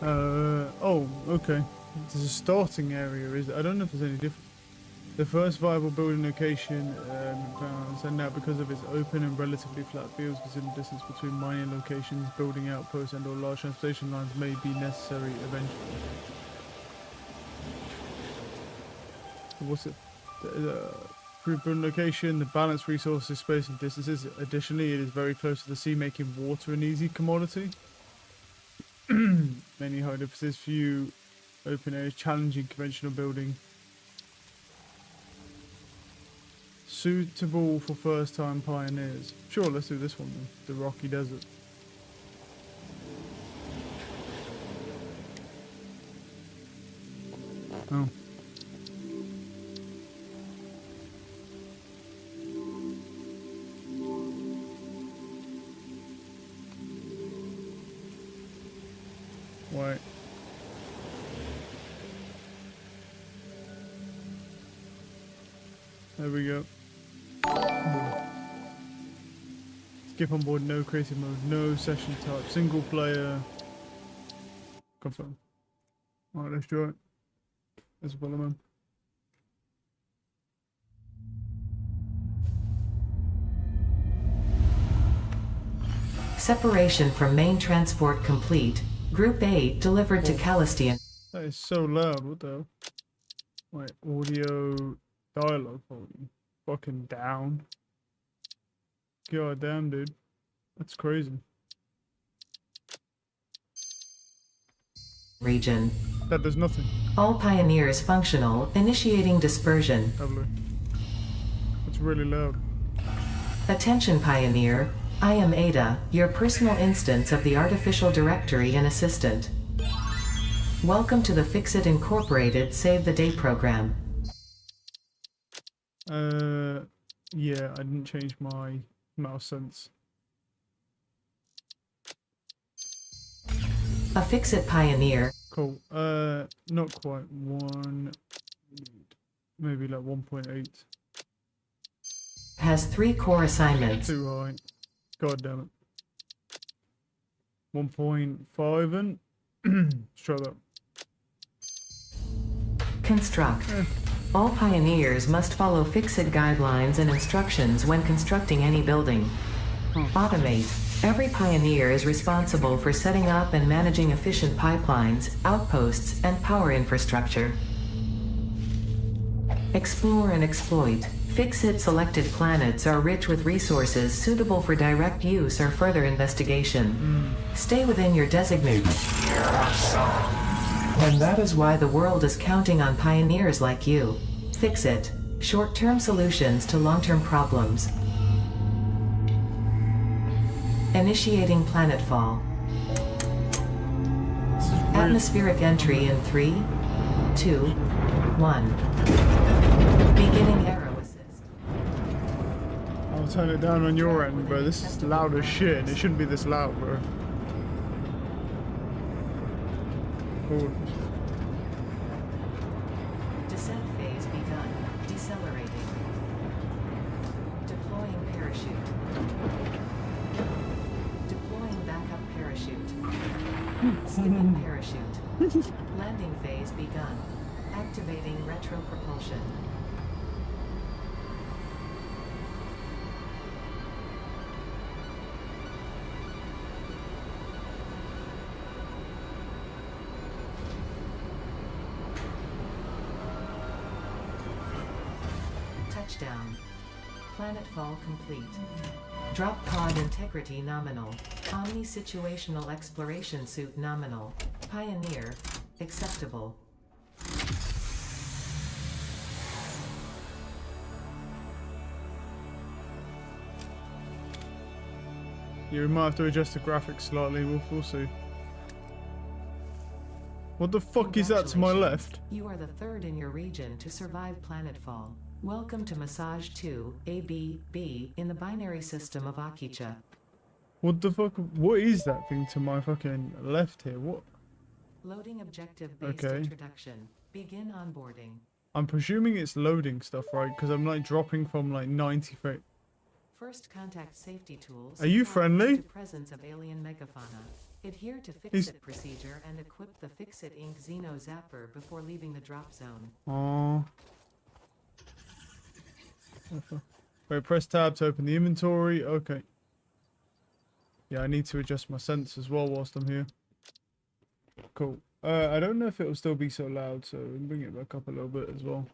Oh, okay. There's a starting area, is there? I don't know if there's any different. The first viable building location found, and now because of its open and relatively flat fields, considering distance between mining locations, building outposts and or large transportation lines may be necessary eventually. So what's it? Approved building location, the balanced resources, space and distances. Additionally, it is very close to the sea, making water an easy commodity. Many high emphasis, few open areas, challenging conventional building. Suitable for first-time pioneers. Sure, let's do this one then. The Rocky Desert. Oh. Wait. There we go. Skip on board, no creative mode, no session type, single player. Confirm. Alright, let's do it. Let's follow him. Separation from main transport complete. Group 8 delivered to Calistian. That is so loud, what the hell? Wait, audio dialogue volume. Fucking down. God damn, dude. That's crazy. Region. That does nothing. All pioneers functional, initiating dispersion. Lovely. That's really loud. Attention pioneer, I am Ada, your personal instance of the artificial directory and assistant. Welcome to the Fixit Incorporated Save the Day program. Yeah, I didn't change my mouse sense. A Fixit pioneer. Cool. Not quite one. Maybe like 1.8. Has 3 core assignments. Too high. God damn it. 1.5 and let's try that. Construct. All pioneers must follow Fixit guidelines and instructions when constructing any building. Automate. Every pioneer is responsible for setting up and managing efficient pipelines, outposts, and power infrastructure. Explore and exploit. Fixit selected planets are rich with resources suitable for direct use or further investigation. Stay within your designated. And that is why the world is counting on pioneers like you. Fixit. Short-term solutions to long-term problems. Initiating planetfall. Atmospheric entry in 3, 2, 1. Beginning arrow assist. I'll turn it down on your end, bro. This is loud as shit, and it shouldn't be this loud, bro. Cool. Descent phase begun. Decelerating. Deploying parachute. Deploying backup parachute. Skipping parachute. Landing phase begun. Activating retro propulsion. Touchdown. Planetfall complete. Drop pod integrity nominal. Omni situational exploration suit nominal. Pioneer. Acceptable. Yeah, we might have to adjust the graphics slightly. We'll see. What the fuck is that to my left? You are the third in your region to survive planetfall. Welcome to Massage 2, ABB, in the binary system of Akicha. What the fuck? What is that thing to my fucking left here? What? Loading objective-based Okay. introduction. Begin onboarding. I'm presuming it's loading stuff, right? Because I'm like dropping from like 90 feet. First contact safety tools. Are you inform friendly? to presence of alien megafauna. Adhere to He's- Fix-It procedure and equip the Fix-It Ink Xeno Zapper before leaving the drop zone. Oh. Wait, press tab to open the inventory. Okay. Yeah, I need to adjust my sense as well whilst I'm here. Cool. I don't know if it'll still be so loud, so I'll bring it back up a little bit as well.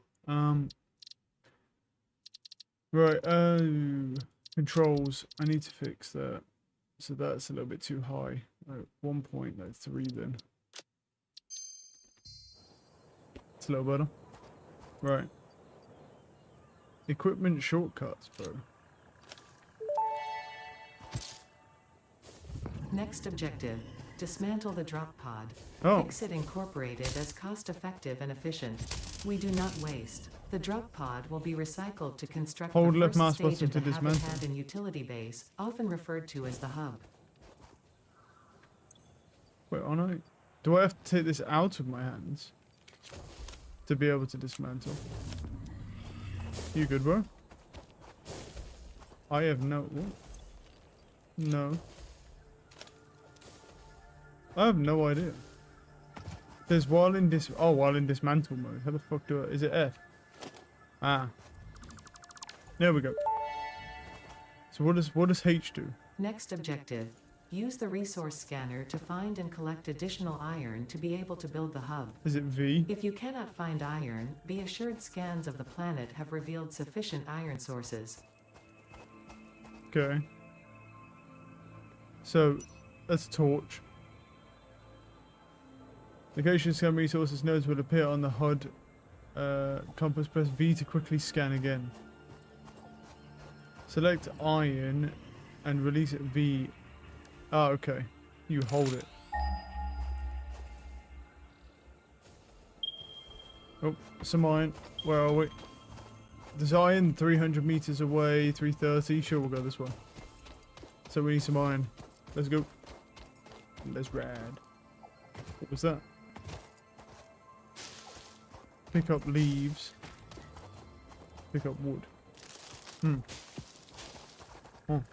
Right, controls. I need to fix that. So that's a little bit too high. At 1.3 then. It's a little better. Right. Equipment shortcuts, bro. Next objective, dismantle the drop pod. Oh. Fix-It Incorporated as cost-effective and efficient. We do not waste. The drop pod will be recycled to construct Hold the left first mouse stage button of the to dismantle. habitat and utility base, often referred to as the hub. Wait, oh no. Do I have to take this out of my hands to be able to dismantle? You good, bro? I have no... What? No. I have no idea. There's while in dismantle mode. How the fuck do I... Is it F? Ah. There we go. So what does H do? Next objective, use the resource scanner to find and collect additional iron to be able to build the hub. Is it V? If you cannot find iron, be assured scans of the planet have revealed sufficient iron sources. Okay. So, that's torch. Location scan resources nodes will appear on the HUD compass. Press V to quickly scan again. Select iron and release it V. Ah, okay. You hold it. Oh, some iron. Where are we? There's iron 300 meters away, 330. Sure, we'll go this way. So we need some iron. Let's go. Let's ride. What was that? Pick up leaves. Pick up wood. Oh.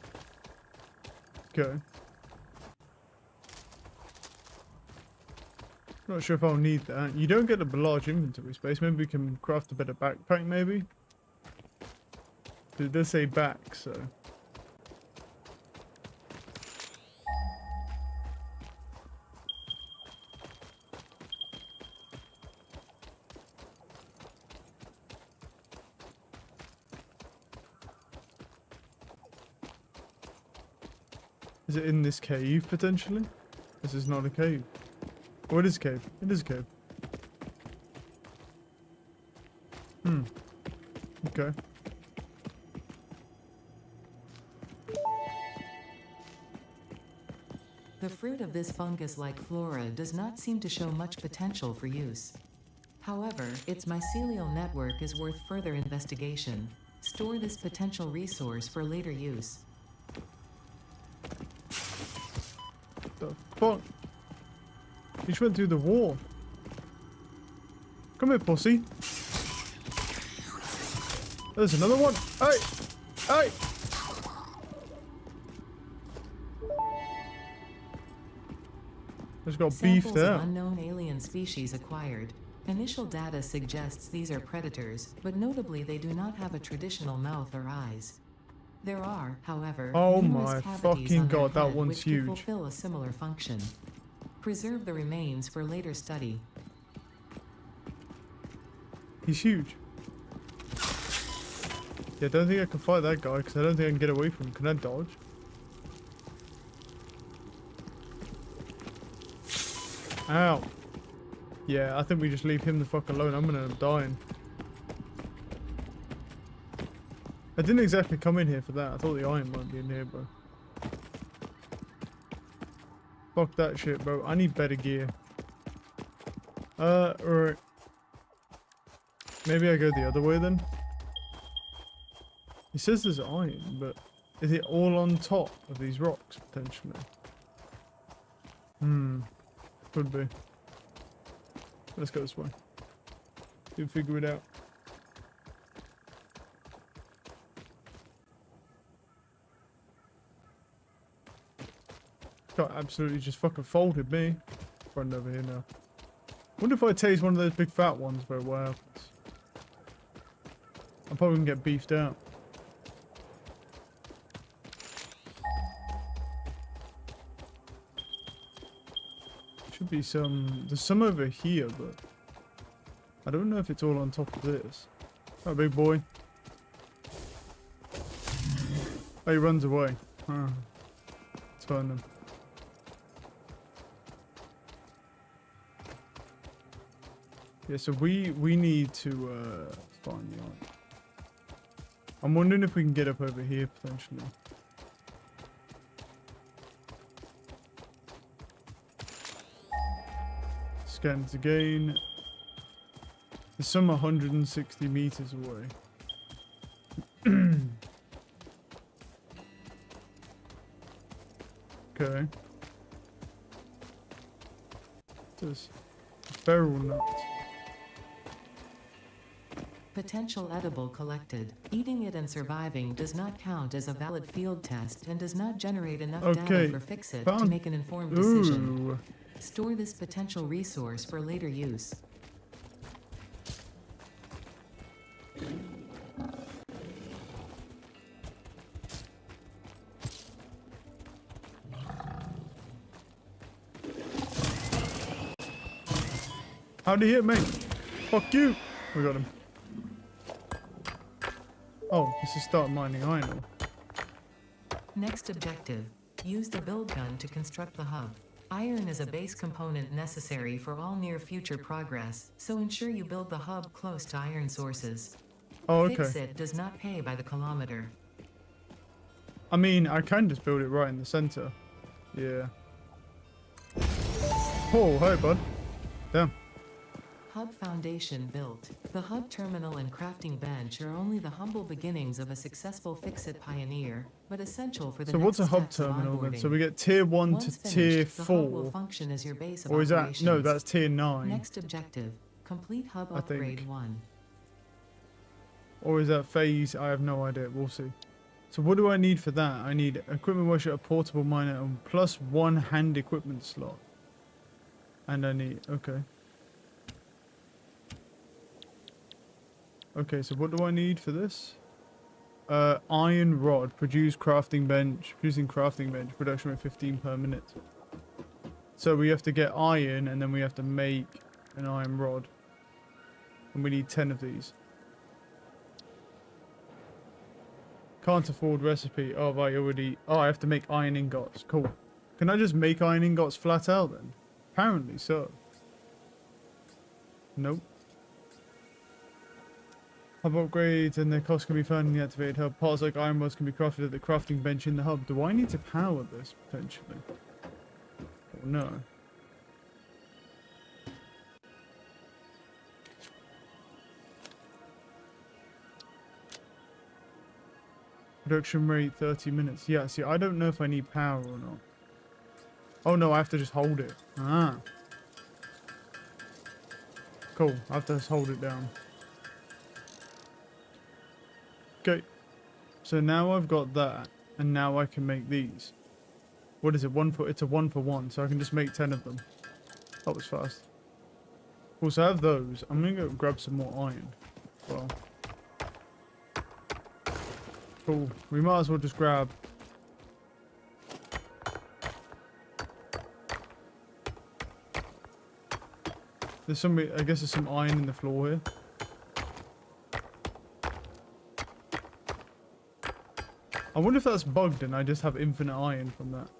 Okay. Not sure if I'll need that. You don't get a large inventory space. Maybe we can craft a better backpack, maybe? It does say back, so... Is it in this cave, potentially? This is not a cave. Oh, it is a cave. It is a cave. Okay. The fruit of this fungus-like flora does not seem to show much potential for use. However, its mycelial network is worth further investigation. Store this potential resource for later use. The fuck? He just went through the wall. Come here, pussy. There's another one. Hey! Hey! There's got beef Samples there. of unknown alien species acquired. Initial data suggests these are predators, but notably they do not have a traditional mouth or eyes. There are, however, Oh numerous my cavities fucking on their god, that head one's which could huge. fulfill a similar function. Preserve the remains for later study. He's huge. Yeah, I don't think I can fight that guy because I don't think I can get away from him. Can I dodge? Ow. Yeah, I think we just leave him the fuck alone. I'm gonna end up dying. I didn't exactly come in here for that. I thought the iron might be in here, bro. Fuck that shit, bro. I need better gear. Alright. Maybe I go the other way then? He says there's iron, but is it all on top of these rocks, potentially? Could be. Let's go this way. We'll figure it out. Got absolutely just fucking folded me. Run over here now. Wonder if I tase one of those big fat ones, but what happens? I'm probably gonna get beefed out. Should be some. There's some over here, but I don't know if it's all on top of this. Oh, big boy. Oh, he runs away. Huh. Let's find him. Yeah, so we need to find the iron. I'm wondering if we can get up over here potentially. Scans again. There's some 160 meters away. Okay. There's feral nuts. Potential edible collected. Eating it and surviving does not count as a valid field test and does not generate enough data for Fix-It to make an informed decision. Ooh. Store this potential resource for later use. How'd he hit me? Fuck you! We got him. Oh, this is start mining iron ore. Next objective. Use the build gun to construct the hub. Iron is a base component necessary for all near future progress, so ensure you build the hub close to iron sources. Oh, okay. Fix-It does not pay by the kilometer. I mean, I can just build it right in the center. Yeah. Oh, hey, bud. Damn. Hub foundation built. The hub terminal and crafting bench are only the humble beginnings of a successful Fix-It pioneer, but essential for the So next what's a hub steps of terminal then? onboarding. So we get tier 1 Once to finished, tier the hub will 4. function as your base of Or is that... No, operations. that's tier 9. Next objective. Complete hub I upgrade think. 1. Or is that phase? I have no idea. We'll see. So what do I need for that? I need equipment workshop, a portable miner, and plus 1 hand equipment slot. And I need... Okay. Okay, so what do I need for this? Iron rod, producing crafting bench, production rate 15 per minute. So we have to get iron, and then we have to make an iron rod. And we need 10 of these. Can't afford recipe. Oh, I already... Oh, I have to make iron ingots. Cool. Can I just make iron ingots flat out then? Apparently so. Nope. Hub upgrades and their cost can be found in the activated hub. Parts like iron rods can be crafted at the crafting bench in the hub. Do I need to power this potentially? Or no? Production rate 30 minutes. Yeah, see, I don't know if I need power or not. Oh no, I have to just hold it. Ah. Cool, I have to just hold it down. Okay, so now I've got that, and now I can make these. What is it? It's a 1 for 1, so I can just make 10 of them. That was fast. Cool, so I have those. I'm gonna go grab some more iron. Well, cool. We might as well just grab. There's some. I guess there's some iron in the floor here. I wonder if that's bugged and I just have infinite iron from that.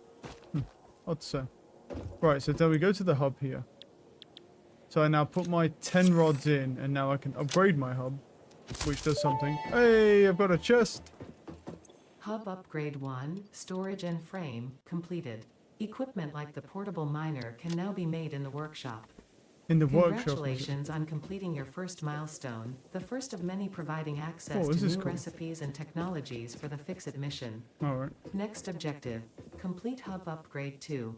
Odd to say. Right, so then we go to the hub here. So I now put my 10 rods in and now I can upgrade my hub, which does something. Hey, I've got a chest. Hub upgrade 1, storage and frame, completed. Equipment like the portable miner can now be made in the workshop. In the workshop. Congratulations on completing your first milestone, the first of many providing access this to is new cool. recipes and technologies for the Fix-It mission. Alright. Next objective, complete hub upgrade 2.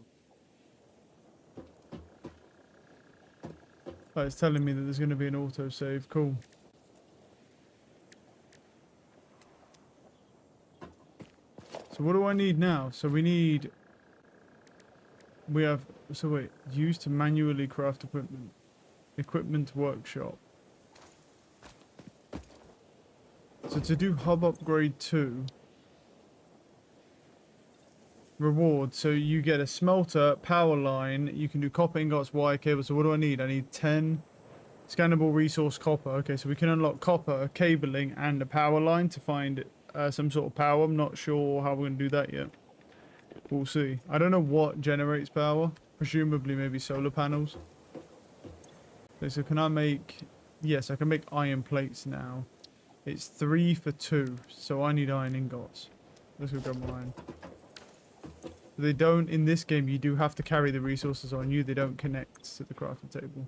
Oh, it's telling me that there's going to be an autosave. Cool. So what do I need now? So we need we have, so wait, used to manually craft equipment. Equipment workshop. So to do hub upgrade 2, reward, so you get a smelter, power line, you can do copper ingots, wire cable. So what do I need? I need 10 scannable resource copper. Okay, so we can unlock copper, cabling, and a power line to find some sort of power. I'm not sure how we're going to do that yet. We'll see. I don't know what generates power. Presumably maybe solar panels. Okay, so can I make... Yes, I can make iron plates now. It's 3 for 2, so I need iron ingots. Let's go grab mine. They don't, in this game, you do have to carry the resources on you. They don't connect to the crafting table.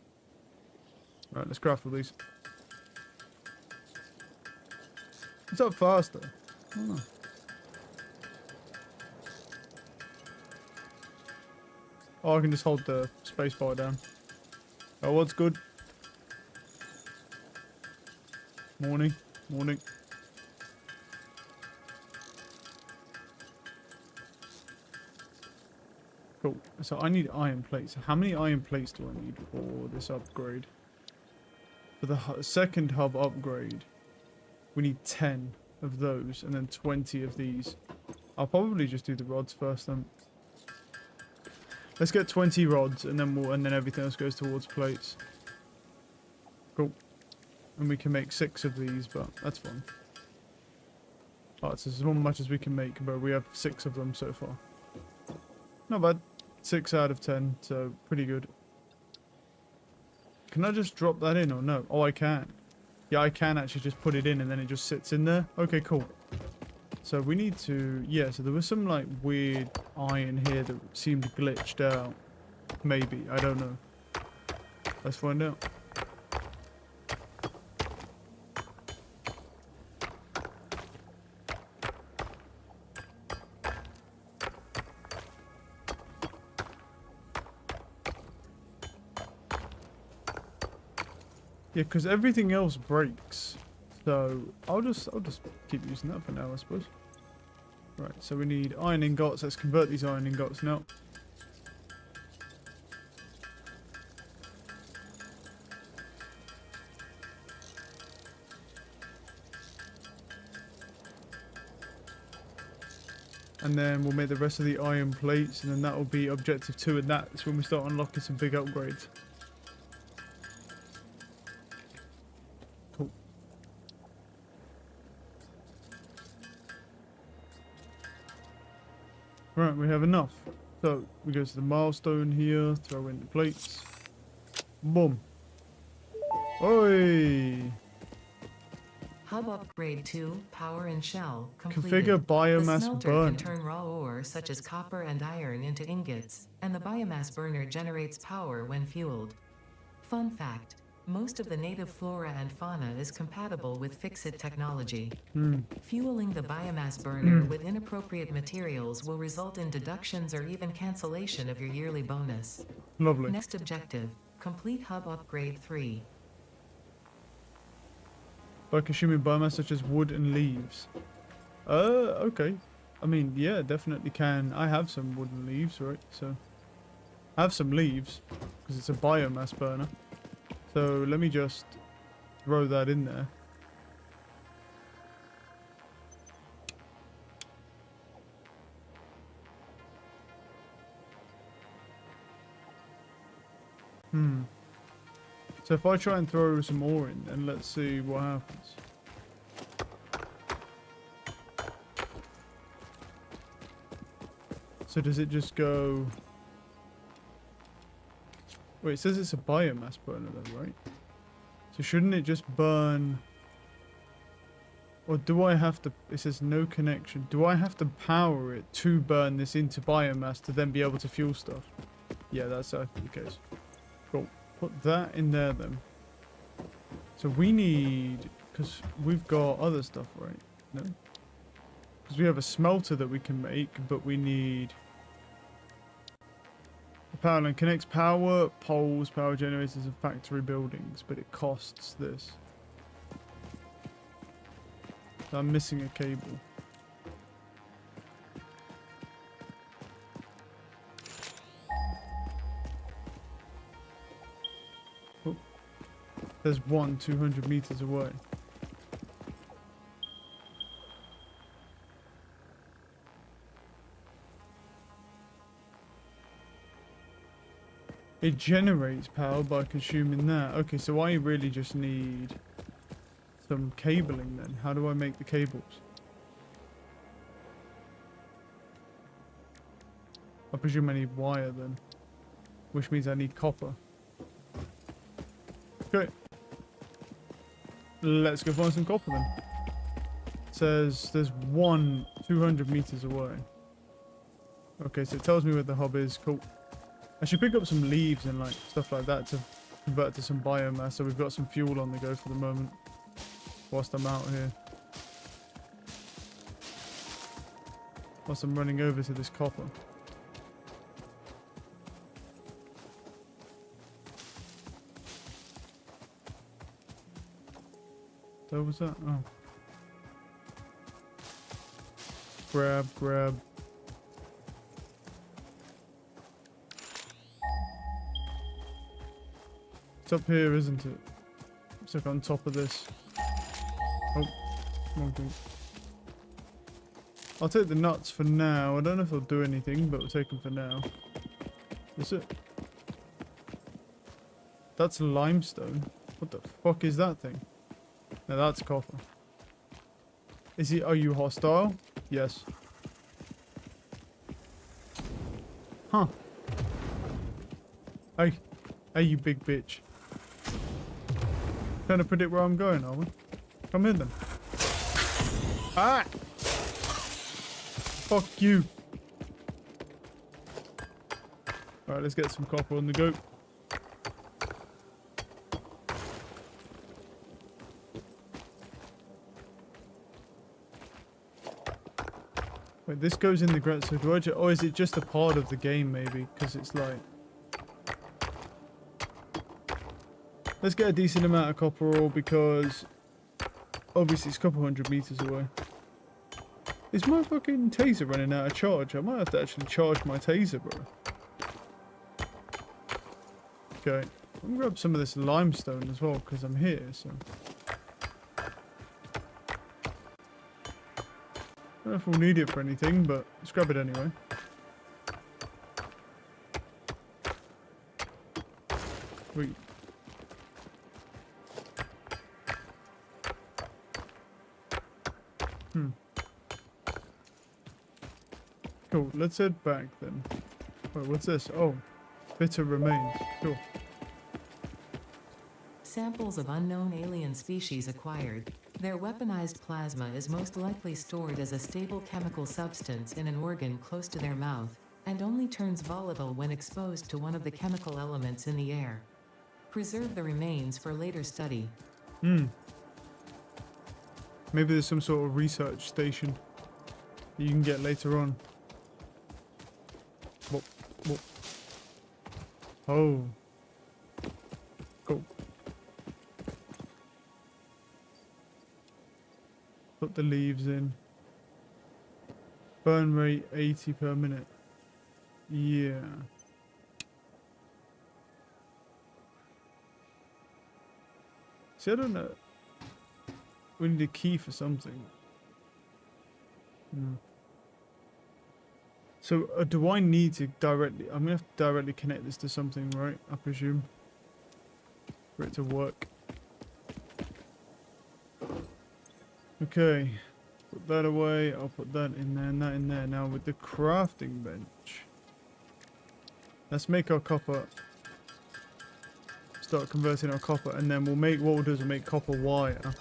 Right, let's craft all these. It's up faster. Oh. Oh, I can just hold the space bar down. Oh, what's good? Morning. Morning. Cool. So I need iron plates. How many iron plates do I need for this upgrade? For the second hub upgrade, we need 10 of those and then 20 of these. I'll probably just do the rods first then. Let's get 20 rods and then everything else goes towards plates. Cool. And we can make 6 of these, but that's fine. Alright, so this is not much as we can make, but we have 6 of them so far. Not bad. 6 out of 10, so pretty good. Can I just drop that in or no? Oh, I can. Yeah, I can actually just put it in and then it just sits in there. Okay, cool. So we need to... Yeah, so there was some like weird iron here that seemed glitched out. Maybe. I don't know. Let's find out. Yeah, because everything else breaks. So I'll just keep using that for now, I suppose. Right, so we need iron ingots. Let's convert these iron ingots now. And then we'll make the rest of the iron plates, and then that will be objective 2, and that's when we start unlocking some big upgrades. Cool. Right, we have enough. So we go to the milestone here, throw in the plates. Boom. Oi! Hub upgrade 2, power and shell, completed. Configure biomass the smelter burner. can turn raw ore such as copper and iron into ingots, and the biomass burner generates power when fueled. Fun fact, most of the native flora and fauna is compatible with Fix-It technology. Fueling the biomass burner with inappropriate materials will result in deductions or even cancellation of your yearly bonus. Lovely. Next objective, complete hub upgrade 3. By consuming biomass such as wood and leaves. Okay. I mean, yeah, definitely can. I have some wood and leaves, right? So, I have some leaves, because it's a biomass burner. So, let me just throw that in there. So if I try and throw some ore in, then let's see what happens. So does it just go... Wait, it says it's a biomass burner though, right? So shouldn't it just burn... Or do I have to... It says no connection. Do I have to power it to burn this into biomass to then be able to fuel stuff? Yeah, that's the case. Cool. Put that in there then. So we need... Because we've got other stuff, right? No? Because we have a smelter that we can make, but we need... The power line connects power, poles, power generators, and factory buildings, but it costs this. So I'm missing a cable. There's one 200 meters away. It generates power by consuming that. Okay, so I really just need some cabling then. How do I make the cables? I presume I need wire then, which means I need copper. Okay. Let's go find some copper then. It says there's one 200 meters away. Okay, so it tells me where the hub is. Cool. I should pick up some leaves and like stuff like that to convert to some biomass, so we've got some fuel on the go for the moment whilst I'm out here. Whilst I'm running over to this copper. So what was that? Oh. Grab. It's up here, isn't it? It's like on top of this. Oh, wrong thing. I'll take the nuts for now. I don't know if they'll do anything, but we'll take them for now. Is it? That's limestone. What the fuck is that thing? No, that's copper. Is he? Are you hostile? Yes. Huh. Hey, you big bitch. Trying to predict where I'm going, are we? Come in then. Ah! Fuck you. Alright, let's get some copper on the go. Wait, this goes in the ground, so do I just, or is it just a part of the game maybe? Because it's like... Let's get a decent amount of copper ore because obviously it's a couple hundred meters away. Is my fucking taser running out of charge? I might have to actually charge my taser, bro. Okay, I'm gonna grab some of this limestone as well because I'm here, so... I don't know if we'll need it for anything, but let's grab it anyway. Wait. Cool, let's head back then. Wait, what's this? Oh, bitter remains. Cool. Samples of unknown alien species acquired. Their weaponized plasma is most likely stored as a stable chemical substance in an organ close to their mouth, and only turns volatile when exposed to one of the chemical elements in the air. Preserve the remains for later study. Maybe there's some sort of research station that you can get later on. Whoa. Oh. Cool. Put the leaves in. Burn rate 80 per minute. Yeah. See, I don't know. We need a key for something. So, do I need to directly... I'm going to have to directly connect this to something, right? I presume. For it to work. Okay. Put that away. I'll put that in there and that in there. Now, with the crafting bench. Let's make our copper... Start converting our copper. And then we'll make... What we'll do is we'll make copper wire.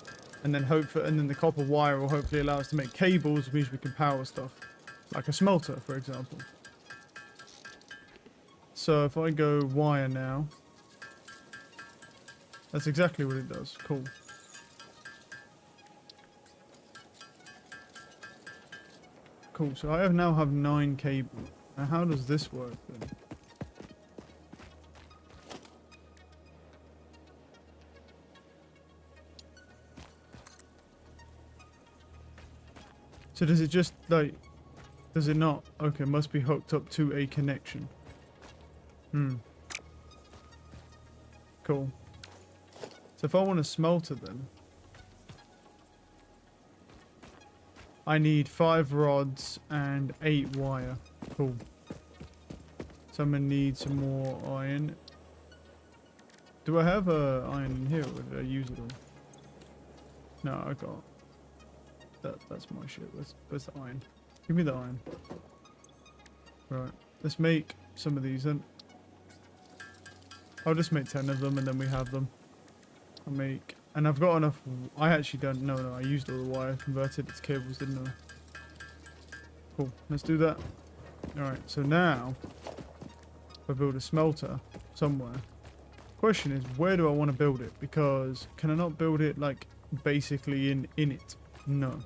And then and then the copper wire will hopefully allow us to make cables, which means we can power stuff. Like a smelter, for example. So if I go wire now, that's exactly what it does. Cool. Cool, so I now have 9 cables. Now how does this work then? So does it just like... Does it not? Okay, must be hooked up to a connection. Cool. So if I want a smelter then, I need 5 rods and 8 wire. Cool. So I'm gonna need some more iron. Do I have iron in here, or did I use it all? No, I got... That's my shit. Where's the iron? Give me the iron. Right. Let's make some of these then. I'll just make 10 of them and then we have them. I'll make... And I've got enough... I actually don't... No, I used all the wire. Converted it to cables, didn't I? Cool. Let's do that. Alright, so now... If I build a smelter somewhere... Question is, where do I want to build it? Because can I not build it, like, basically in it? No.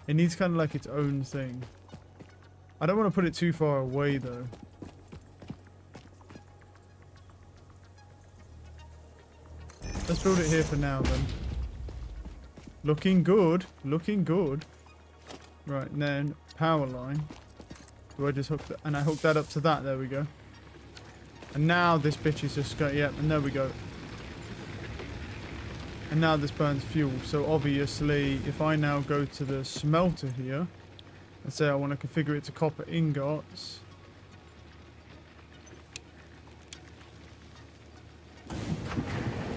It needs kind of like its own thing. I don't want to put it too far away, though. Let's build it here for now, then. Looking good. Looking good. Right, and then power line. Do I just hook that? And I hook that up to that. There we go. And now this bitch is just going... Yep, and there we go. And now this burns fuel. So obviously, if I now go to the smelter here, and say I want to configure it to copper ingots.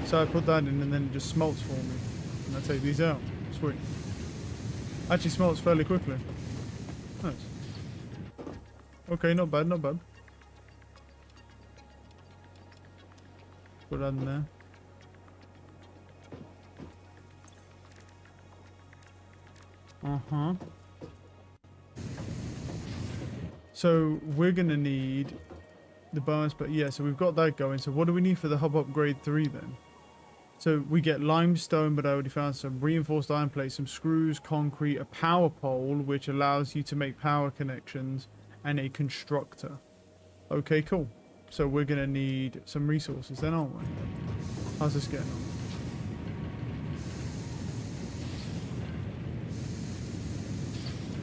So I put that in and then it just smelts for me. And I take these out. Sweet. Actually smelts fairly quickly. Nice. Okay, not bad, not bad. Put that in there. Uh-huh. So we're gonna need the bonus, but yeah, so we've got that going. So what do we need for the hub upgrade 3 then? So we get limestone, but I already found some reinforced iron plates, some screws, concrete, a power pole, which allows you to make power connections, and a constructor. Okay, cool. So we're gonna need some resources then, aren't we? How's this getting on?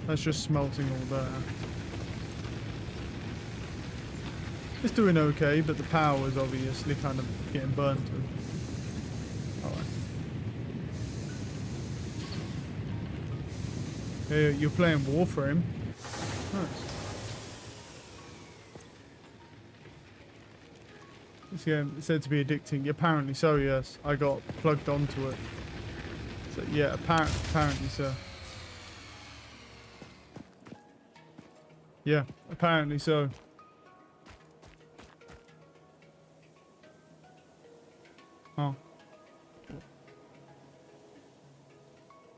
That's just smelting all there. It's doing okay, but the power is obviously kind of getting burnt. Alright. Hey, you're playing Warframe. Nice. This game is said to be addicting. Apparently so, yes. I got plugged onto it. So yeah, apparently so. Yeah, apparently so. Oh. You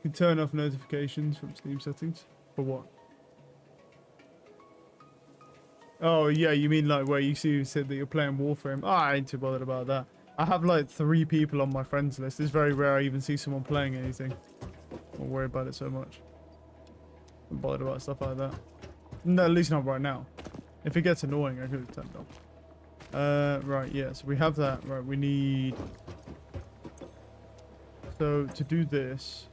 can turn off notifications from Steam settings. For what? Oh, yeah, you mean like where you said that you're playing Warframe? Oh, I ain't too bothered about that. I have like 3 people on my friends list. It's very rare I even see someone playing anything. I don't worry about it so much. I'm bothered about stuff like that. No, at least not right now. If it gets annoying, I could have turned it off. Right, yeah, so we have that. Right, we need... So, to do this,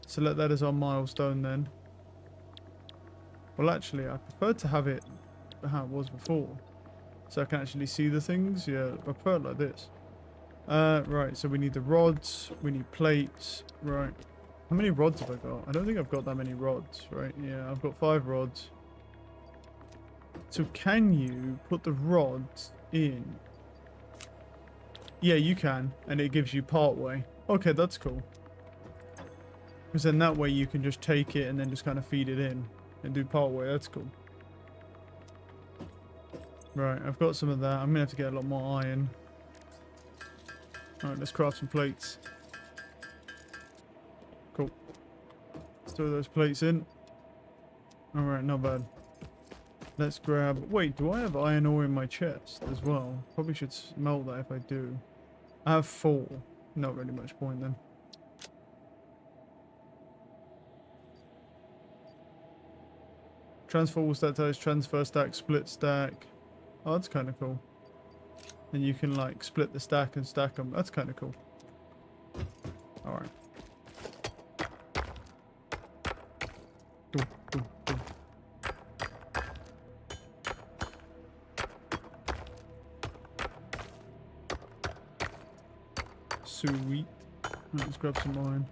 select that as our milestone then. Well, actually, I prefer to have it how it was before. So I can actually see the things. Yeah, I prefer it like this. Right, so we need the rods. We need plates. Right. How many rods have I got? I don't think I've got that many rods, right? Yeah, I've got 5 rods. So can you put the rods in? Yeah, you can. And it gives you part way. Okay, that's cool. Because then that way you can just take it and then just kind of feed it in. And do part way. That's cool. Right, I've got some of that. I'm going to have to get a lot more iron. Alright, let's craft some plates. Cool. Let's throw those plates in. Alright, not bad. Let's grab... Wait, do I have iron ore in my chest as well? Probably should smelt that if I do. I have 4. Not really much point then. Transfer all stack types, transfer stack, split stack. Oh, that's kind of cool. And you can like split the stack and stack them. That's kind of cool. Alright. Sweet. Let's grab some iron.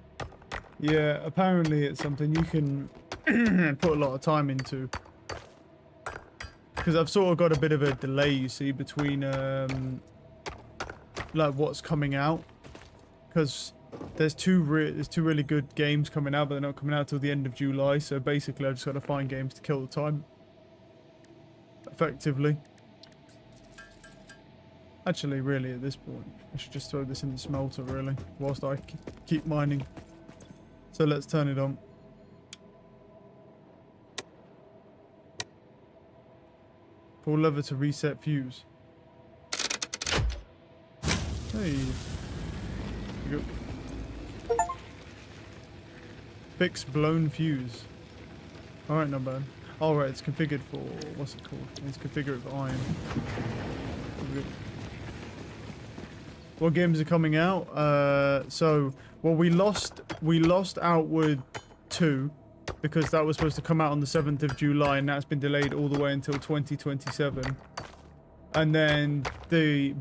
Yeah, apparently it's something you can put a lot of time into. Because I've sort of got a bit of a delay, you see, between like what's coming out. Because there's two really good games coming out, but they're not coming out till the end of July. So basically, I just got to find games to kill the time. Effectively. Actually, really, at this point, I should just throw this in the smelter, really, whilst I keep mining. So let's turn it on. Pull lever to reset fuse. Hey. There you go. Fix blown fuse. Alright, not bad. Alright, it's configured for... what's it called? It's configured for iron. What games are coming out? Well, we lost Outward 2 because that was supposed to come out on the 7th of July, and that's been delayed all the way until 2027. And then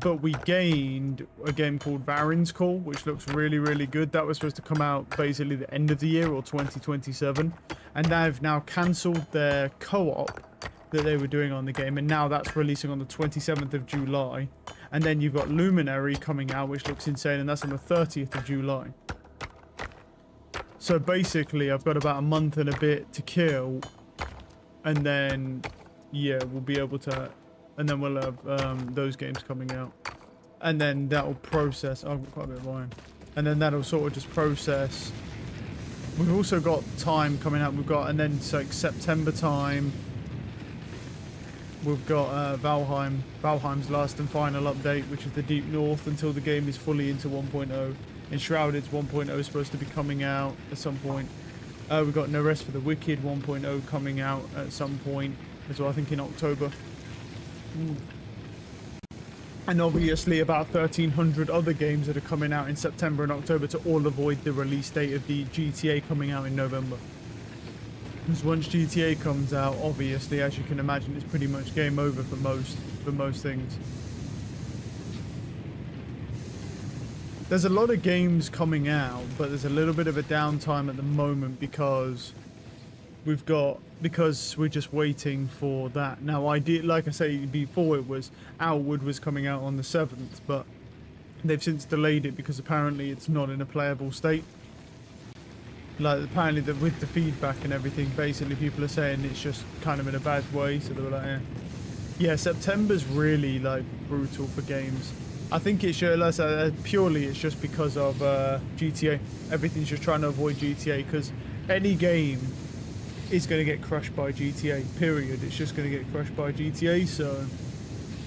but we gained a game called Varen's Call, which looks really, really good. That was supposed to come out basically the end of the year or 2027, and they've now cancelled their co-op that they were doing on the game, and now that's releasing on the 27th of July. And then you've got Luminary coming out, which looks insane, and that's on the 30th of July. So basically, I've got about a month and a bit to kill, and then, yeah, we'll be able to, and then we'll have those games coming out. And then that'll process, oh, I've got quite a bit of iron. And then that'll sort of just process. We've also got time coming out, and then it's like September time. We've got Valheim's last and final update, which is the Deep North, until the game is fully into 1.0. Enshrouded's 1.0 is supposed to be coming out at some point. We've got No Rest for the Wicked 1.0 coming out at some point as well, I think in October. And obviously about 1,300 other games that are coming out in September and October to all avoid the release date of the GTA coming out in November. Because once GTA comes out, obviously, as you can imagine, it's pretty much game over for most things. There's a lot of games coming out, but there's a little bit of a downtime at the moment because we're just waiting for that. Now, like I say before, it was Outward was coming out on the 7th, but they've since delayed it because apparently it's not in a playable state. Like, apparently with the feedback and everything, basically people are saying it's just kind of in a bad way, so they were like, eh. Yeah, September's really, like, brutal for games. I think it's purely it's just because of GTA. Everything's just trying to avoid GTA, because any game is going to get crushed by GTA, period. It's just going to get crushed by GTA, so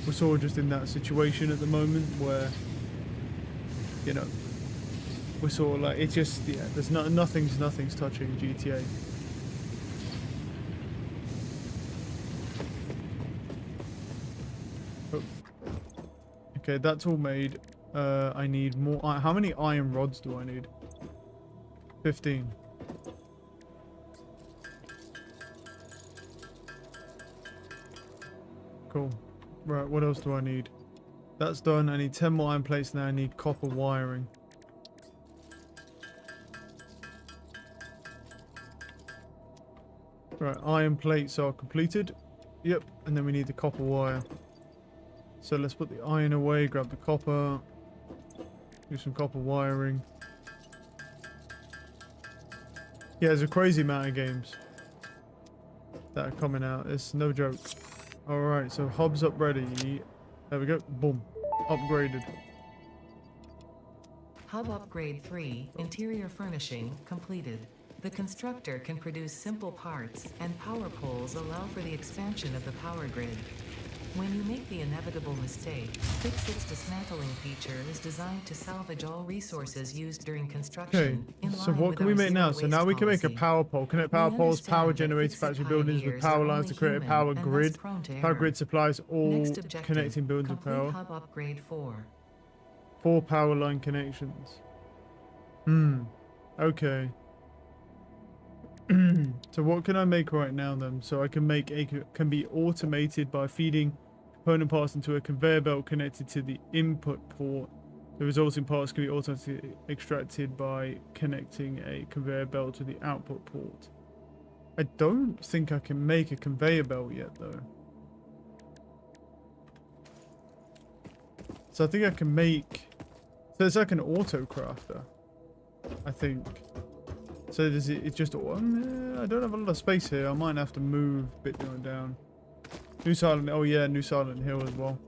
we're sort of just in that situation at the moment where, you know, we're sort of like, it's just, yeah, there's nothing's touching GTA. Oh. Okay, that's all made. I need more. How many iron rods do I need? 15. Cool. Right, what else do I need? That's done. I need 10 more iron plates now. I need copper wiring. Right, iron plates are completed. Yep, and then we need the copper wire. So let's put the iron away, grab the copper, do some copper wiring. Yeah, there's a crazy amount of games that are coming out. It's no joke. Alright, so hub's up ready. There we go. Boom. Upgraded. Hub Upgrade 3, Interior Furnishing, completed. The constructor can produce simple parts, and power poles allow for the expansion of the power grid. When you make the inevitable mistake, Fix-It's dismantling feature is designed to salvage all resources used during construction. Okay, so what can we make now? So now we can make a power pole. Connect power poles, power generators, factory buildings with power lines to create a power grid. Power grid supplies all connecting buildings with power. Hub Upgrade 4. 4 power line connections. Okay. So what can I make right now then? So I can make can be automated by feeding component parts into a conveyor belt connected to the input port The resulting parts can be automatically extracted by connecting a conveyor belt to the output port. I don't think I can make a conveyor belt yet, though. So I think I can make... So it's like an auto crafter, I think. So does it... It's just... I don't have a lot of space here. I might have to move a bit going down. New Silent... Oh yeah, New Silent Hill as well.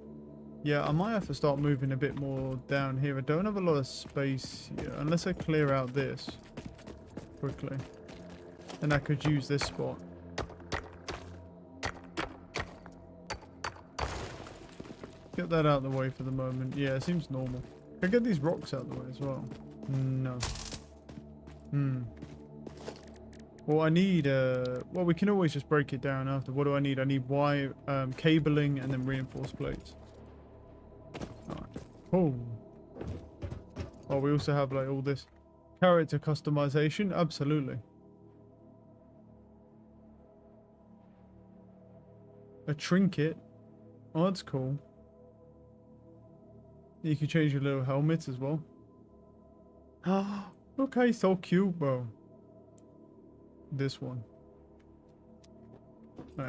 Yeah, I might have to start moving a bit more down here. I don't have a lot of space here. Unless I clear out this quickly. And I could use this spot. Get that out of the way for the moment. Yeah, it seems normal. Can I get these rocks out of the way as well? No. Well, I need... well, we can always just break it down after. What do I need? I need wire, cabling, and then reinforced plates. Alright. Oh. Oh, we also have, like, all this character customization. Absolutely. A trinket. Oh, that's cool. You can change your little helmet as well. Okay, so cute, bro. This one.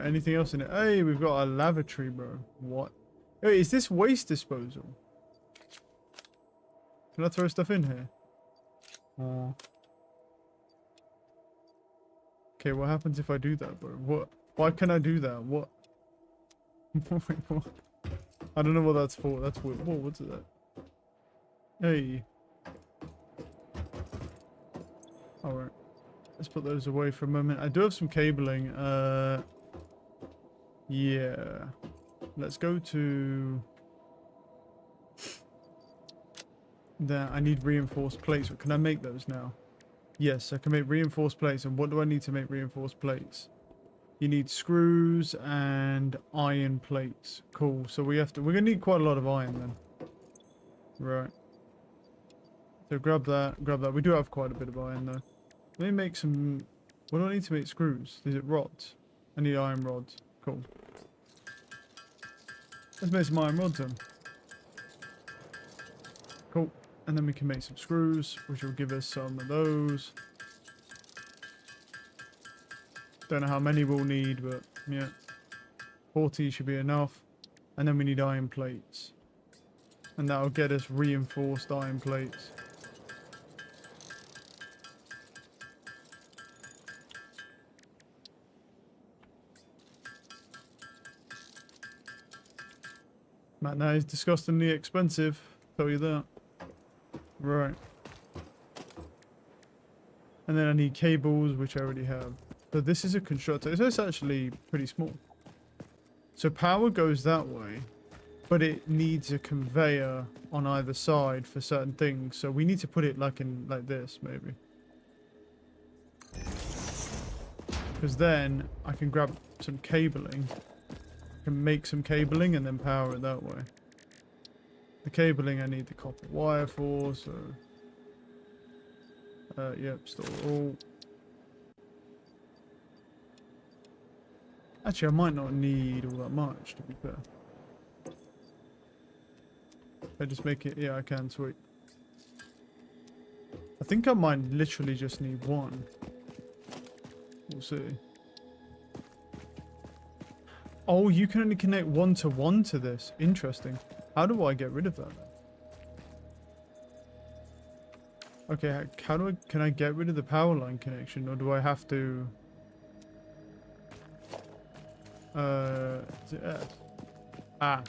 Anything else in it? Hey, we've got a lavatory, bro. What? Hey, is this waste disposal? Can I throw stuff in here? Okay, what happens if I do that, bro? What? Why can I do that? What? Wait, what? I don't know what that's for. That's weird. Whoa, what's that? Hey. Alright. Let's put those away for a moment. I do have some cabling. Yeah. Let's go to... There. I need reinforced plates. Can I make those now? Yes, I can make reinforced plates. And what do I need to make reinforced plates? You need screws and iron plates. Cool. So we're gonna need quite a lot of iron then. Right. So grab that, grab that. We do have quite a bit of iron though. Let me make some... What do I need to make screws? Is it rods? I need iron rods. Cool. Let's make some iron rods then. Cool. And then we can make some screws, which will give us some of those. Don't know how many we'll need, but yeah. 40 should be enough. And then we need iron plates. And that'll get us reinforced iron plates. Matt, that is disgustingly expensive. Tell you that. Right. And then I need cables, which I already have. So this is a constructor. So it's actually pretty small. So power goes that way, but it needs a conveyor on either side for certain things. So we need to put it like this, maybe. Because then I can grab some cabling. I can make some cabling and then power it that way. The cabling I need the copper wire for, so... yep, store all. Actually, I might not need all that much, to be fair. If I just make it... Yeah, I can, sweet. I think I might literally just need one. We'll see. Oh, you can only connect one-to-one to this. Interesting. How do I get rid of that? Okay, how do I... Can I get rid of the power line connection, or do I have to... is it F? Ah.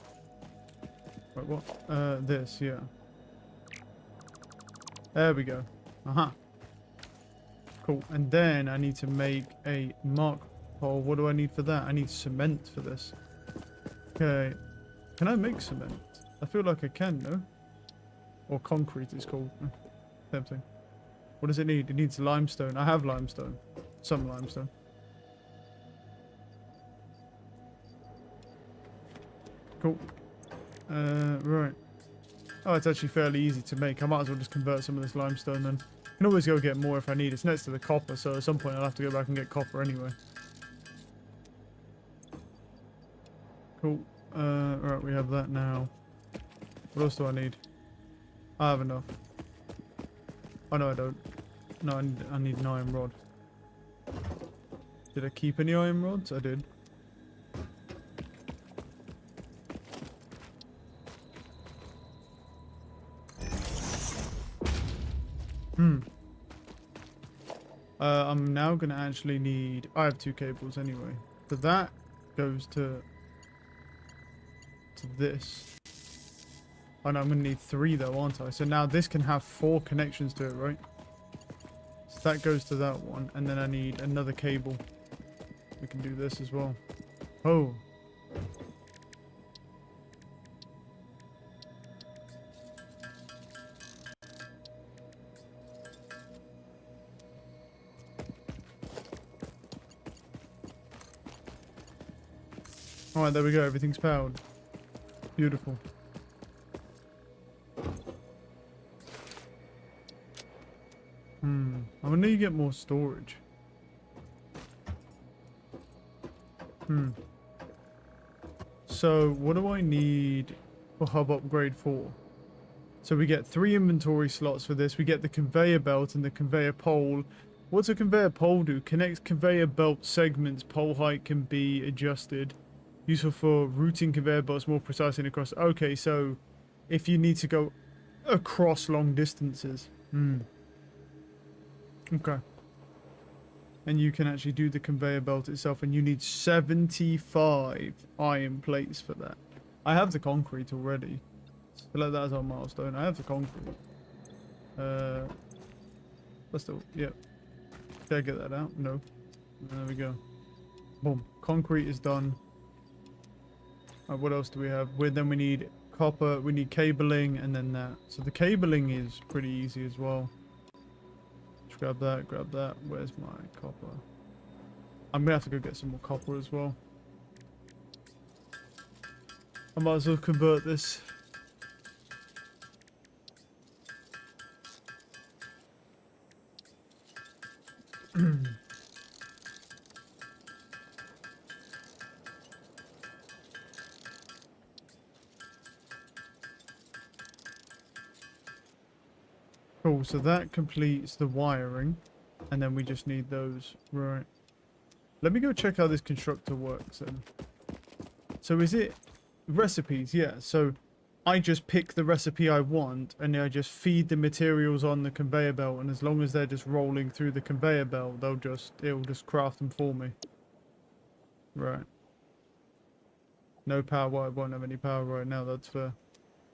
Wait, what? This, yeah. There we go. Uh-huh. Cool. And then I need to make a mark hole. What do I need for that? I need cement for this. Okay. Can I make cement? I feel like I can, no? Or concrete it's called. Same thing. What does it need? It needs limestone. I have limestone. Some limestone. Cool. Right. Oh, it's actually fairly easy to make. I might as well just convert some of this limestone then. I can always go get more if I need. It's next to the copper, so at some point I'll have to go back and get copper anyway. Cool. Right, we have that now. What else do I need? I have enough. Oh no, I don't. No, I need an iron rod. Did I keep any iron rods? I did. I'm now gonna actually need. I have 2 cables anyway. So that goes to this. Oh no, I'm gonna need 3 though, aren't I? So now this can have 4 connections to it, right? So that goes to that one, and then I need another cable. We can do this as well. Oh. Alright, there we go. Everything's powered. Beautiful. I wonder you get more storage. So, what do I need for hub upgrade 4? So we get 3 inventory slots for this. We get the conveyor belt and the conveyor pole. What's a conveyor pole do? Connects conveyor belt segments. Pole height can be adjusted. Useful for routing conveyor belts more precisely across. Okay, so if you need to go across long distances. Okay. And you can actually do the conveyor belt itself, and you need 75 iron plates for that. I have the concrete already. So like that as our milestone. I have the concrete. Let's do. Yep. Did I get that out? No. There we go. Boom. Concrete is done. What else do we have? Then we need copper. We need cabling, and then that. So the cabling is pretty easy as well. Just grab that. Grab that. Where's my copper? I'm gonna have to go get some more copper as well. I might as well convert this. Cool, so that completes the wiring, and then we just need those. Right. Let me go check how this constructor works then. So is it recipes? Yeah, so I just pick the recipe I want, and I just feed the materials on the conveyor belt, and as long as they're just rolling through the conveyor belt, it'll just craft them for me. Right. No power. Well, I won't have any power right now, that's fair.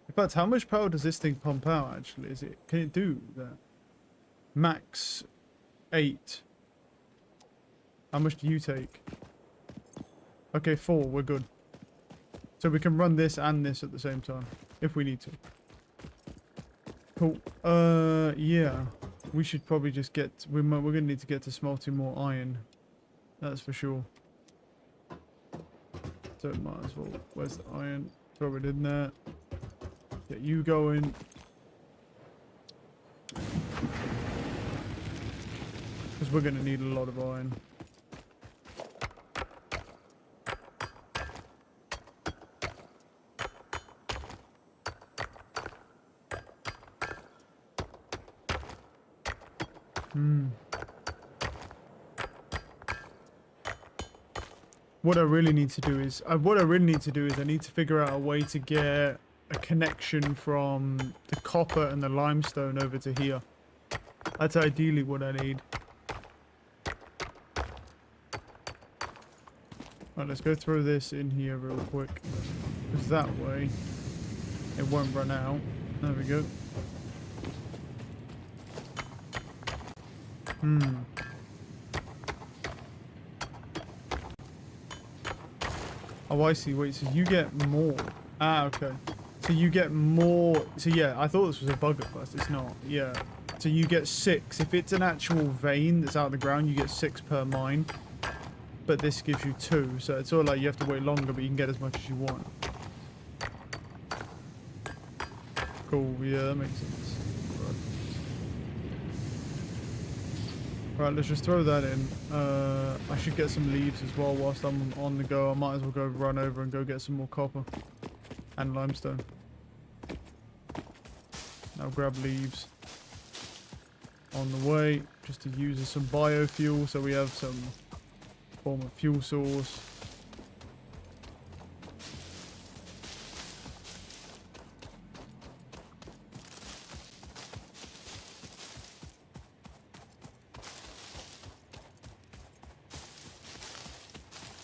In fact, how much power does this thing pump out, actually? Can it do that? Max 8. How much do you take? Okay, 4. We're good. So we can run this and this at the same time, if we need to. Cool. Yeah. We should probably just get... We're going to need to get to smelting more iron. That's for sure. So might as well... Where's the iron? Throw it in there. Get you going. Because we're going to need a lot of iron. What I really need to do is... I need to figure out a way to get a connection from the copper and the limestone over to here. That's ideally what I need. Right, let's go throw this in here real quick. Because that way it won't run out. There we go. Oh, I see. Wait, so you get more. Ah, okay. So you get more. So yeah, I thought this was a bug at first. It's not. Yeah. So you get 6. If it's an actual vein that's out of the ground, you get 6 per mine. But this gives you 2. So it's all like you have to wait longer, but you can get as much as you want. Cool. Yeah, that makes sense. Right, let's just throw that in. I should get some leaves as well whilst I'm on the go. I might as well go run over and go get some more copper and limestone. Now grab leaves on the way, just to use as some biofuel, so we have some form of fuel source.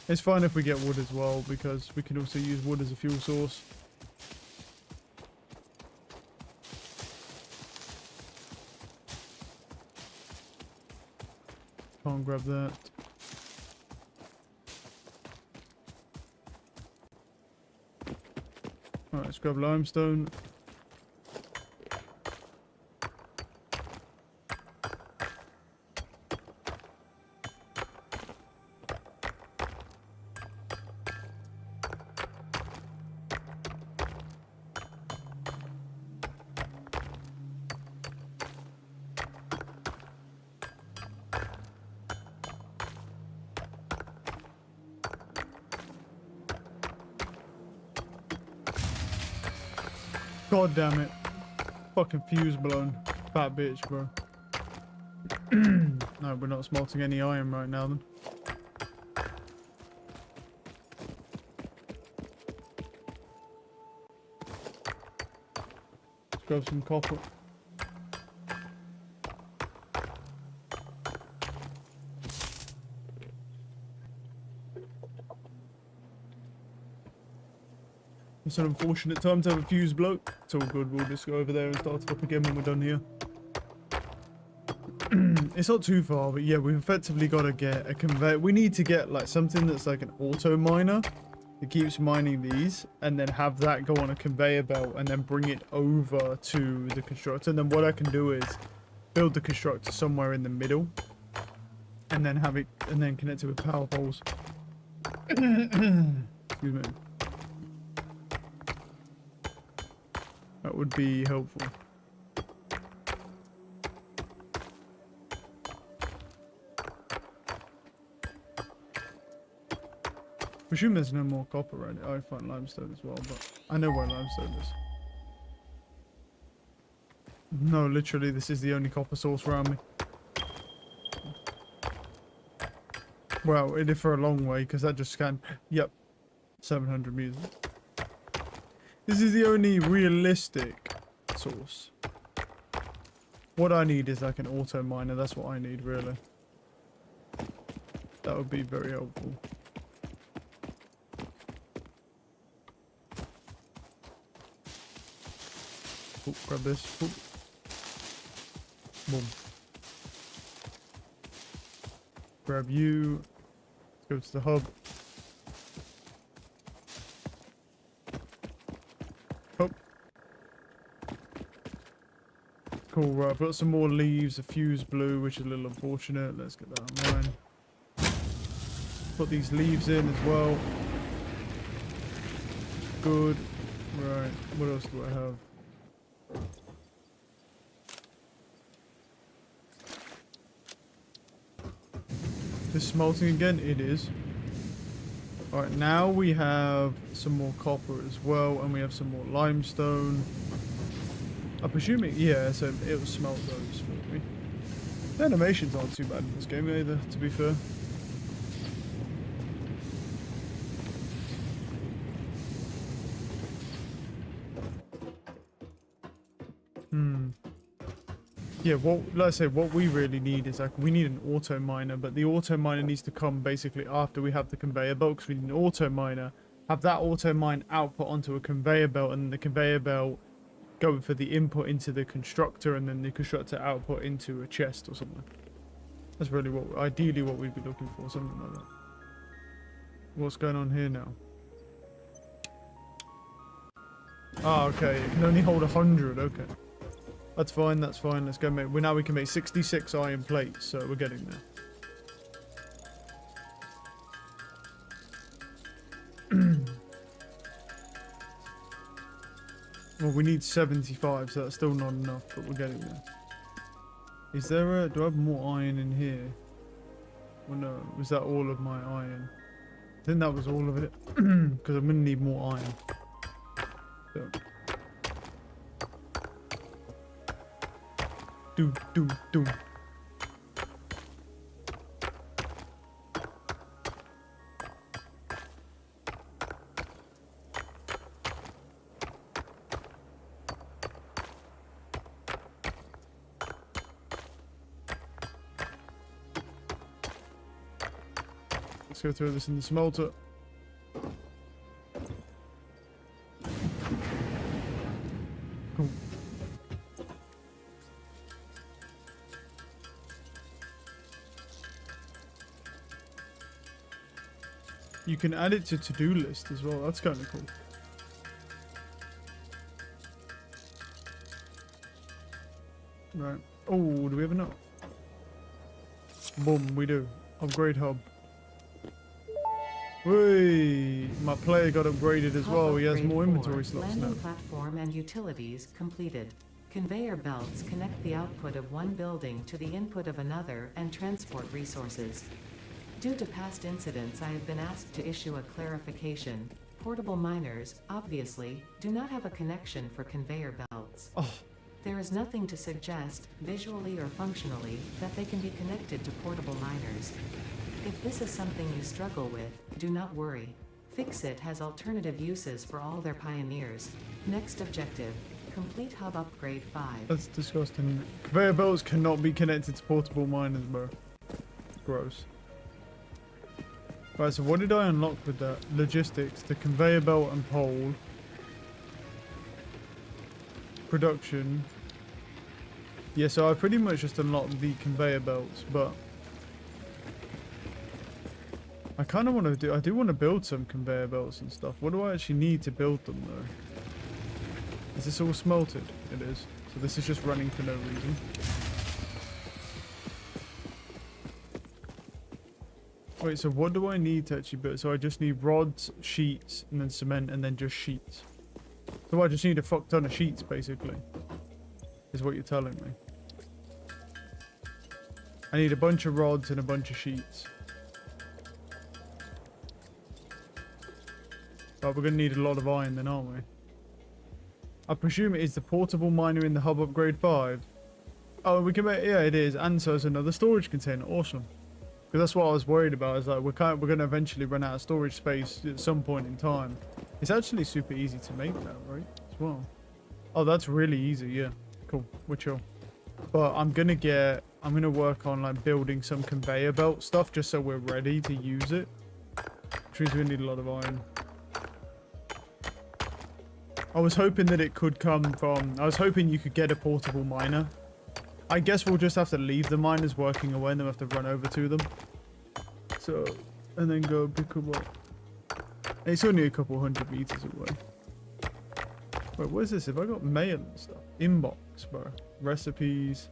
It's fine if we get wood as well, because we can also use wood as a fuel source. Can't grab that. Alright, let's grab limestone. God damn it. Fucking fuse blown. Fat bitch, bro. No, we're not smelting any iron right now then. Let's grab some copper. It's an unfortunate time to have a fuse blow. It's all good, we'll just go over there and start it up again when we're done here. It's not too far, but yeah, we've effectively got to get a conveyor. We need to get like something that's like an auto miner that keeps mining these, and then have that go on a conveyor belt and then bring it over to the constructor. And then what I can do is build the constructor somewhere in the middle, and then have it, and then connect it with power poles. Excuse me. That would be helpful. Presume there's no more copper around it. I find limestone as well, but I know where limestone is. No, literally, this is the only copper source around me. Well, it is for a long way, because that just scanned. Yep, 700 meters. This is the only realistic source. What I need is like an auto miner. That's what I need, really. That would be very helpful. Oh, grab this. Oh. Boom. Grab you. Let's go to the hub. Oh. Cool, right, I've got some more leaves, a fuse blue, which is a little unfortunate. Let's get that online. Put these leaves in as well. Good. Right, what else do I have? This smelting again? It is. Alright, now we have some more copper as well, and we have some more limestone. I'm presuming, yeah, so it will smelt those for me. The animations aren't too bad in this game either, to be fair. Yeah, like I say, what we really need is like, we need an auto miner, but the auto miner needs to come basically after we have the conveyor belt, because we need an auto miner, have that auto mine output onto a conveyor belt, and the conveyor belt go for the input into the constructor, and then the constructor output into a chest or something. That's really what, ideally what we'd be looking for, something like that. What's going on here now? Ah, okay, it can only hold 100, okay. That's fine, that's fine. Let's go make... Well, now we can make 66 iron plates, so we're getting there. Well, we need 75, so that's still not enough, but we're getting there. Is there a... Do I have more iron in here? Well, no. Was that all of my iron? I think that was all of it, because I'm going to need more iron. So... do, do, do. Let's go throw this in the smelter. Cool. You can add it to to-do list as well. That's kind of cool. Right. Oh, do we have enough? Boom, we do. Upgrade hub. Whey! My player got upgraded as well. He has more inventory slots now. Landing platform and utilities completed. Conveyor belts connect the output of one building to the input of another and transport resources. Due to past incidents, I have been asked to issue a clarification. Portable miners, obviously, do not have a connection for conveyor belts. Oh, There is nothing to suggest, visually or functionally, that they can be connected to portable miners. If this is something you struggle with, do not worry. Fixit has alternative uses for all their pioneers. Next objective, complete hub upgrade 5. that's disgusting. Conveyor belts cannot be connected to portable miners, bro. Gross. Right, so what did I unlock with that? Logistics, the conveyor belt and pole. Production. Yeah, so I pretty much just unlocked the conveyor belts, but I kind of want to I do want to build some conveyor belts and stuff. What do I actually need to build them though? Is this all smelted? It is. So this is just running for no reason. Wait, so what do I need to actually build? So I just need rods, sheets, and then cement, and then just sheets. So I just need a fuck ton of sheets, basically. Is what you're telling me. I need a bunch of rods and a bunch of sheets. But we're going to need a lot of iron then, aren't we? I presume it is the portable miner in the hub upgrade 5. Oh, we can make, yeah, it is. And so it's another storage container. Awesome. Because that's what I was worried about. Is like we're going to eventually run out of storage space at some point in time. It's actually super easy to make that, right? As well. Oh, that's really easy. Yeah. Cool. We're chill. But I'm going to work on like building some conveyor belt stuff just so we're ready to use it. Which means we need a lot of iron. I was hoping that it could come from... I was hoping you could get a portable miner. I guess we'll just have to leave the miners working away and then we'll have to run over to them. So, and then go pick them up. It's only a couple 100 meters away. Wait, what is this? Have I got mail and stuff? Inbox, bro. Recipes.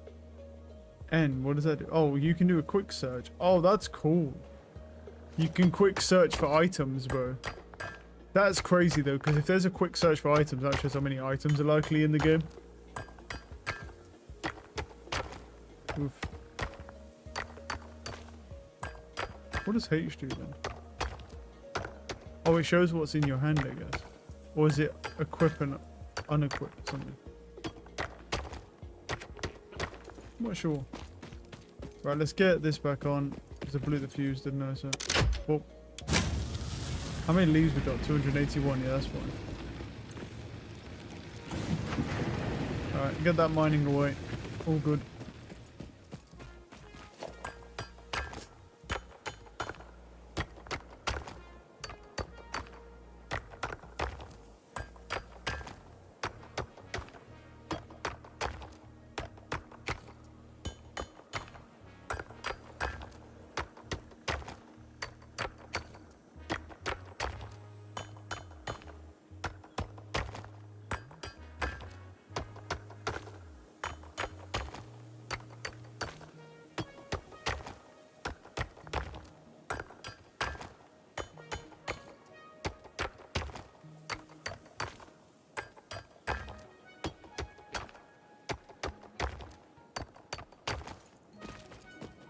N, what does that do? Oh, you can do a quick search. Oh, that's cool. You can quick search for items, bro. That's crazy though, because if there's a quick search for items, that shows how many items are likely in the game. Oof. What does H do then? Oh, it shows what's in your hand, I guess. Or is it equip and unequip or something? I'm not sure. Right, let's get this back on. Because I blew the fuse, didn't I? So, well, how many leaves we got? 281, yeah, that's fine. Alright, get that mining away. All good.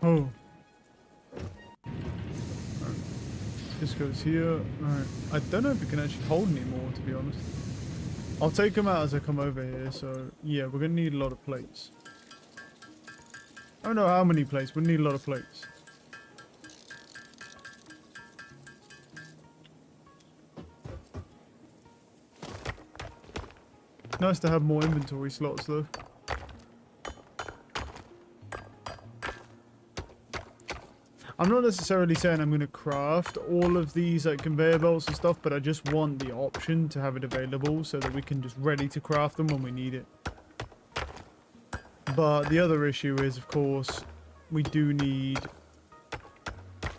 Oh. Right. This goes here. Alright. I don't know if it can actually hold anymore, to be honest. I'll take them out as I come over here. So, yeah, we're going to need a lot of plates. I don't know how many plates. We need a lot of plates. Nice to have more inventory slots though. I'm not necessarily saying I'm going to craft all of these like conveyor belts and stuff, but I just want the option to have it available so that we can just ready to craft them when we need it. But the other issue is, of course, we do need...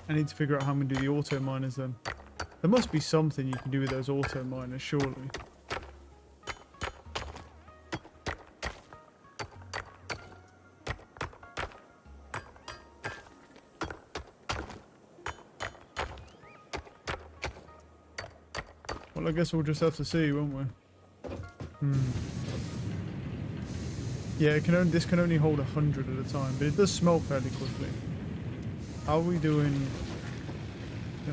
I need to figure out how I'm going to do the auto miners then. There must be something you can do with those auto miners, surely. Well, I guess we'll just have to see, won't we? Yeah, this can only hold 100 at a time, but it does smelt fairly quickly. How are we doing?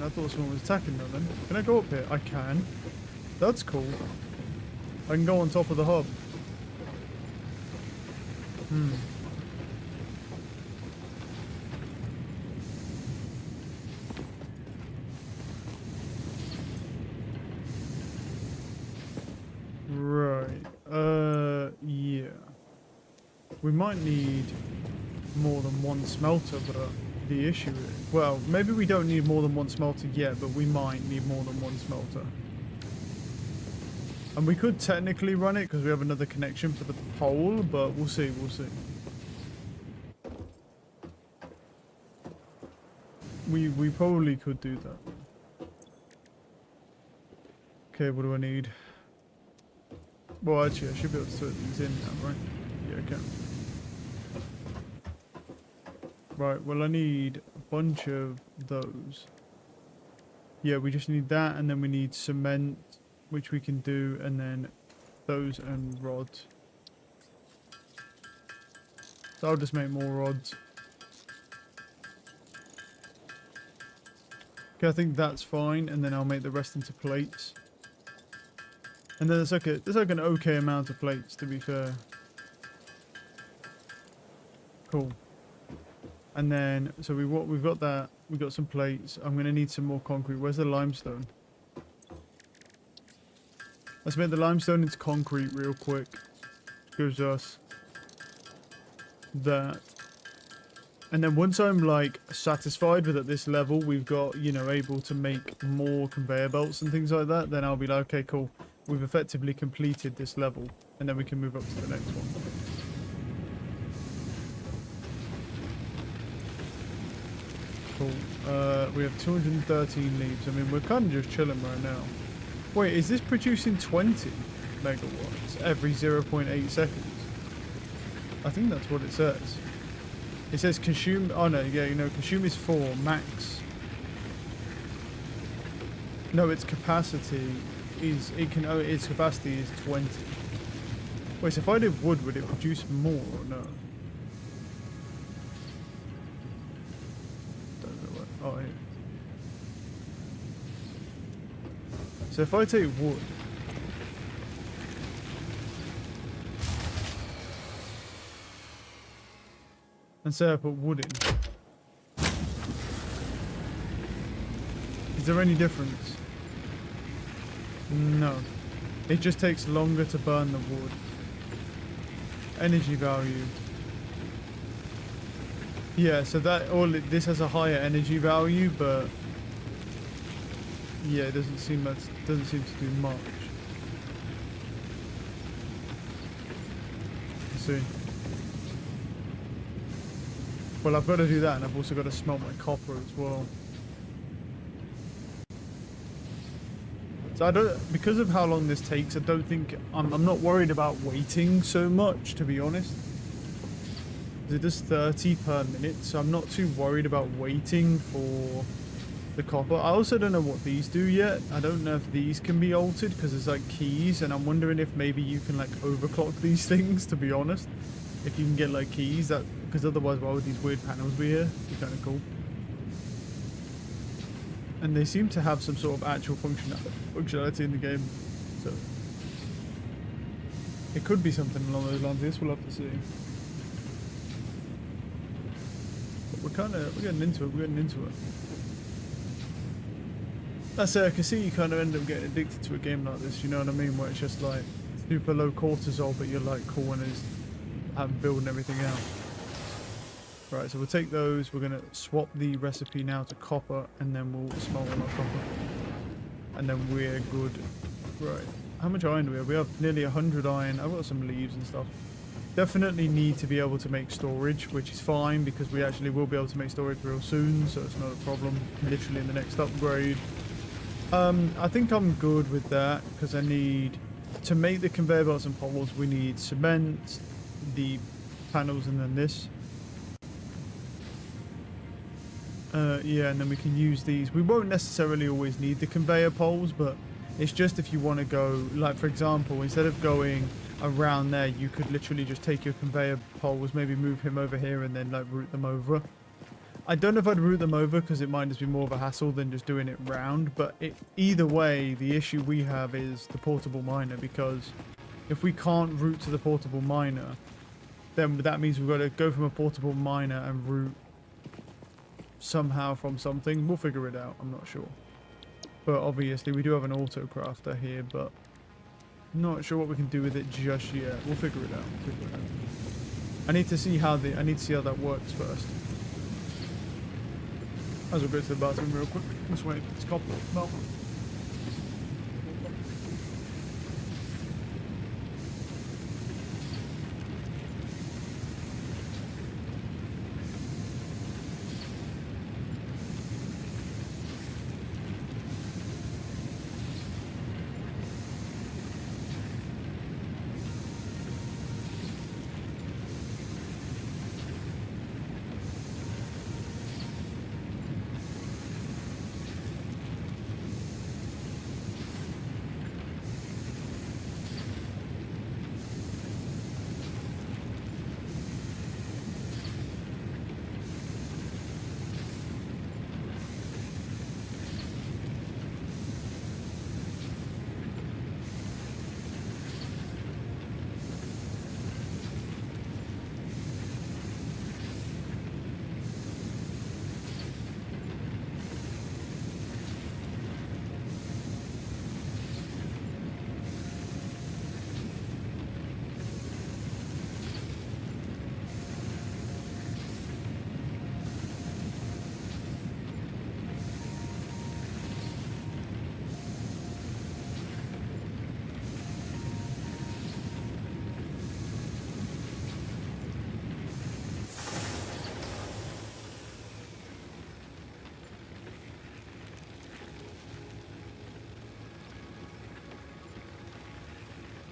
I thought someone was attacking them then. Can I go up here? I can. That's cool. I can go on top of the hub. Right. Yeah. We might need more than one smelter, but the issue is... Well, maybe we don't need more than one smelter yet, but we might need more than one smelter. And we could technically run it because we have another connection for the pole, but we'll see, we'll see. We probably could do that. Okay, what do I need? Well, actually, I should be able to put these in now, right? Yeah, I can. Right, well, I need a bunch of those. Yeah, we just need that, and then we need cement, which we can do, and then those and rods. So I'll just make more rods. Okay, I think that's fine, and then I'll make the rest into plates. And then there's like an okay amount of plates, to be fair. Cool. And then, so we've got that. We've got some plates. I'm gonna need some more concrete. Where's the limestone? Let's make the limestone into concrete real quick. Gives us that. And then once I'm like satisfied with at this level, we've got, you know, able to make more conveyor belts and things like that, then I'll be like, okay, cool. We've effectively completed this level, and then we can move up to the next one. Cool. We have 213 leaves. I mean, we're kind of just chilling right now. Wait, is this producing 20 megawatts every 0.8 seconds? I think that's what it says. It says consume... Oh, no, yeah, you know, consume is 4, max. No, its capacity is... its capacity is 20. Wait, so if I did wood, would it produce more or no? Oh, here. So if I take wood... and say I put wood in. Is there any difference? No. It just takes longer to burn the wood. Energy value. Yeah, so that this has a higher energy value, but yeah, it doesn't seem to do much. Let's see. Well, I've got to do that, and I've also got to smelt my copper as well. So I don't, because of how long this takes, I don't think I'm not worried about waiting so much, to be honest. It does 30 per minute, so I'm not too worried about waiting for the copper. I also don't know what these do yet. I don't know if these can be altered because there's like keys, and I'm wondering if maybe you can like overclock these things, to be honest. If you can get like keys, that because otherwise why would these weird panels be here? It'd be kind of cool. And they seem to have some sort of actual functionality in the game, so it could be something along those lines. This we'll have to see. we're getting into it. We're getting into it. That's it. I can see you kind of end up getting addicted to a game like this. You know what I mean? Where it's just like super low cortisol, but you're like cool and is building everything out. Right. So we'll take those. We're gonna swap the recipe now to copper, and then we'll smelt all our copper, and then we're good. Right. How much iron do we have? We have nearly 100 iron. I've got some leaves and stuff. Definitely need to be able to make storage, which is fine because we actually will be able to make storage real soon, so it's not a problem. Literally in the next upgrade. I think I'm good with that because I need to make the conveyor belts and poles. We need cement, the panels, and then this. Yeah, and then we can use these. We won't necessarily always need the conveyor poles, but it's just if you want to go, like for example, instead of going around there, you could literally just take your conveyor poles, maybe move him over here and then like route them over. I don't know if I'd route them over because it might just be more of a hassle than just doing it round, but either way, the issue we have is the portable miner, because if we can't route to the portable miner, then that means we've got to go from a portable miner and route somehow from something. We'll figure it out, I'm not sure. But obviously we do have an auto crafter here, but not sure what we can do with it just yet. We'll figure it out. I need to see how that works first. As we'll go to the bathroom real quick. Just wait, it's copper. No.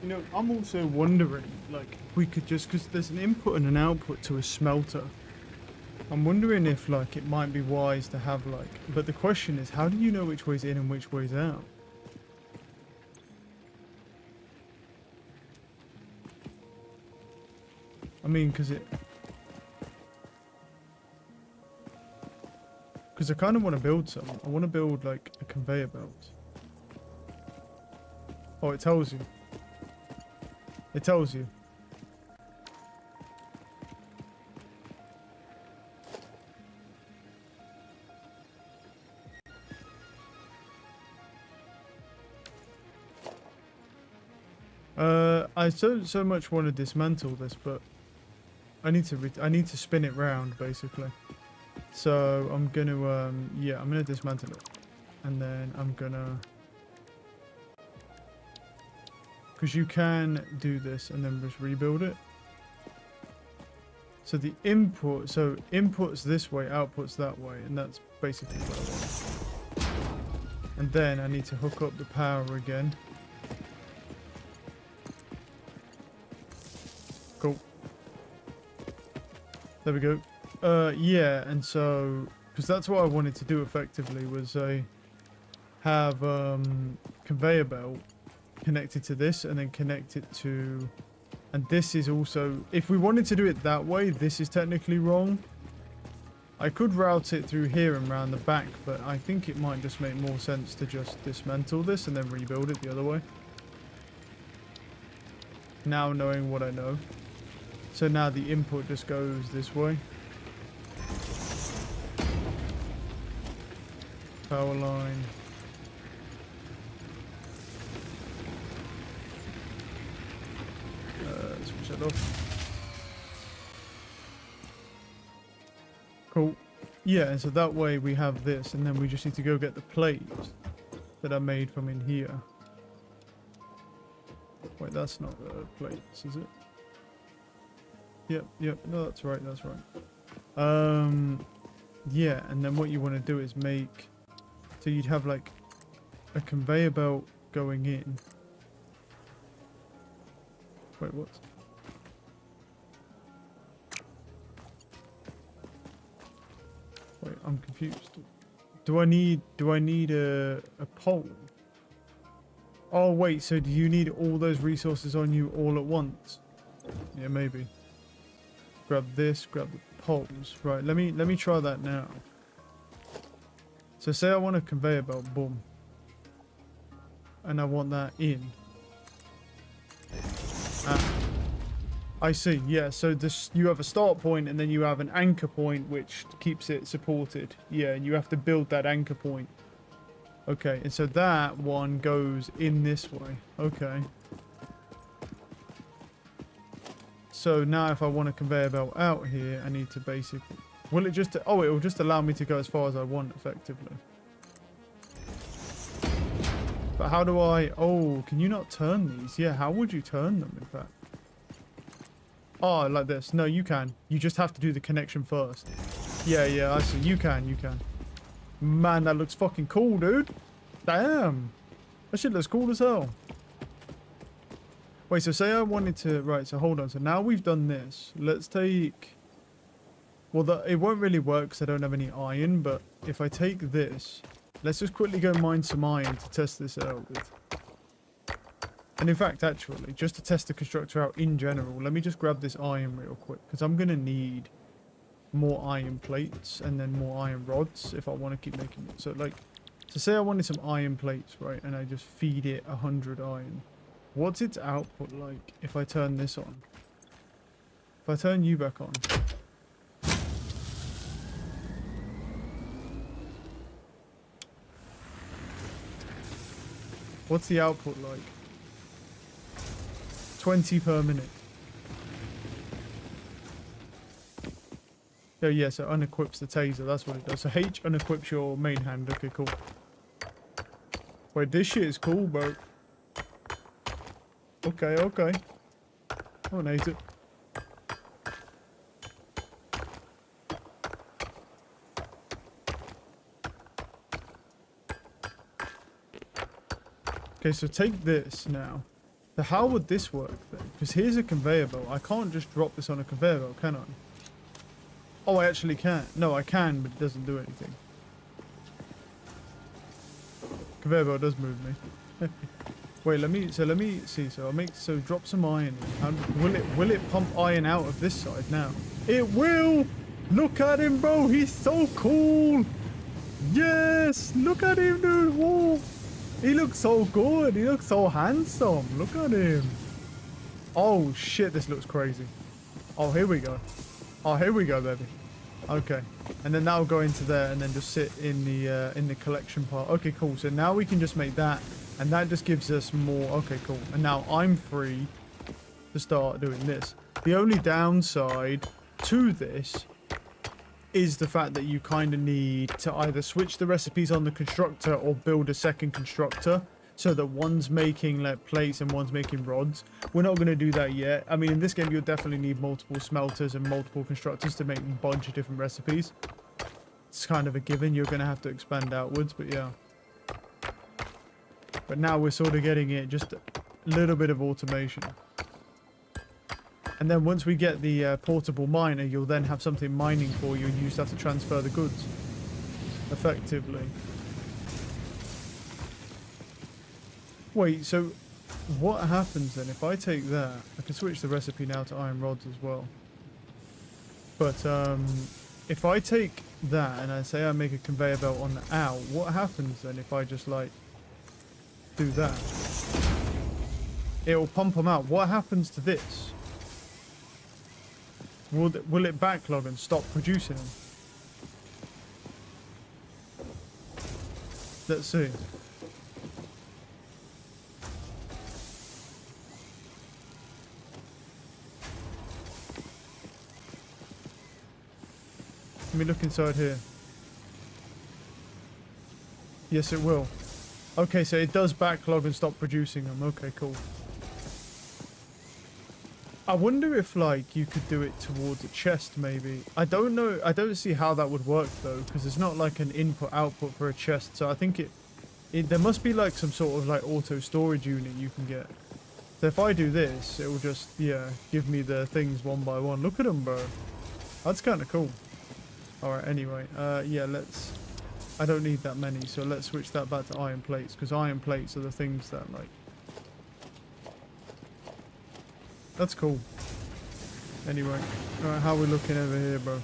You know, I'm also wondering, like, we could just, because there's an input and an output to a smelter. I'm wondering if, like, it might be wise to have, like, but the question is, how do you know which way's in and which way's out? I mean, because I kind of want to build some. I want to build, like, a conveyor belt. Oh, it tells you. It tells you. I so much want to dismantle this, but I need to spin it round basically. So I'm gonna yeah, I'm gonna dismantle it, and then I'm gonna, because you can do this and then just rebuild it. So the input, so inputs this way, outputs that way, and that's basically what I want. And then I need to hook up the power again. Cool. There we go. Yeah, and so, because that's what I wanted to do effectively, was have conveyor belt connected to this, and then connect it to, and this is also, if we wanted to do it that way, this is technically wrong. I could route it through here and round the back, but I think it might just make more sense to just dismantle this and then rebuild it the other way. Now knowing what I know. So now the input just goes this way. power line. Switch that off. Cool. Yeah, and so that way we have this, and then we just need to go get the plates that are made from in here. Wait, that's not the plates, is it? Yep, no, that's right, yeah, and then what you want to do is make, so you'd have like a conveyor belt going in. Wait, what? Wait, I'm confused. Do I need a pole? Oh wait, so do you need all those resources on you all at once? Yeah, maybe. Grab this, grab the poles. Right, let me try that now. So say I want a conveyor belt, boom. And I want that in. I see, yeah, so this, you have a start point and then you have an anchor point which keeps it supported. Yeah, and you have to build that anchor point. Okay, and so that one goes in this way. Okay. So now if I want a conveyor belt out here, I need to basically... Will it just... Oh, it will just allow me to go as far as I want, effectively. But how do I... Oh, can you not turn these? Yeah, how would you turn them, in fact? Oh, like this. No, you can. You just have to do the connection first. Yeah, I see. You can. Man, that looks fucking cool, dude. Damn. That shit looks cool as hell. Wait, so say I wanted to... Right, so hold on. So now we've done this. Let's take... Well, it won't really work because I don't have any iron, but if I take this... Let's just quickly go mine some iron to test this out with. And in fact, actually, just to test the constructor out in general, let me just grab this iron real quick, because I'm going to need more iron plates and then more iron rods if I want to keep making it. So, like, so say I wanted some iron plates, right, and I just feed it 100 iron. What's its output like if I turn this on? If I turn you back on. What's the output like? 20 per minute. Oh yeah, so unequips the taser, that's what it does. So H unequips your main hand. Okay, cool. Wait, this shit is cool, bro. Okay. Oh, I hate it. Okay, so take this now. So how would this work then? Because here's a conveyor belt. I can't just drop this on a conveyor belt, can I? Oh, I actually can. No, I can, but it doesn't do anything. Conveyor belt does move me. Wait, let me see. So I'll drop some iron in. Will it pump iron out of this side now? It will! Look at him, bro! He's so cool! Yes! Look at him, dude! Whoa! He looks so good. He looks so handsome. Look at him. Oh, shit. This looks crazy. Oh, here we go. Oh, here we go, baby. Okay. And then that'll go into there and then just sit in the collection part. Okay, cool. So now we can just make that. And that just gives us more. Okay, cool. And now I'm free to start doing this. The only downside to this is the fact that you kind of need to either switch the recipes on the constructor or build a second constructor so that one's making like plates and one's making rods. We're not going to do that yet. I mean, in this game, you'll definitely need multiple smelters and multiple constructors to make a bunch of different recipes. It's kind of a given. You're going to have to expand outwards, but yeah. But now we're sort of getting it just a little bit of automation. And then once we get the portable miner, you'll then have something mining for you and you just have to transfer the goods effectively. Wait, so what happens then if I take that? I can switch the recipe now to iron rods as well. But if I take that and I say I make a conveyor belt on the owl, what happens then if I just like do that? It'll pump them out. What happens to this? Will it backlog and stop producing them? Let's see. Let me look inside here. Yes, it will. Okay, so it does backlog and stop producing them. Okay, cool. I wonder if, like, you could do it towards a chest, maybe. I don't know. I don't see how that would work, though, because it's not, like, an input-output for a chest. So I think there must be, like, some sort of, like, auto-storage unit you can get. So if I do this, it will just, yeah, give me the things one by one. Look at them, bro. That's kind of cool. Alright, anyway. Yeah, let's... I don't need that many, so let's switch that back to iron plates, because iron plates are the things that, like... That's cool. Anyway. Alright, how are we looking over here, bro?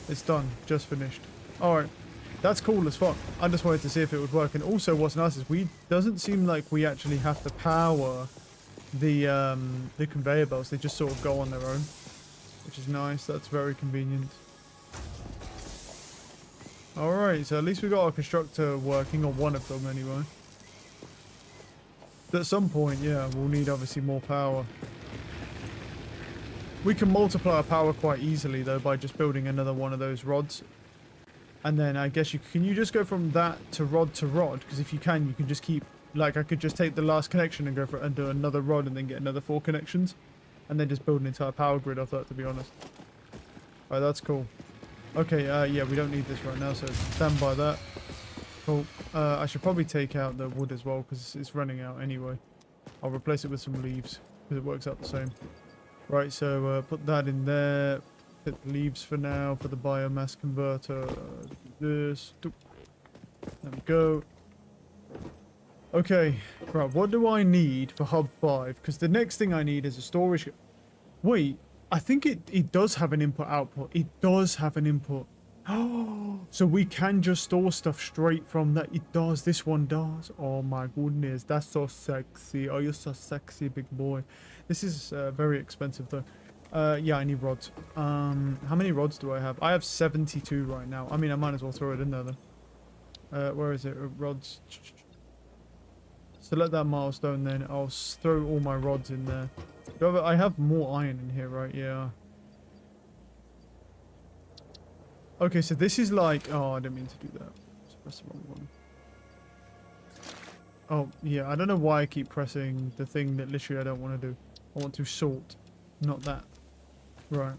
It's done. Just finished. Alright. That's cool as fuck. I just wanted to see if it would work. And also, what's nice is doesn't seem like we actually have to power the conveyor belts. They just sort of go on their own, which is nice. That's very convenient. Alright, so at least we got our constructor working, or one of them anyway. At some point, yeah, we'll need obviously more power. We can multiply our power quite easily though by just building another one of those rods. And then I guess can you just go from that to rod? Because if you can just keep, like, I could just take the last connection and go for it and do another rod and then get another 4 connections. And then just build an entire power grid off that, to be honest. Alright, that's cool. Okay, yeah, we don't need this right now, so stand by that. Cool. I should probably take out the wood as well, because it's running out anyway. I'll replace it with some leaves, because it works out the same. Right, so put that in there. Hit the leaves for now, for the biomass converter. This. There we go. Okay, right, what do I need for hub 5? Because the next thing I need is a storage... Wait, I think it does have an input-output. It does have an input. Oh, so we can just store stuff straight from that. It does. This one does. Oh my goodness, that's so sexy. Oh, you're so sexy, big boy. This is very expensive though. Yeah, I need rods. How many rods do I have? I have 72 right now. I mean, I might as well throw it in there then. Where is it? Rods. Select that milestone then. I'll throw all my rods in there. I have more iron in here, right? Yeah. Okay, so this is like... Oh, I didn't mean to do that. That's the wrong one. Oh, yeah. I don't know why I keep pressing the thing that literally I don't want to do. I want to sort, not that. Right.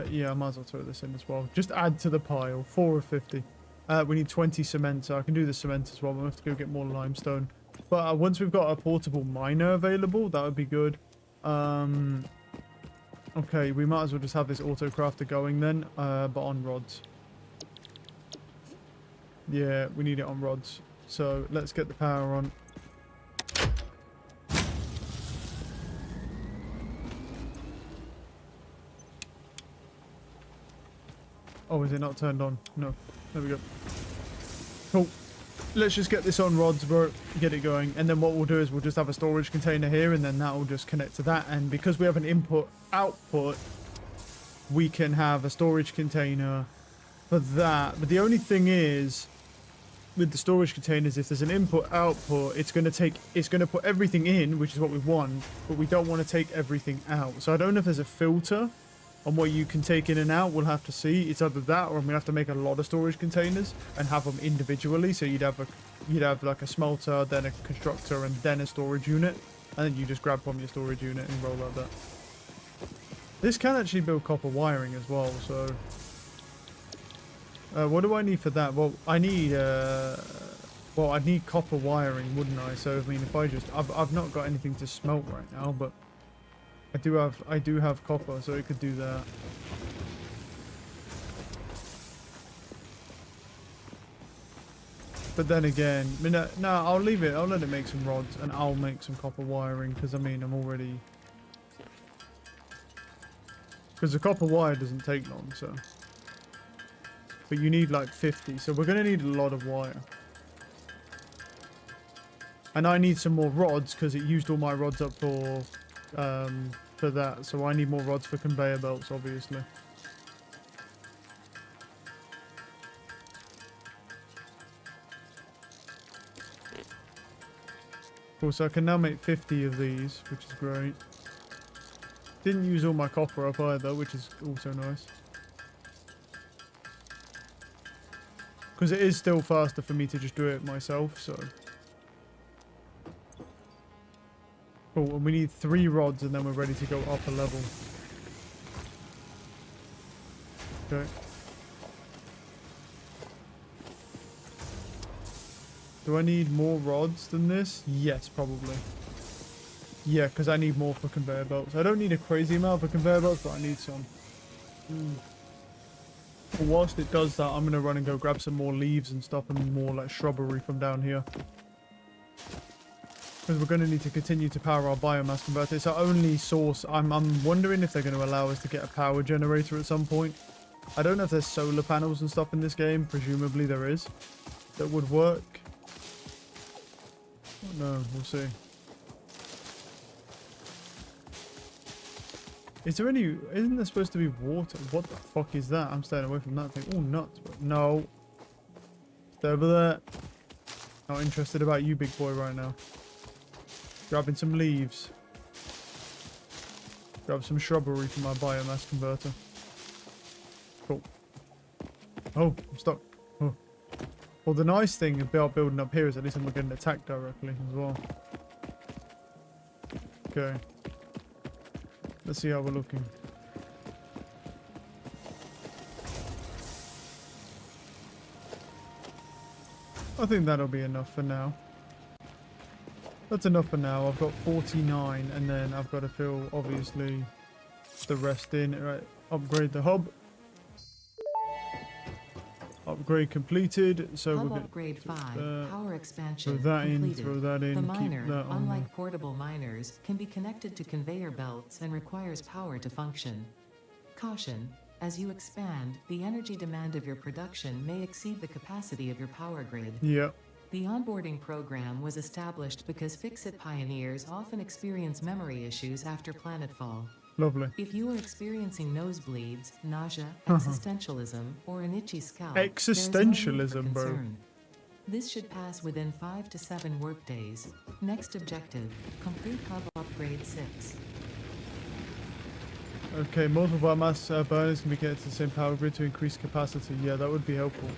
Yeah, I might as well throw this in as well. Just add to the pile. 4 of 50. We need 20 cement, so I can do the cement as well. We'll have to go get more limestone. But once we've got a portable miner available, that would be good. Okay, we might as well just have this auto crafter going then, but on rods. Yeah, we need it on rods. So let's get the power on. Oh, is it not turned on? No. There we go. Cool. Let's just get this on rods, bro. Get it going. And then what we'll do is we'll just have a storage container here, and then that will just connect to that. And because we have an input-output, we can have a storage container for that. But the only thing is, with the storage containers, if there's an input-output, it's going to put everything in, which is what we want, but we don't want to take everything out. So I don't know if there's a filter on what you can take in and out. We'll have to see. It's either that, or I'm gonna have to make a lot of storage containers and have them individually. So you'd have like a smelter, then a constructor, and then a storage unit, and then you just grab from your storage unit and roll like that. This can actually build copper wiring as well. So what do I need for that? Well, I need I'd need copper wiring, wouldn't I? So I mean, if I just I've not got anything to smelt right now, but I do have copper, so it could do that. But then again, I mean, no, I'll leave it. I'll let it make some rods, and I'll make some copper wiring, because I mean, I'm already... Because the copper wire doesn't take long, so... But you need like 50, so we're going to need a lot of wire. And I need some more rods, because it used all my rods up for that, so I need more rods for conveyor belts, obviously. Cool, so I can now make 50 of these, which is great. Didn't use all my copper up either, which is also nice. Because it is still faster for me to just do it myself, so... Cool, and we need 3 rods and then we're ready to go up a level. Okay. Do I need more rods than this? Yes, probably. Yeah, because I need more for conveyor belts. I don't need a crazy amount for conveyor belts, but I need some. But whilst it does that, I'm going to run and go grab some more leaves and stuff and more like shrubbery from down here. Because we're going to need to continue to power our biomass converter. It's our only source. I'm wondering if they're going to allow us to get a power generator at some point. I don't know if there's solar panels and stuff in this game. Presumably there is. That would work. No, we'll see. Is there any... Isn't there supposed to be water? What the fuck is that? I'm staying away from that thing. Oh, nuts. No. Stay over there. Not interested about you, big boy, right now. Grabbing some leaves. Grab some shrubbery from my biomass converter. Cool. Oh, I'm stuck. Oh. Well, the nice thing about building up here is at least I'm not getting attacked directly as well. Okay. Let's see how we're looking. I think that'll be enough for now. That's enough for now. I've got 49 and then I've got to fill, obviously, the rest in. Right, upgrade the hub. Upgrade completed. So Hub we're going upgrade 5, power expansion throw that completed. in, throw that in, The keep miner, that on. unlike portable miners, can be connected to conveyor belts and requires power to function. Caution: as you expand, the energy demand of your production may exceed the capacity of your power grid. Yeah. The onboarding program was established because Fix-It pioneers often experience memory issues after planetfall. Lovely. If you are experiencing nosebleeds, nausea, existentialism, or an itchy scalp, there is no need for Existentialism, bro. concern. This should pass within 5 to 7 workdays. Next objective: complete hub upgrade 6. Okay, multiple biomass burners can be connected to the same power grid to increase capacity. Yeah, that would be helpful.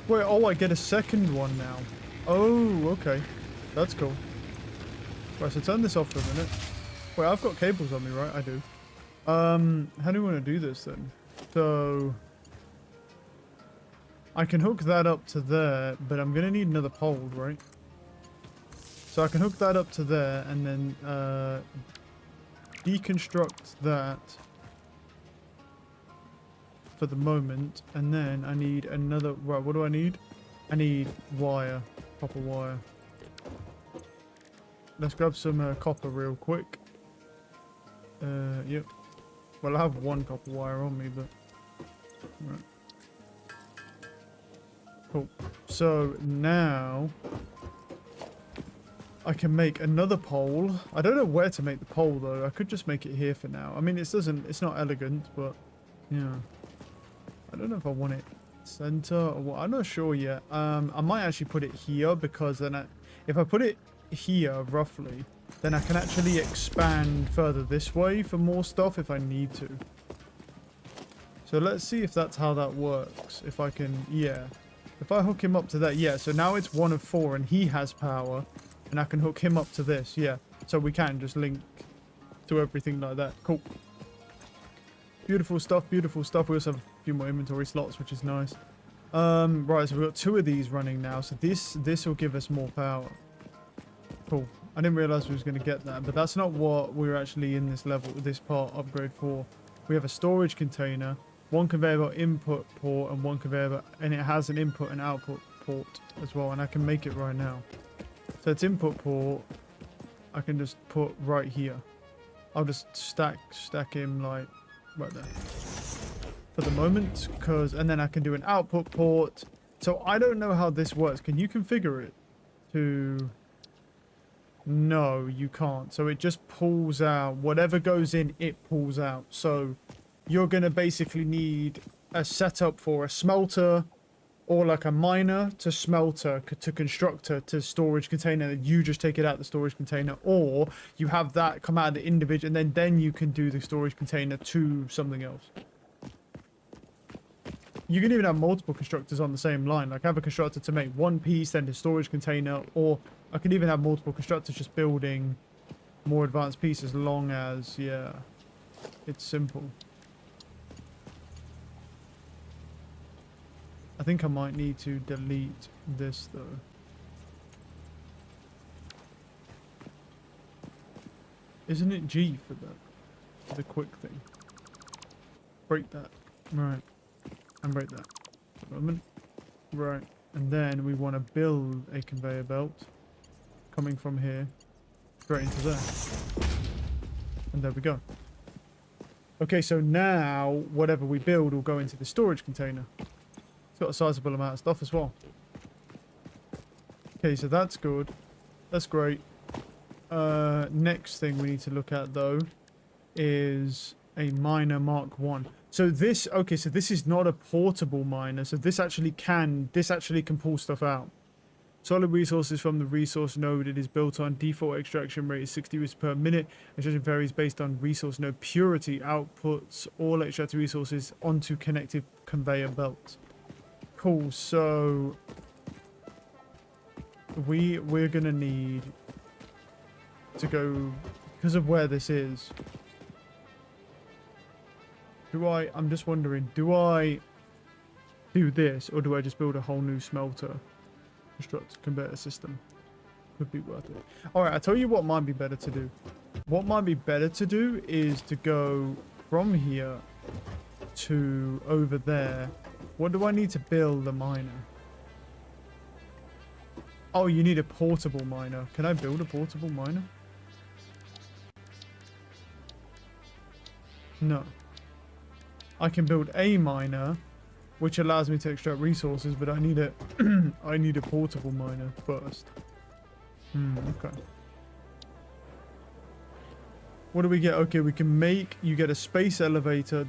Wait, oh, I get a second one now. Oh, okay. That's cool. Right, so turn this off for a minute. Wait, I've got cables on me, right? I do. How do we want to do this then? So... I can hook that up to there, but I'm going to need another pole, right? So I can hook that up to there and then deconstruct that for the moment. And then I need another... Right, what do I need? I need wire. Copper wire. Let's grab some copper real quick. Yep. Well, I have one copper wire on me, but... Right. Cool. So now I can make another pole. I don't know where to make the pole though. I could just make it here for now. I mean, it's not elegant, but yeah. I don't know if I want it center or what. I'm not sure yet. I might actually put it here because then if I put it here roughly, then I can actually expand further this way for more stuff if I need to. So let's see if that's how that works. If I can, yeah. If I hook him up to that, yeah. So now it's 1 of 4 and he has power. And I can hook him up to this, yeah. So we can just link to everything like that. Cool. Beautiful stuff, beautiful stuff. We also have a few more inventory slots, which is nice. Right, so we've got 2 of these running now. So this will give us more power. Cool. I didn't realize we was going to get that, but that's not what we're actually in this level, this part upgrade for. We have a storage container, 1 conveyor belt input port, and 1 conveyor belt, and it has an input and output port as well, and I can make it right now. So it's input port. I can just put right here. I'll just stack him like right there for the moment, and then I can do an output port. So I don't know how this works. Can you configure it to? No, you can't. So it just pulls out whatever goes in. It pulls out. So you're gonna basically need a setup for a smelter, or like a miner to smelter to constructor to storage container, and you just take it out the storage container, or you have that come out of the individual, and then you can do the storage container to something else. You can even have multiple constructors on the same line. Like have a constructor to make one piece, then the storage container, or I could even have multiple constructors just building more advanced pieces, as long as, yeah, it's simple. I think I might need to delete this though. Isn't it G for that? For the quick thing. Break that. Right. And break that. Moment. Right. And then we want to build a conveyor belt coming from here straight into there. And there we go. Okay, so now whatever we build will go into the storage container. It's got a sizable amount of stuff as well. Okay, so that's good. That's great. Next thing we need to look at though is a miner Mark 1. So this, okay, so this is not a portable miner. So this actually can pull stuff out. Solid resources from the resource node it is built on. Default extraction rate is 60 liters per minute. Extraction varies based on resource node purity. Outputs all extracted resources onto connected conveyor belts. Cool, so we're gonna need to go, because of where this is. I'm just wondering, do I do this, or do I just build a whole new smelter construct conveyor system? Could be worth it. Alright, I'll tell you what might be better to do. What might be better to do is to go from here to over there. What do I need to build a miner? Oh, you need a portable miner. Can I build a portable miner? No. I can build a miner, which allows me to extract resources, but I need a I need a portable miner first. Okay. What do we get? Okay, we can make, you get a space elevator.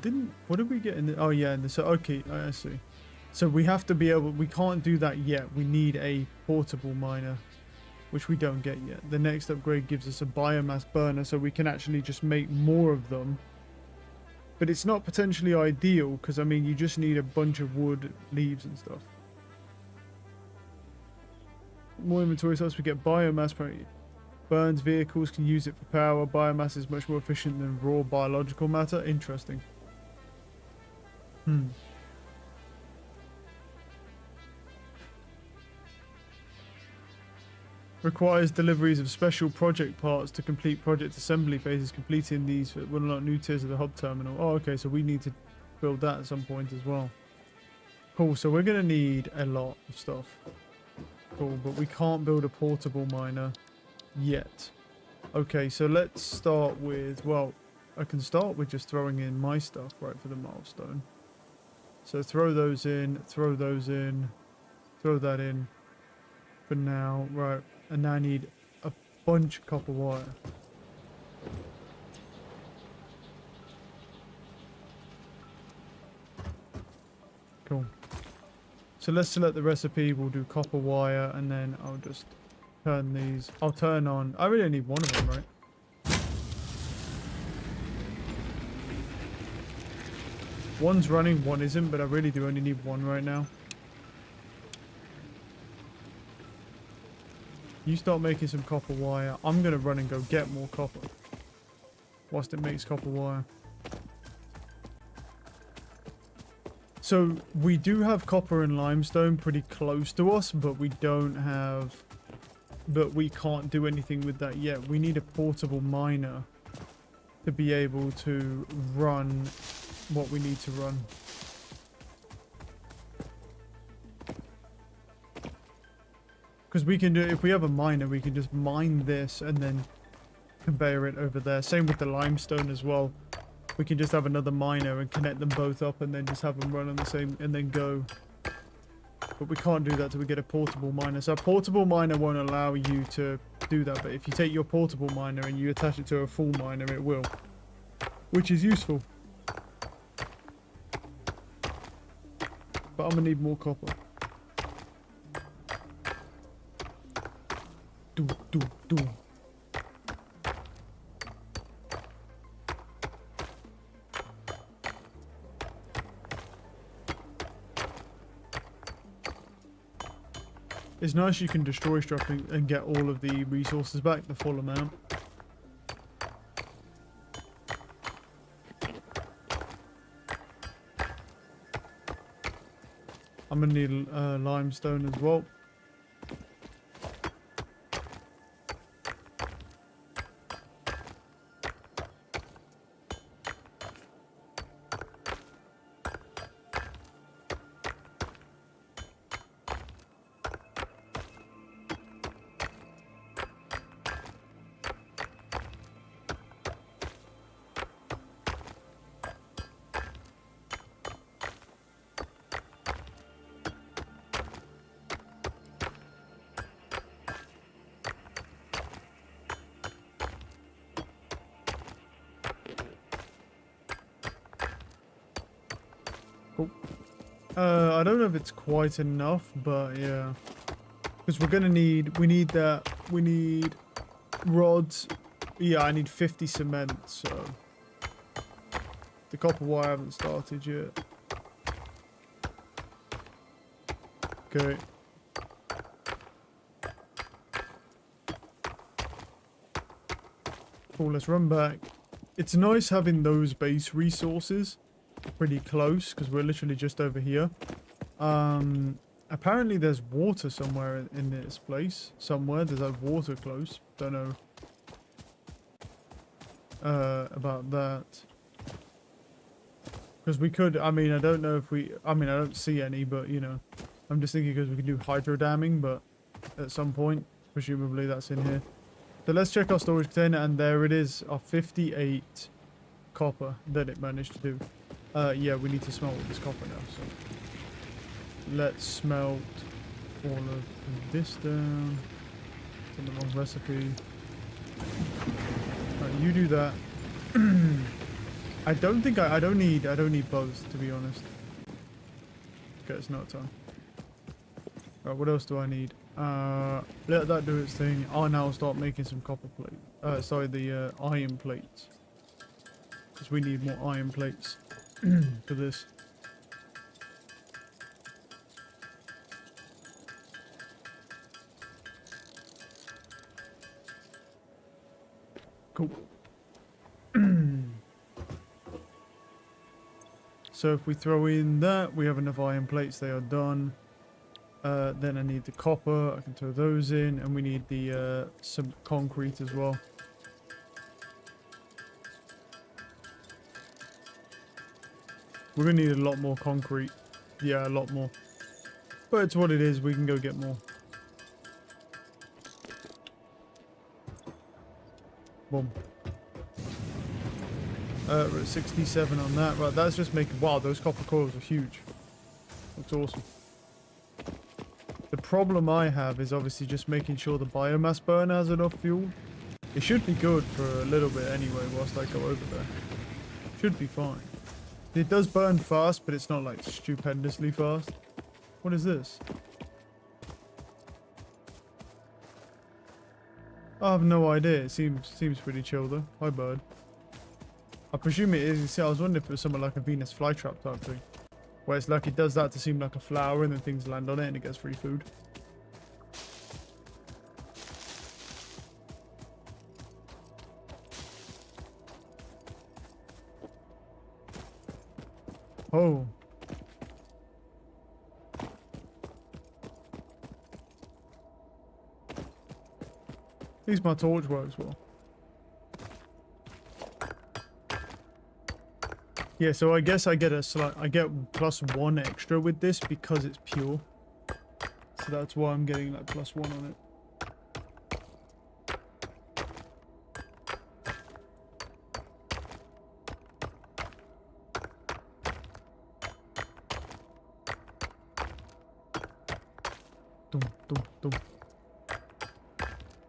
What did we get in the, oh yeah, in the, so okay, I see. So we have to be able, we can't do that yet. We need a portable miner, which we don't get yet. The next upgrade gives us a biomass burner, so we can actually just make more of them. But it's not potentially ideal, because I mean, you just need a bunch of wood, leaves and stuff. More inventory source, we get biomass. Burns vehicles can use it for power. Biomass is much more efficient than raw biological matter. Interesting. Requires deliveries of special project parts to complete project assembly phases. Completing these will unlock new tiers of the hub terminal. Oh, okay, so we need to build that at some point as well. Cool, so we're going to need a lot of stuff. Cool, but we can't build a portable miner yet. Okay, so let's start with, well, I can start with just throwing in my stuff, right, for the milestone. So throw those in, throw those in, throw that in for now, right. And now I need a bunch of copper wire. Cool. So let's select the recipe. We'll do copper wire, and then I'll just turn these. I'll turn on. I really need one of them, right? One's running, one isn't, but I really do only need one right now. You start making some copper wire. I'm going to run and go get more copper whilst it makes copper wire. So we do have copper and limestone pretty close to us, but we don't have, but we can't do anything with that yet. We need a portable miner to be able to run what we need to run. Because we can do, if we have a miner, we can just mine this and then conveyor it over there. Same with the limestone as well. We can just have another miner and connect them both up and then just have them run on the same and then go. But we can't do that till we get a portable miner. So a portable miner won't allow you to do that. But if you take your portable miner and you attach it to a full miner, it will. Which is useful. But I'm going to need more copper. do, do, do. It's nice you can destroy stuff and get all of the resources back, the full amount. I'm gonna need limestone as well. Cool. I don't know if it's quite enough, but yeah. Because we need rods. Yeah, I need 50 cement, so. The copper wire I haven't started yet. Okay. Cool, let's run back. It's nice having those base resources pretty close, because we're literally just over here. Apparently there's water somewhere in this place. Somewhere there's like water close. Don't know about that. Because we could, I mean, I don't know if we, I mean, I don't see any, but you know, I'm just thinking because we can do hydro damming, but at some point, presumably that's in here. So let's check our storage container, and there it is, our 58 copper that it managed to do. Yeah, we need to smelt this copper now, so let's smelt all of this down. It's in the wrong recipe. Right, you do that. I don't think I don't need both, to be honest. Okay, it's not time. Right, what else do I need? Let that do its thing. I'll now start making some copper plate. Sorry, the iron plates. Because we need more iron plates for this. Cool. So if we throw in that, we have enough iron plates, they are done. Then I need the copper, I can throw those in, and we need the some concrete as well. We're gonna need a lot more concrete. Yeah, a lot more. But it's what it is, we can go get more. Boom. We're at 67 on that. Right, that's just making... Wow, those copper coils are huge. Looks awesome. The problem I have is obviously just making sure the biomass burner has enough fuel. It should be good for a little bit anyway whilst I go over there. Should be fine. It does burn fast, but it's not like stupendously fast. What is this? I have no idea. It seems pretty chill though. Hi, bird. I presume it is. See, I was wondering if it was something like a Venus flytrap type thing, where it's like it does that to seem like a flower, and then things land on it, and it gets free food. Oh. At least my torch works well. Yeah, so I guess I get +1 extra with this because it's pure. So that's why I'm getting like +1 on it. Dum, dum, dum.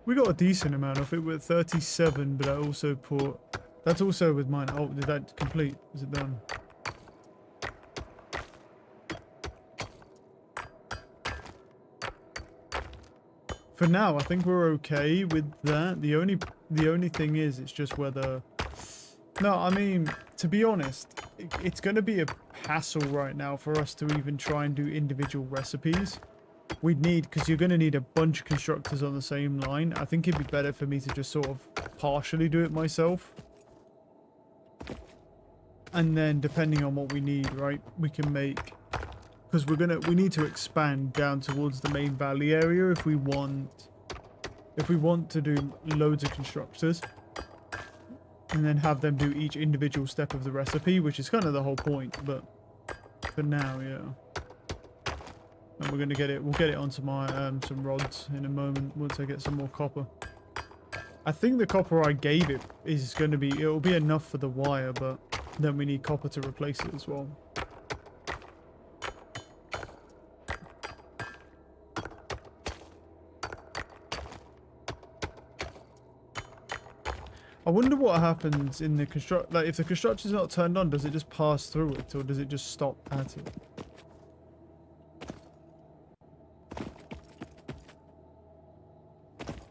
We got a decent amount of it. We're at 37, but I also put... That's also with mine. Oh, did that complete? Is it done? For now, I think we're okay with that. The only thing is, it's just whether... No, I mean, to be honest, it's going to be a hassle right now for us to even try and do individual recipes. We'd need, because you're going to need a bunch of constructors on the same line. I think it'd be better for me to just sort of partially do it myself. And then depending on what we need, right, we can make... Because we need to expand down towards the main valley area if we want to do loads of constructors. And then have them do each individual step of the recipe, which is kind of the whole point, but for now, yeah. And we're gonna get it. We'll get it onto my some rods in a moment once I get some more copper. I think the copper I gave it is going to be. It'll be enough for the wire, but then we need copper to replace it as well. I wonder what happens in the construct. Like, if the constructor's not turned on, does it just pass through it, or does it just stop at it?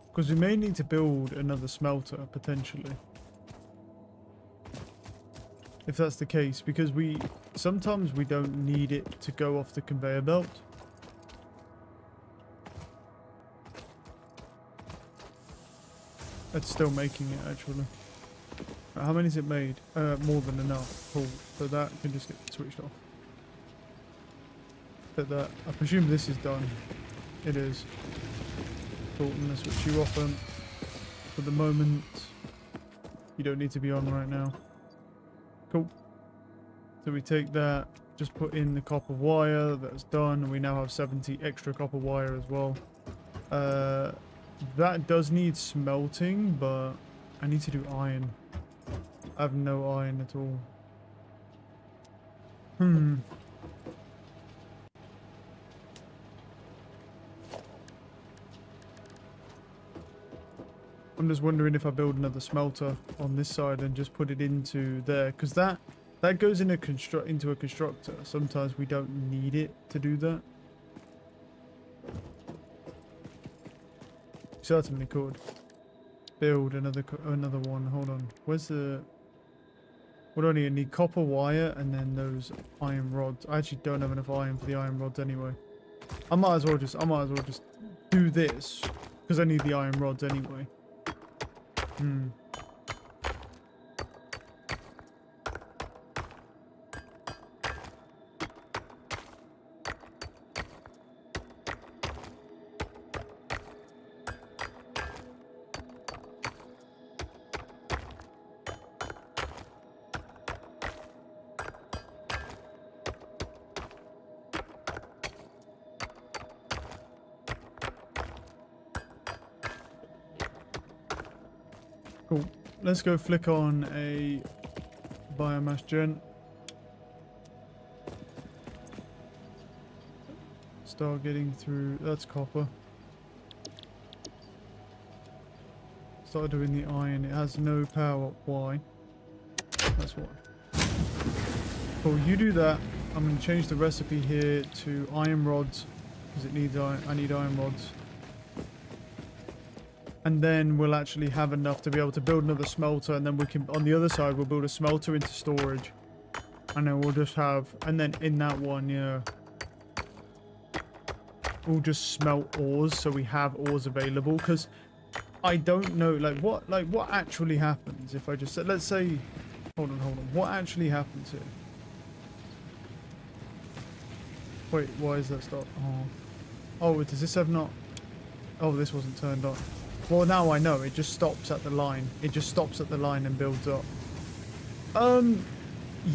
Because we may need to build another smelter, potentially. If that's the case, because sometimes we don't need it to go off the conveyor belt. It's still making it, actually. How many is it made? More than enough. Cool. So that can just get switched off. But that, I presume this is done. It is. Cool, I'm gonna switch you off for the moment. You don't need to be on right now. Cool. So we take that, just put in the copper wire, that's done, and we now have 70 extra copper wire as well. That does need smelting, but I need to do iron. I have no iron at all. I'm just wondering if I build another smelter on this side and just put it into there, because that goes in into a constructor. Sometimes we don't need it to do that. Certainly could build another one. Hold on. Where's the... What do I need? I need copper wire and then those iron rods. I actually don't have enough iron for the iron rods anyway. I might as well just do this because I need the iron rods anyway. Cool. Let's go flick on a biomass gen. Start getting through. That's copper. Start doing the iron. It has no power. Why? That's why. Cool. You do that. I'm going to change the recipe here to iron rods because it needs iron. I need iron rods. And then we'll actually have enough to be able to build another smelter, and then we can, on the other side, we'll build a smelter into storage. And then we'll just have, and then in that one, yeah, we'll just smelt ores so we have ores available. Because I don't know, what actually happens if I just said, let's say, hold on, what actually happens here? Wait, why is that stop? Oh, does this have not, oh, this wasn't turned on. Well, now I know. It just stops at the line. It just stops at the line and builds up.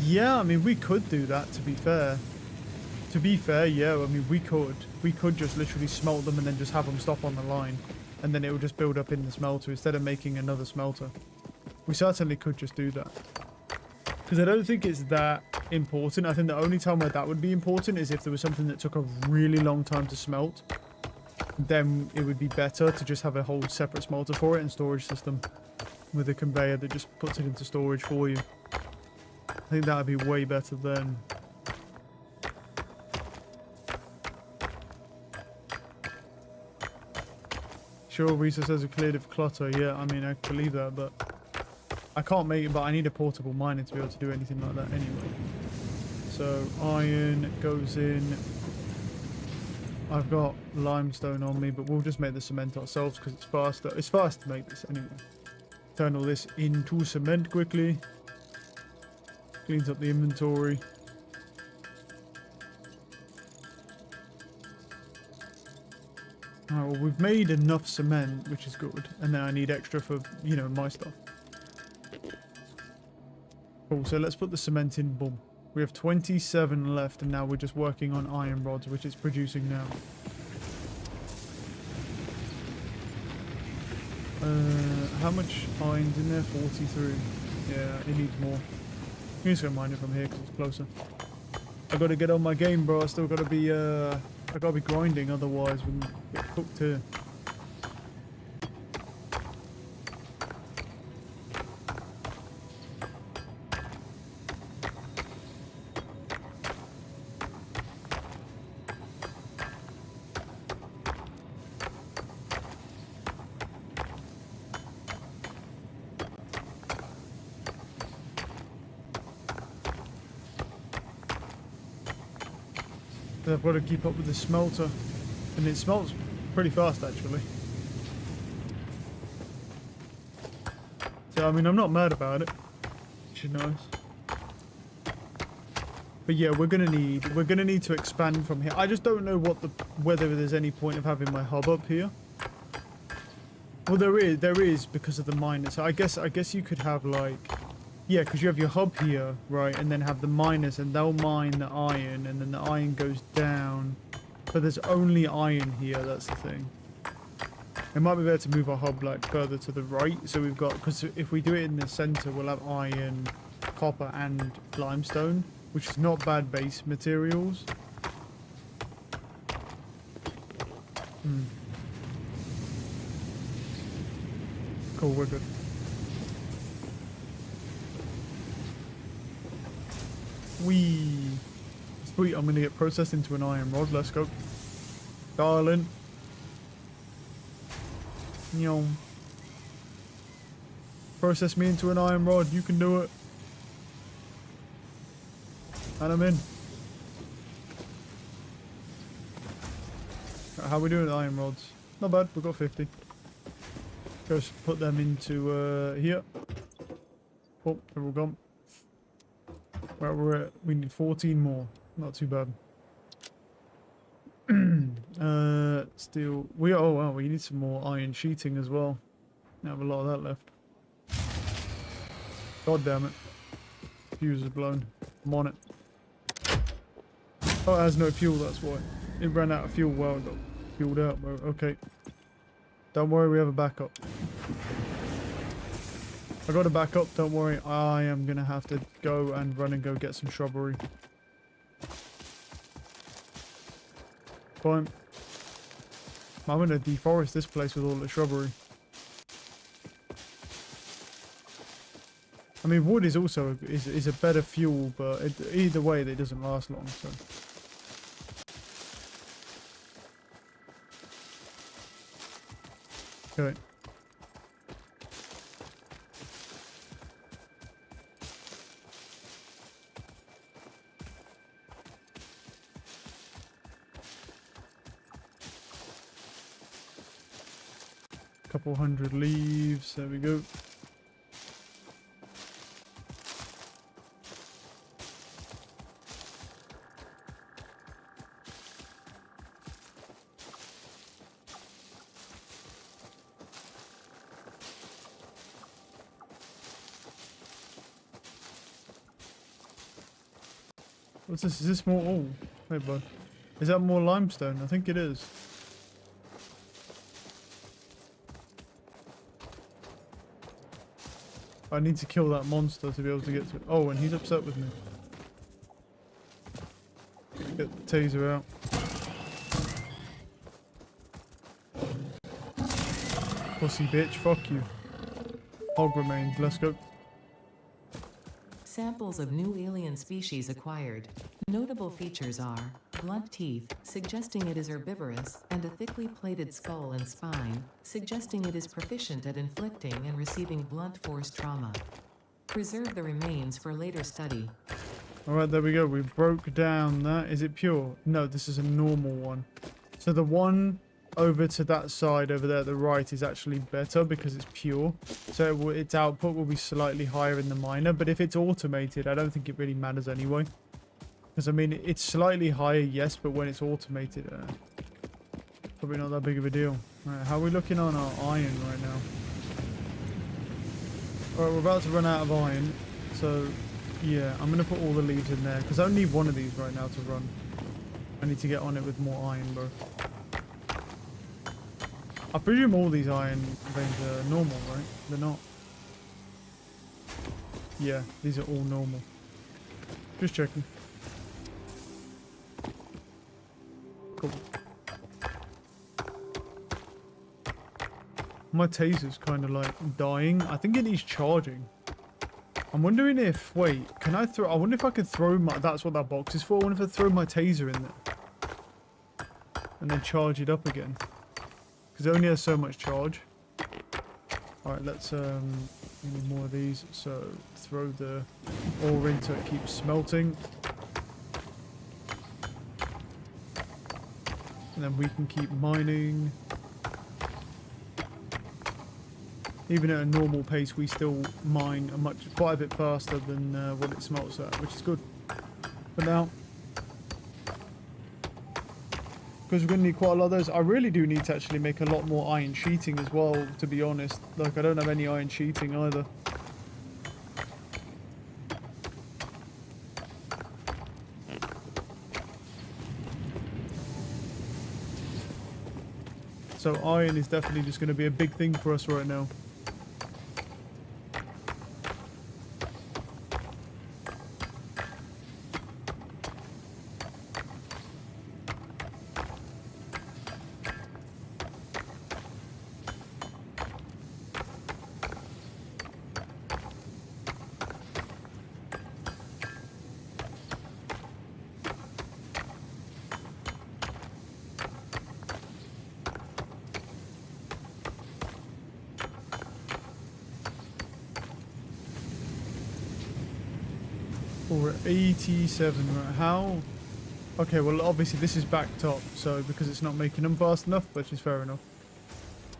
Yeah, I mean, we could do that, to be fair. To be fair, yeah, I mean, we could. We could just literally smelt them and then just have them stop on the line. And then it would just build up in the smelter instead of making another smelter. We certainly could just do that. Because I don't think it's that important. I think the only time where that would be important is if there was something that took a really long time to smelt. Then it would be better to just have a whole separate smelter for it and storage system with a conveyor that just puts it into storage for you. I think that would be way better then. Sure, resources are cleared of clutter. Yeah, I mean, I believe that, but I can't make it, but I need a portable miner to be able to do anything like that anyway. So iron goes in. I've got limestone on me, but we'll just make the cement ourselves because it's faster. It's fast to make this anyway. Turn all this into cement quickly. Cleans up the inventory. Alright, well, we've made enough cement, which is good. And then I need extra for, you know, my stuff. Cool, so let's put the cement in. Boom. We have 27 left, and now we're just working on iron rods, which it's producing now. How much iron's in there? 43. Yeah, it needs more. I'm just gonna mine it from here because it's closer. I gotta get on my game, bro. I still gotta be, I gotta be grinding, otherwise we can get cooked here. I've got to keep up with the smelter, and it smelts pretty fast actually. So I mean, I'm not mad about it, which is nice. But yeah, we're gonna need to expand from here. I just don't know whether there's any point of having my hub up here. Well, there is because of the miners. So I guess you could have like. Yeah, because you have your hub here, right, and then have the miners, and they'll mine the iron, and then the iron goes down. But there's only iron here, that's the thing. It might be better to move our hub, like, further to the right, so we've got... Because if we do it in the center, we'll have iron, copper, and limestone, which is not bad base materials. Cool, we're good. Wee. Sweet, I'm gonna get processed into an iron rod. Let's go. Darling. Nyom. Process me into an iron rod. You can do it. And I'm in. How are we doing with iron rods? Not bad, we've got 50. Just put them into here. Oh, they're all gone. Where we're at, we need 14 more. Not too bad. Steel. Oh wow, we need some more iron sheeting as well. I have a lot of that left. God damn it. Fuse is blown. I'm on it. Oh, it has no fuel, that's why. It ran out of fuel while it got fueled out. Okay. Don't worry, we have a backup. I got a backup, don't worry. I am gonna have to go and run and go get some shrubbery. Fine. I'm gonna deforest this place with all the shrubbery. I mean, wood is also is a better fuel, but either way, it doesn't last long. So. Okay. Couple hundred leaves, there we go. What's this? Is this more? Oh, wait, bud. Is that more limestone? I think it is. I need to kill that monster to be able to get to it. Oh, and he's upset with me. Get the taser out. Pussy bitch, fuck you. Hog remains, let's go. Samples of new alien species acquired. Notable features are blunt teeth, suggesting it is herbivorous, and a thickly plated skull and spine, suggesting it is proficient at inflicting and receiving blunt force trauma. Preserve the remains for later study. Alright, there we go. We broke down that. Is it pure? No, this is a normal one. So the one over to that side over there at the right is actually better because it's pure. So its output will be slightly higher in the miner. But if it's automated, I don't think it really matters anyway. Because, I mean, it's slightly higher, yes, but when it's automated, probably not that big of a deal. Alright, how are we looking on our iron right now? Alright, we're about to run out of iron. So, yeah, I'm going to put all the leaves in there. Because I only need one of these right now to run. I need to get on it with more iron, bro. I presume all these iron veins are normal, right? They're not. Yeah, these are all normal. Just checking. Cool. My taser's kind of like dying. I think it needs charging. I'm wondering if... Wait, can I throw... I wonder if I could throw my... That's what that box is for. I wonder if I throw my taser in there. And then charge it up again. Because it only has so much charge. Alright, let's... we need more of these. So, throw the ore in so it keeps smelting. And then we can keep mining. Even at a normal pace, we still mine quite a bit faster than what it smelts at, which is good. For now. Because we're going to need quite a lot of those. I really do need to actually make a lot more iron sheeting as well, to be honest. Like, I don't have any iron sheeting either. So iron is definitely just going to be a big thing for us right now. We're at 87, right? How? Okay, well, obviously this is backed up, so because it's not making them fast enough, which is fair enough.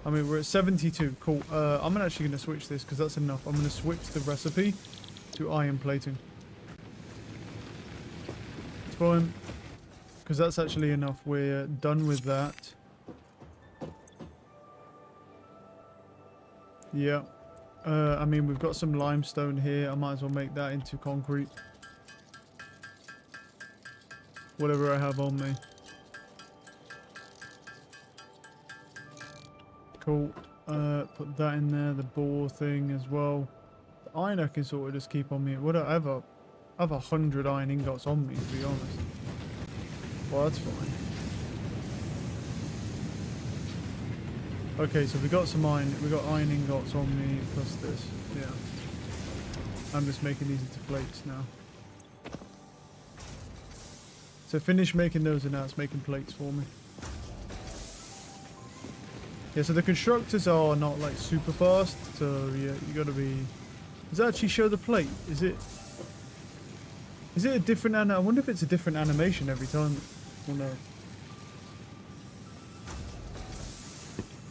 I mean, we're at 72. Cool. I'm actually going to switch this because that's enough. I'm going to switch the recipe to iron plating. It's fine. Because that's actually enough. We're done with that. Yeah. I mean, we've got some limestone here. I might as well make that into concrete. Whatever I have on me. Cool. Put that in there. The bore thing as well. The iron I can sort of just keep on me. What I have 100 iron ingots on me, to be honest. Well, that's fine. Okay, so we got some iron. We got iron ingots on me plus this. Yeah. I'm just making these into plates now. So finish making those and now it's making plates for me. Yeah, so the constructors are not like super fast, so yeah, you gotta be... Does that actually show the plate? Is it a different I wonder if it's a different animation every time. Well, no.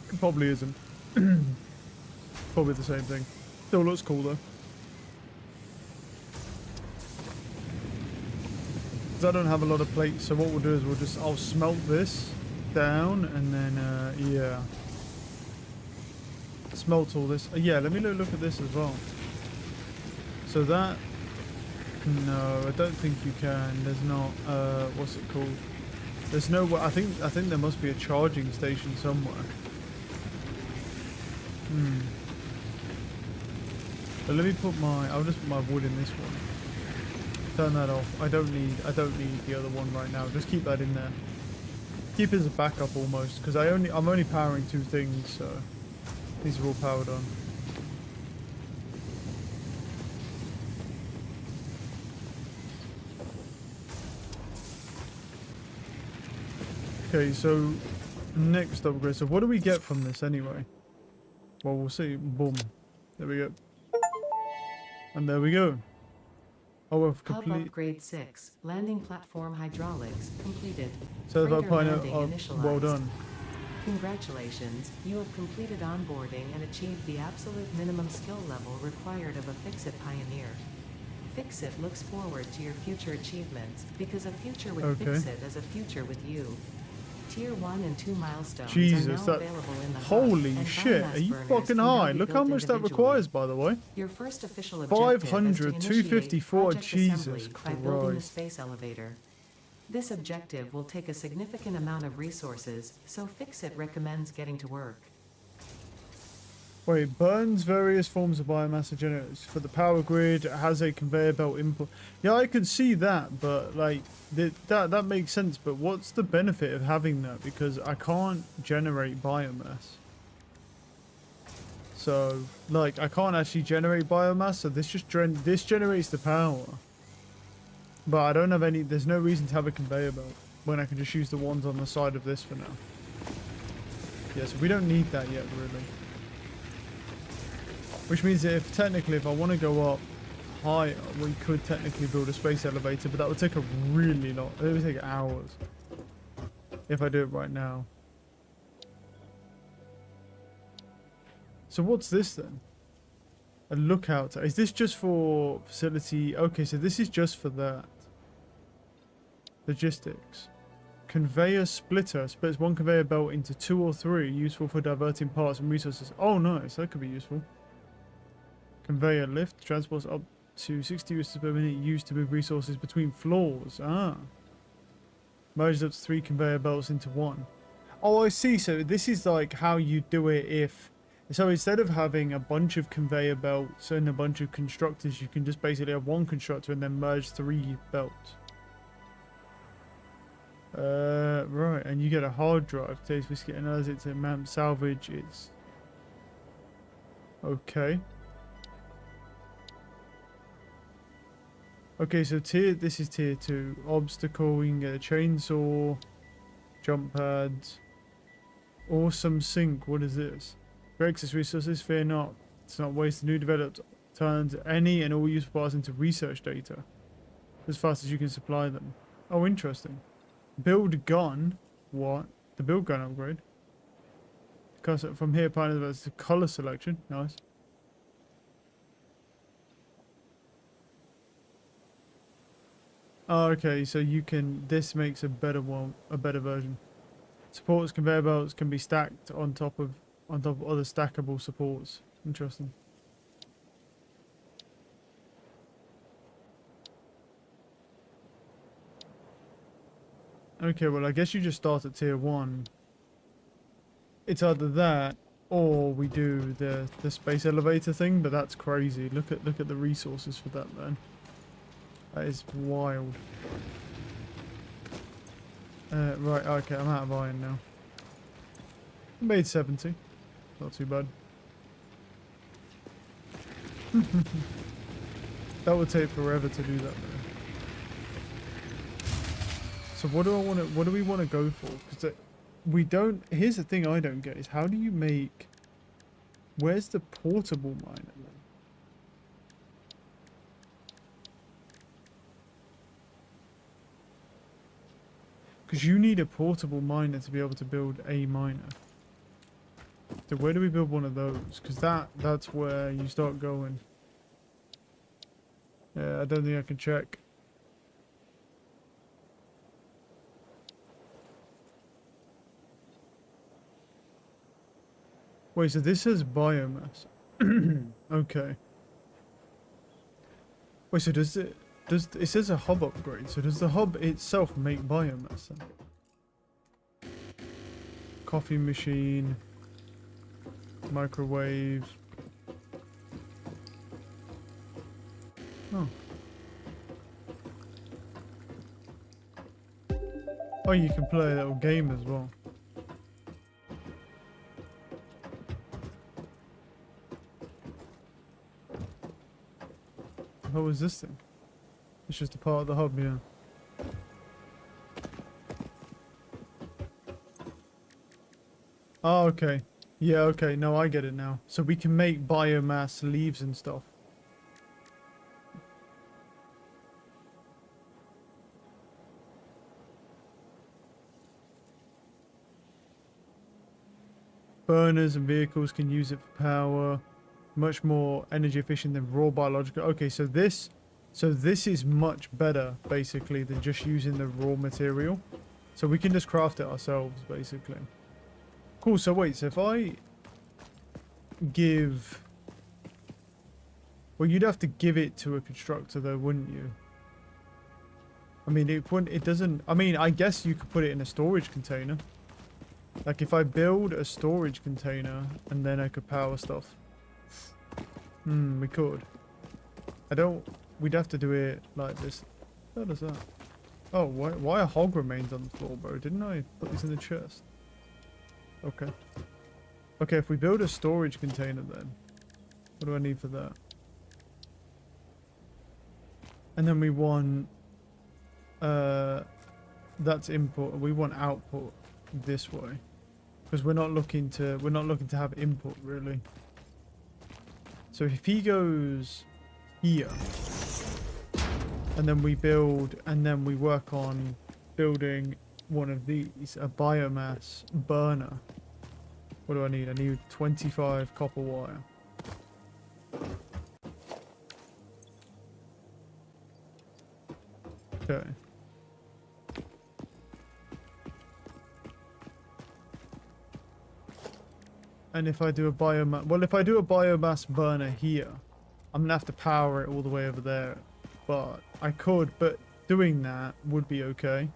It probably isn't. Probably the same thing. Still looks cool though. I don't have a lot of plates, so what we'll do is I'll smelt this down and then yeah, smelt all this. Yeah, let me look at this as well. So that, no, I don't think you can. There's not. What's it called? There's no. I think there must be a charging station somewhere. But let me put I'll just put my wood in this one. Turn that off. I don't need the other one right now. Just keep that in there. Keep it as a backup almost, because I'm only powering 2 things, so these are all powered on. Okay, so next upgrade. So what do we get from this anyway? Well, we'll see. Boom. There we go. And there we go. Oh, we've Hub complete. upgrade 6. Landing platform hydraulics completed. Certified Freighter pilot. landing Oh, initialized. well done. Congratulations, you have completed onboarding and achieved the absolute minimum skill level required of a Fix-It pioneer. Fix-It looks forward to your future achievements, because a future with Okay. Fix-It is a future with you. Tier 1 and 2 milestones are Jesus, now that. available in the hub, Holy and shit. biomass Are you burners fucking can now high? be Look how built much that individually. requires, by the way. Your first official objective is to 500, initiate 254. project Jesus assembly by building a Christ. space elevator. This objective will take a significant amount of resources, so Fix-It recommends getting to work. Wait, burns various forms of biomass generators for the power grid. It has a conveyor belt input. Yeah, I can see that, but like that makes sense. But what's the benefit of having that? Because I can't generate biomass. So like I can't actually generate biomass. So this just this generates the power. But I don't have any. There's no reason to have a conveyor belt when I can just use the ones on the side of this for now. Yeah, so we don't need that yet, really. Which means that if technically, if I want to go up higher, we could technically build a space elevator, but that would take a really long. It would take hours if I do it right now. So what's this then? A lookout. Is this just for facility? Okay, so this is just for that. Logistics. Conveyor splitter. Splits one conveyor belt into 2 or 3. Useful for diverting parts and resources. Oh, nice. That could be useful. Conveyor lift. Transports up to 60 uses per minute used to move resources between floors. Ah. Merges up to 3 conveyor belts into 1. Oh, I see. So this is like how you do it if... So instead of having a bunch of conveyor belts and a bunch of constructors, you can just basically have 1 constructor and then merge 3 belts. Right, and you get a hard drive. Taste biscuit and others. It's a MAMP salvage. It's okay. Okay, so this is tier 2. Obstacle. You can get a chainsaw, jump pads, awesome sink. What is this? For excess resources, fear not. It's not wasted. New developed turns any and all useful parts into research data as fast as you can supply them. Oh, interesting. Build gun. What? The build gun upgrade. Because from here, it's the color selection. Nice. Oh, okay, so you can. This makes a better one, a better version. Supports conveyor belts can be stacked on top of other stackable supports. Interesting. Okay, well, I guess you just start at tier 1. It's either that or we do the space elevator thing, but that's crazy. Look at the resources for that, man. That is wild. Right, okay, I'm out of iron now. Made 70. Not too bad. That would take forever to do that though. So what do we want to go for? Because we don't. Here's the thing I don't get is how do you make? Where's the portable miner then? Because you need a portable miner to be able to build a miner. So where do we build one of those? Because that's where you start going. Yeah, I don't think I can check. Wait, so this has biomass. Okay. Wait, so it says a hub upgrade, so does the hub itself make biomass then? Coffee machine, microwave. Oh. Oh, you can play a little game as well. What was this thing? It's just a part of the hub, yeah. Oh, okay. Yeah, okay. No, I get it now. So we can make biomass leaves and stuff. Burners and vehicles can use it for power. Much more energy efficient than raw biological. Okay, so this is much better basically than just using the raw material. So we can just craft it ourselves basically. Cool. So wait, so if I give, well, you'd have to give it to a constructor though, wouldn't you? I mean, it wouldn't, it doesn't, I mean, I guess you could put it in a storage container. Like if I build a storage container and then I could power stuff. We could. I don't, we'd have to do it like this. What is that? Oh, why are hog remains on the floor, bro? Didn't I put these in the chest? Okay. Okay, if we build a storage container then, what do I need for that? And then we want, that's input, we want output this way. Because we're not looking to have input really. So if he goes here, and then we build, and then we work on building one of these, a biomass burner. What do I need? I need 25 copper wire. Okay. And if I do a biomass, well, if I do a biomass burner here, I'm gonna have to power it all the way over there. But I could, but doing that would be okay.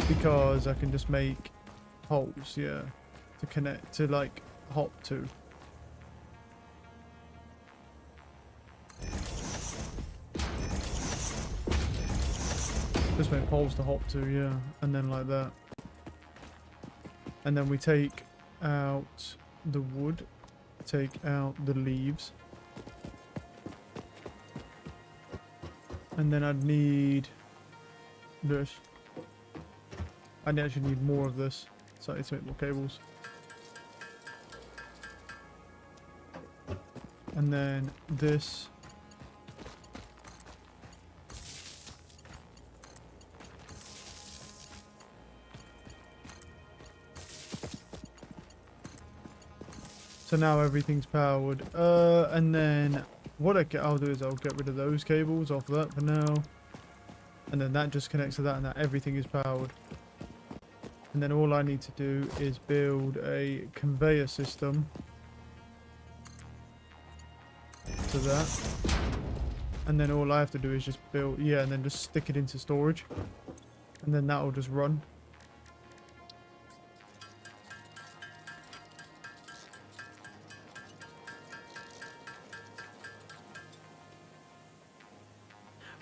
Because I can just make holes, yeah, to connect, to like hop to. Just make holes to hop to, yeah, and then like that. And then we take out the wood, take out the leaves. And then I'd need this. I actually need more of this, so I need to make more cables. And then this. So now everything's powered. And then what I'll do is I'll get rid of those cables off that for now. And then that just connects to that, and that everything is powered. And then all I need to do is build a conveyor system to that. And then all I have to do is just build, yeah, and then just stick it into storage. And then that will just run.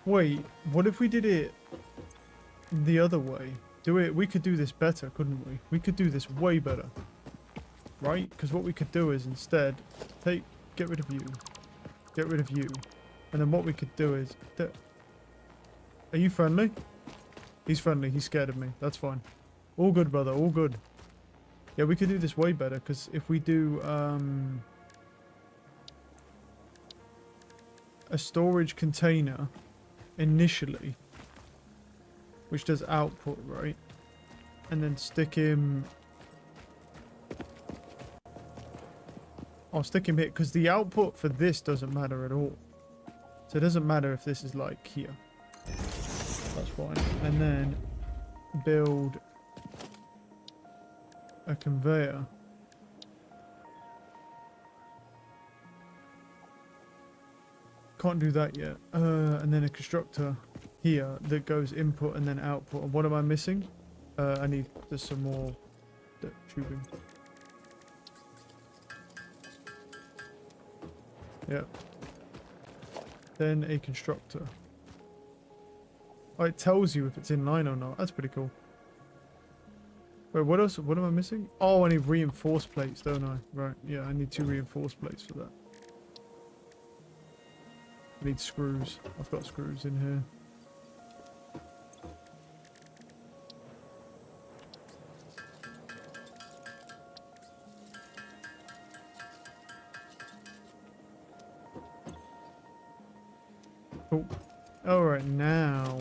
Wait, what if we did it the other way? We could do this better, couldn't we? We could do this way better. Right? Because what we could do is instead get rid of you. Get rid of you. And then what we could do is... Are you friendly? He's friendly. He's scared of me. That's fine. All good, brother. All good. Yeah, we could do this way better, because if we do a storage container initially, which does output, right? And then stick him... I'll stick him here, because the output for this doesn't matter at all. So it doesn't matter if this is like here. That's fine. And then build a conveyor. Can't do that yet. And then a constructor here that goes input and then output. And what am I missing? I need just some more tubing. Yep. Then a constructor. Oh, it tells you if it's in line or not. That's pretty cool. Wait, what else? What am I missing? Oh, I need reinforced plates, don't I? Right, yeah, I need 2 reinforced plates for that. I need screws. I've got screws in here. Cool. Alright, now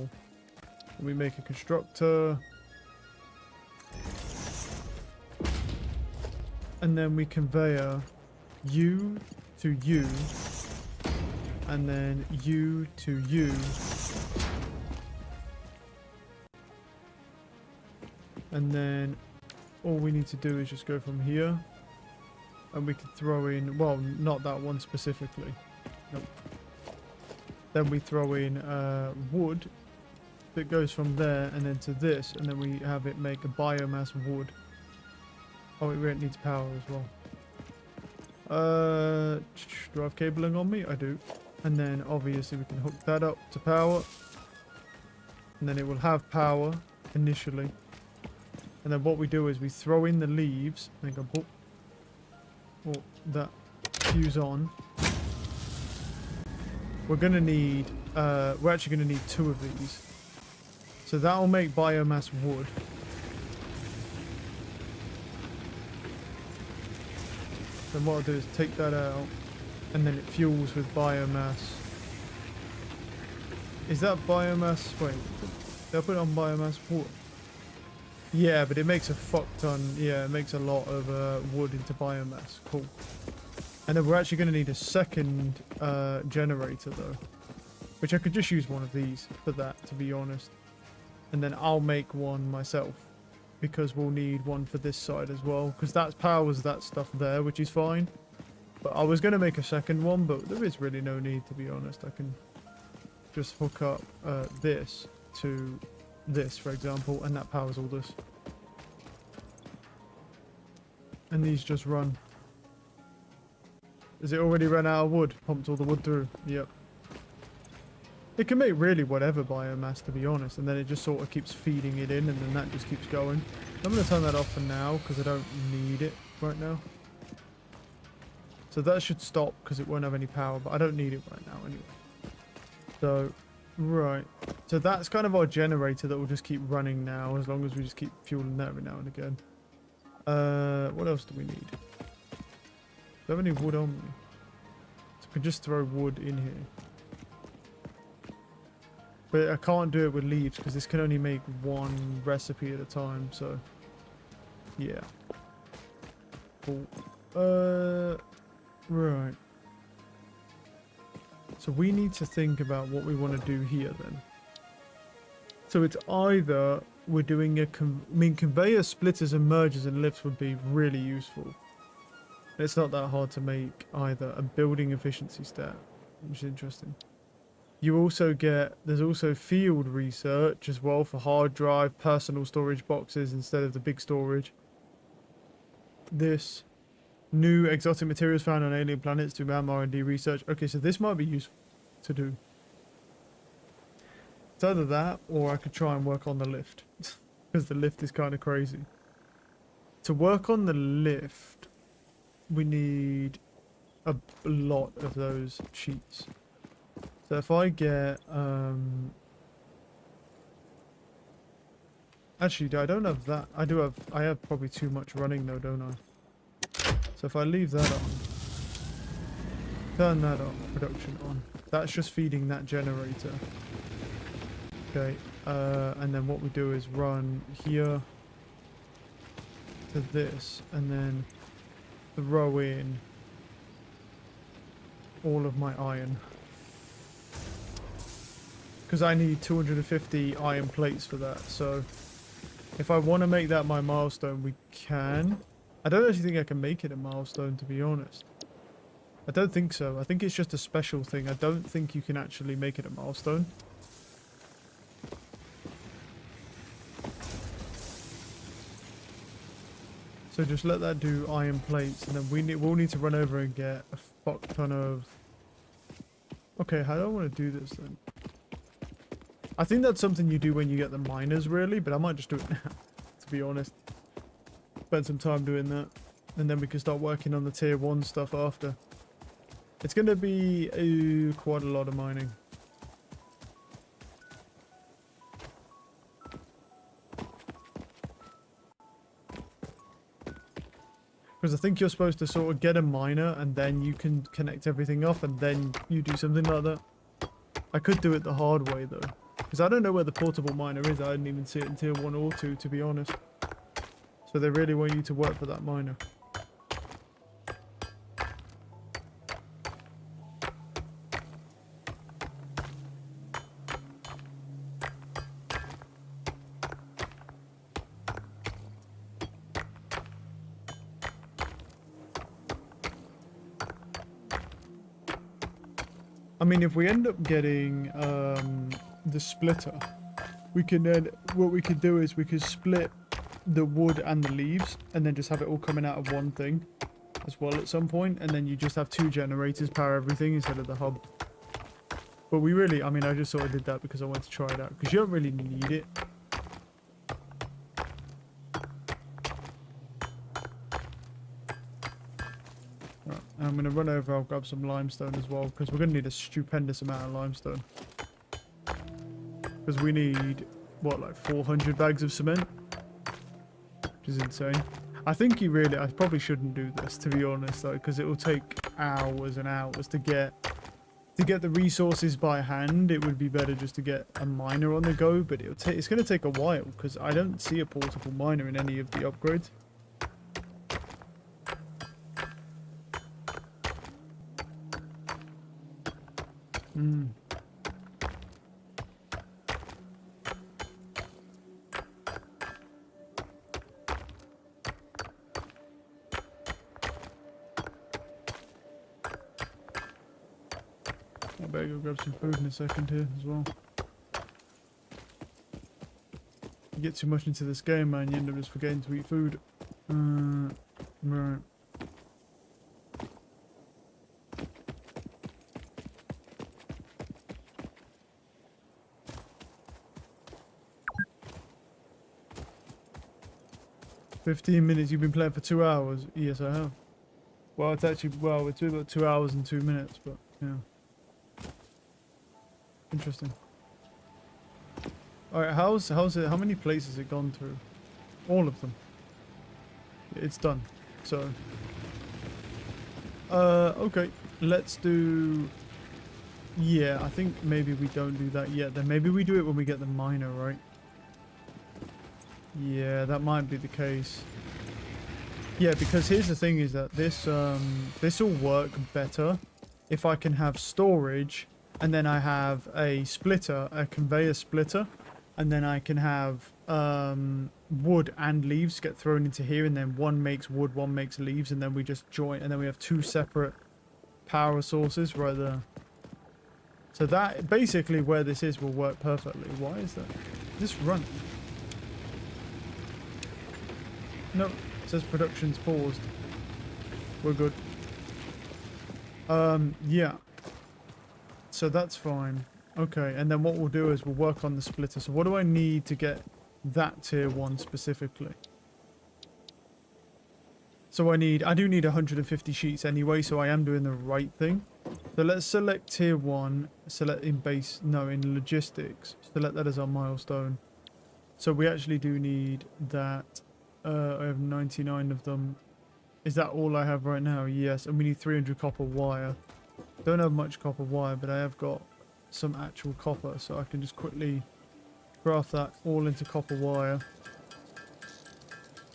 we make a constructor. And then we conveyor you to you. And then you to you. And then all we need to do is just go from here. And we can throw in, well, not that one specifically. Nope. Then we throw in wood that goes from there and then to this. And then we have it make a biomass wood. Oh, it needs power as well. Do I have cabling on me? I do. And then obviously we can hook that up to power. And then it will have power initially. And then what we do is we throw in the leaves and go boop. Oh, that fuse on. We're gonna need we're actually gonna need 2 of these. So that'll make biomass wood. Then what I'll do is take that out and then it fuels with biomass. Is that biomass? Wait, did I put it on biomass wood? Yeah, but it makes a fuck ton. Yeah, it makes a lot of wood into biomass. Cool. And then we're actually going to need a second generator though, which I could just use one of these for that, to be honest. And then I'll make one myself because we'll need one for this side as well, because that powers that stuff there, which is fine. But I was going to make a second one, but there is really no need, to be honest. I can just hook up this to this, for example, and that powers all this. And these just run. Is it already run out of wood? Pumped all the wood through. Yep. It can make really whatever biomass, to be honest, and then it just sort of keeps feeding it in, and then that just keeps going. I'm going to turn that off for now, because I don't need it right now. So that should stop, because it won't have any power, but I don't need it right now anyway. So, right. So that's kind of our generator that will just keep running now, as long as we just keep fueling that every now and again. What else do we need? Do I have any wood on me? So I can just throw wood in here. But I can't do it with leaves because this can only make one recipe at a time, so yeah. Cool. Right. So we need to think about what we want to do here then. So it's either we're doing a conveyor, splitters and mergers and lifts would be really useful. It's not that hard to make either. A building efficiency stat, which is interesting. You also get, there's also field research as well for hard drive, personal storage boxes instead of the big storage. This, new exotic materials found on alien planets to R&D research. Okay, so this might be useful to do. It's either that or I could try and work on the lift. Because the lift is kind of crazy. To work on the lift, we need a lot of those sheets. So if I get, actually, I don't have that. I have probably too much running though, don't I? So if I leave that on, turn that on, production on, that's just feeding that generator. Okay, and then what we do is run here to this, and then throw in all of my iron. Because I need 250 iron plates for that, so if I want to make that my milestone, we can. I don't actually think I can make it a milestone, to be honest. I don't think so. I think it's just a special thing. I don't think you can actually make it a milestone. So just let that do iron plates, and then we'll need to run over and get a fuck ton of... Okay, how do I want to do this then? I think that's something you do when you get the miners, really, but I might just do it now, to be honest. Spend some time doing that, and then we can start working on the tier 1 stuff after. It's going to be quite a lot of mining. Because I think you're supposed to sort of get a miner, and then you can connect everything up, and then you do something like that. I could do it the hard way though, because I don't know where the portable miner is. I didn't even see it in tier 1 or 2, to be honest. So they really want you to work for that miner. I mean, if we end up getting the splitter, we can then, what we could do is we could split the wood and the leaves and then just have it all coming out of one thing as well at some point, and then you just have 2 generators power everything instead of the hub. But we really, I mean, I just sort of did that because I wanted to try it out, because you don't really need it. Right, I'm going to run over, I'll grab some limestone as well, because we're going to need a stupendous amount of limestone. Because we need, what, like 400 bags of cement? Which is insane. I think I probably shouldn't do this, to be honest, though, because it will take hours and hours to get the resources by hand. It would be better just to get a miner on the go, but it's going to take a while, because I don't see a portable miner in any of the upgrades. I better go grab some food in a second here as well. You get too much into this game, man, you end up just forgetting to eat food. Right. "15 minutes, you've been playing for 2 hours?" Yes, I have. Well, it's actually, well, it's about 2 hours and 2 minutes, but yeah. Interesting. Alright, how's it, how many places has it gone through? All of them. It's done. So, okay, let's do, yeah, I think maybe we don't do that yet, then maybe we do it when we get the miner, right? Yeah, that might be the case. Yeah, because here's the thing is that this will work better if I can have storage, and then I have a splitter, a conveyor splitter, and then I can have wood and leaves get thrown into here, and then one makes wood, one makes leaves, and then we just join, and then we have 2 separate power sources right there. So that basically where this is will work perfectly. Why is that? This run. No, it says production's paused. We're good. Yeah. So that's fine. Okay, and then what we'll do is we'll work on the splitter. So what do I need to get that tier 1 specifically? So I do need 150 sheets anyway, so I am doing the right thing. So let's select tier 1, select in in logistics, select that as our milestone. So we actually do need that. I have 99 of them. Is that all I have right now? Yes, and we need 300 copper wire. Don't have much copper wire, but I have got some actual copper, so I can just quickly craft that all into copper wire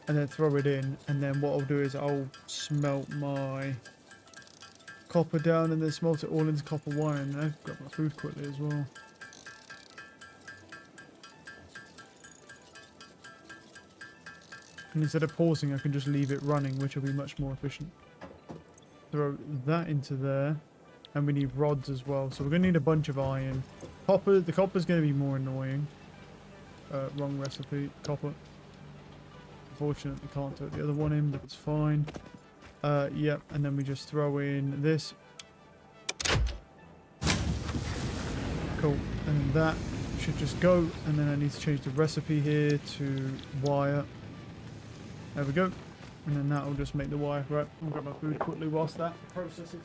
and then throw it in, and then what I'll do is I'll smelt my copper down and then smelt it all into copper wire, and I've got my food quickly as well. And instead of pausing, I can just leave it running, which will be much more efficient. Throw that into there. And we need rods as well. So we're going to need a bunch of iron. Copper, the copper's going to be more annoying. Wrong recipe. Copper. Unfortunately, can't throw the other one in, but it's fine. Yep, and then we just throw in this. Cool. And that should just go. And then I need to change the recipe here to wire. There we go. And then that will just make the wire. Right, I'll grab my food quickly whilst that processes.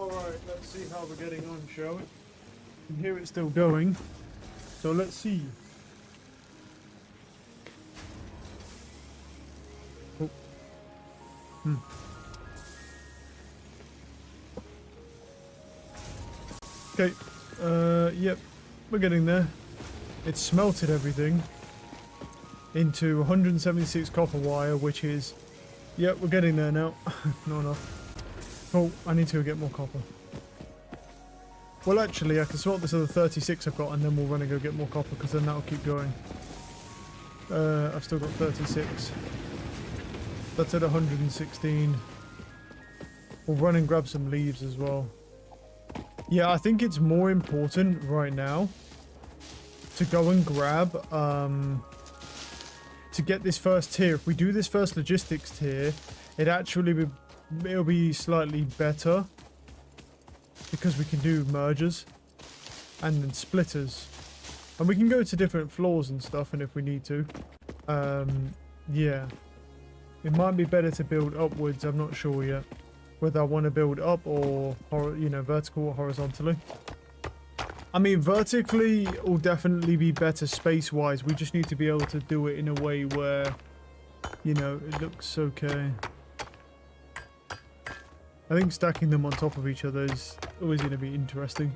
Alright, let's see how we're getting on, shall we? And here it's still going. So let's see. Oh. Okay, yep, we're getting there. It's smelted everything into 176 copper wire, which is, yep, we're getting there now. Not enough. Oh, I need to get more copper. Well, actually, I can smelt this other 36 I've got, and then we'll run and go get more copper, because then that'll keep going. I've still got 36. That's at 116. We'll run and grab some leaves as well. Yeah, I think it's more important right now to go and grab, to get this first tier. If we do this first logistics tier, it'll be slightly better because we can do mergers and then splitters. And we can go to different floors and stuff, and if we need to. Yeah. It might be better to build upwards, I'm not sure yet. Whether I want to build up or, vertical or horizontally. I mean, vertically will definitely be better space-wise. We just need to be able to do it in a way where, it looks okay. I think stacking them on top of each other is always going to be interesting.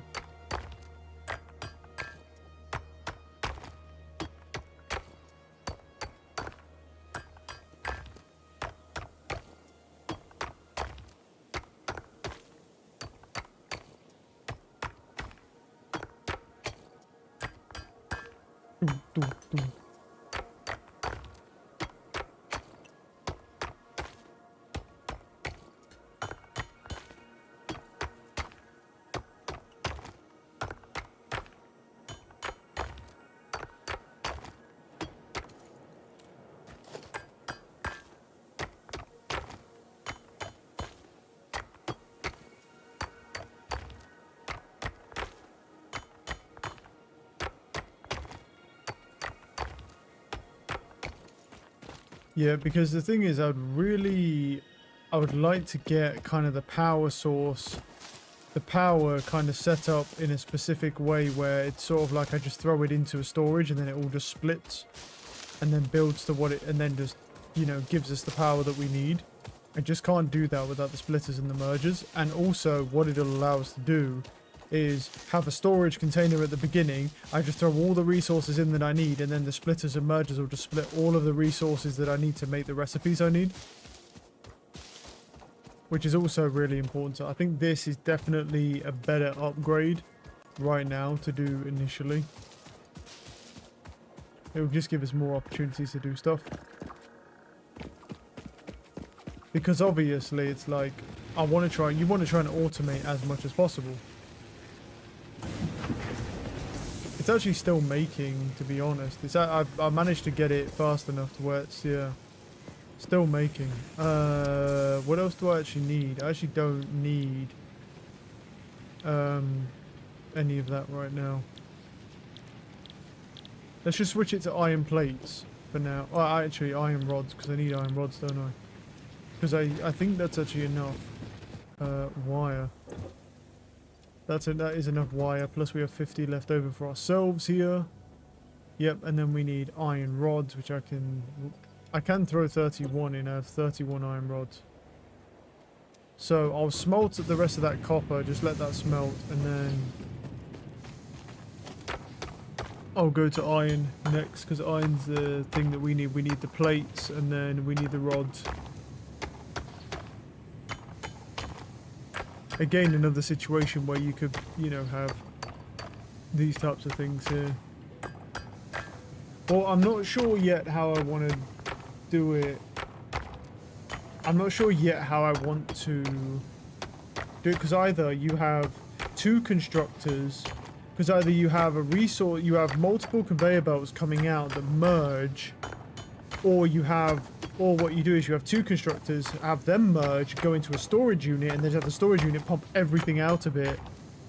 Yeah, because the thing is, I would like to get kind of the power source, the power kind of set up in a specific way where it's sort of like I just throw it into a storage and then it all just splits and then builds to what it, and then just, gives us the power that we need. I just can't do that without the splitters and the mergers. And also what it'll allow us to do is have a storage container at the beginning. I just throw all the resources in that I need, and then the splitters and mergers will just split all of the resources that I need to make the recipes I need. Which is also really important. So I think this is definitely a better upgrade right now to do initially. It will just give us more opportunities to do stuff. Because obviously it's like, you want to try and automate as much as possible. It's actually still making, to be honest. I managed to get it fast enough to where it's, yeah, still making. What else do I actually need? I actually don't need any of that right now. Let's just switch it to iron plates for now. Oh, actually iron rods, because I need iron rods, don't I? Because I think that's actually enough wire. That is enough wire, plus we have 50 left over for ourselves here. Yep, and then we need iron rods, which I can throw 31 in. I have 31 iron rods. So I'll smelt the rest of that copper, just let that smelt, and then I'll go to iron next, because iron's the thing that we need. We need the plates, and then we need the rods. Again, another situation where you could, have these types of things here. Well, I'm not sure yet how I want to do it. I'm not sure yet how I want to do it, because either you have two constructors, because either you have you have multiple conveyor belts coming out that merge, or what you do is you have two constructors, have them merge, go into a storage unit, and then have the storage unit pump everything out of it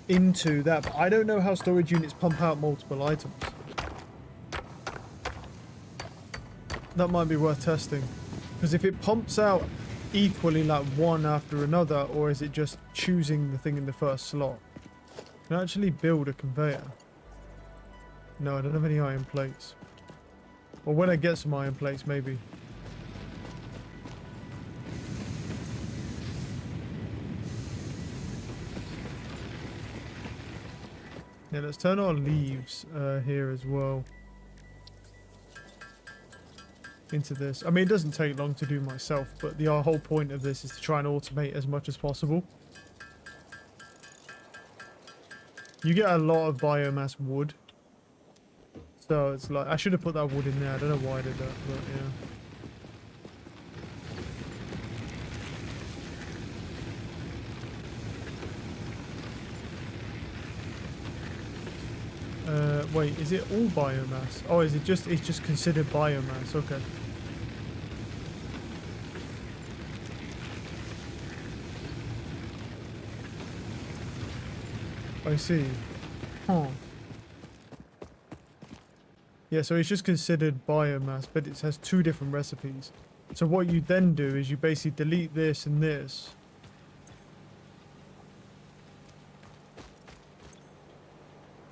into that. But I don't know how storage units pump out multiple items. That might be worth testing. Because if it pumps out equally like one after another, or is it just choosing the thing in the first slot? Can I actually build a conveyor? No, I don't have any iron plates. Or when I get some iron plates, maybe. Yeah, let's turn our leaves here as well into this. I mean, it doesn't take long to do myself, but the whole point of this is to try and automate as much as possible. You get a lot of biomass wood. So it's like, I should have put that wood in there. I don't know why I did that, but yeah. Wait, is it all biomass? Oh, is it just, it's just considered biomass, okay. I see. Huh. Yeah, so it's just considered biomass, but it has two different recipes. So what you then do is you basically delete this and this.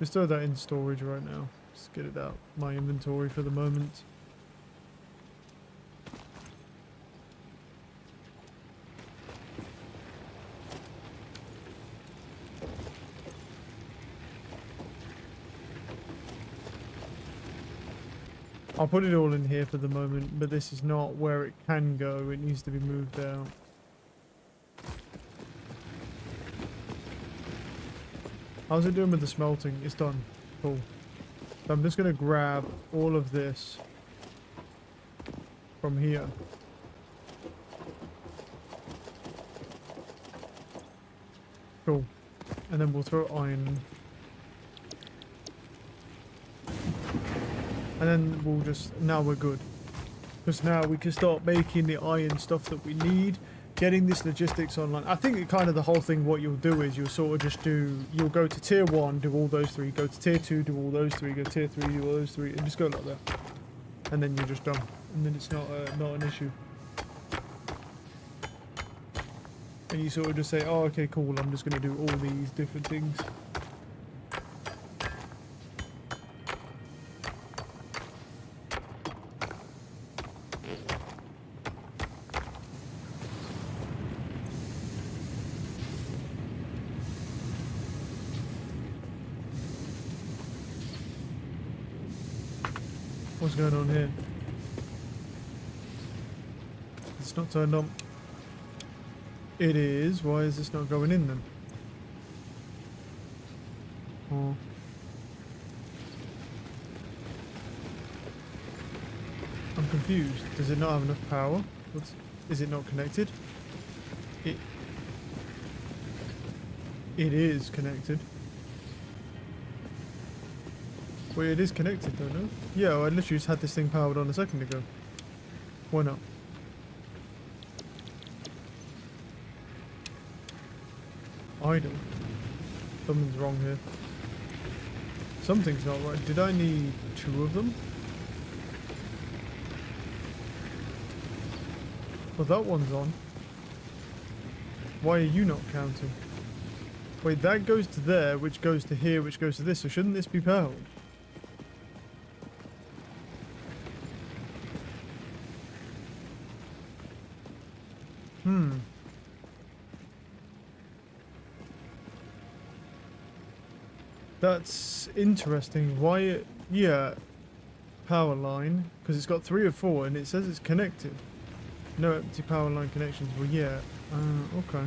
Just throw that in storage right now. Just get it out my inventory for the moment. I'll put it all in here for the moment, but this is not where it can go. It needs to be moved out. How's it doing with the smelting? It's done. Cool. So I'm just going to grab all of this from here. Cool. And then we'll throw iron in. And then we'll just, now we're good. Because now we can start making the iron stuff that we need. Getting this logistics online. I think kind of the whole thing, what you'll do is you'll sort of just do, you'll go to tier 1, do all those 3, go to tier 2, do all those 3, go to tier 3, do all those 3, and just go like that. And then you're just done. And then it's not an issue. And you sort of just say, oh, okay, cool, I'm just going to do all these different things. What's going on here? It's not turned on. It is. Why is this not going in then? Oh. I'm confused. Does it not have enough power? Is it not connected? It is connected. Wait, it is connected though, no? Yeah, well, I literally just had this thing powered on a second ago. Why not? Idle. Something's wrong here. Something's not right. Did I need 2 of them? Well, that one's on. Why are you not counting? Wait, that goes to there, which goes to here, which goes to this, so shouldn't this be powered? That's interesting. Why? Yeah, power line, because it's got 3 or 4 and it says it's connected. No empty power line connections. Well, yeah. Okay.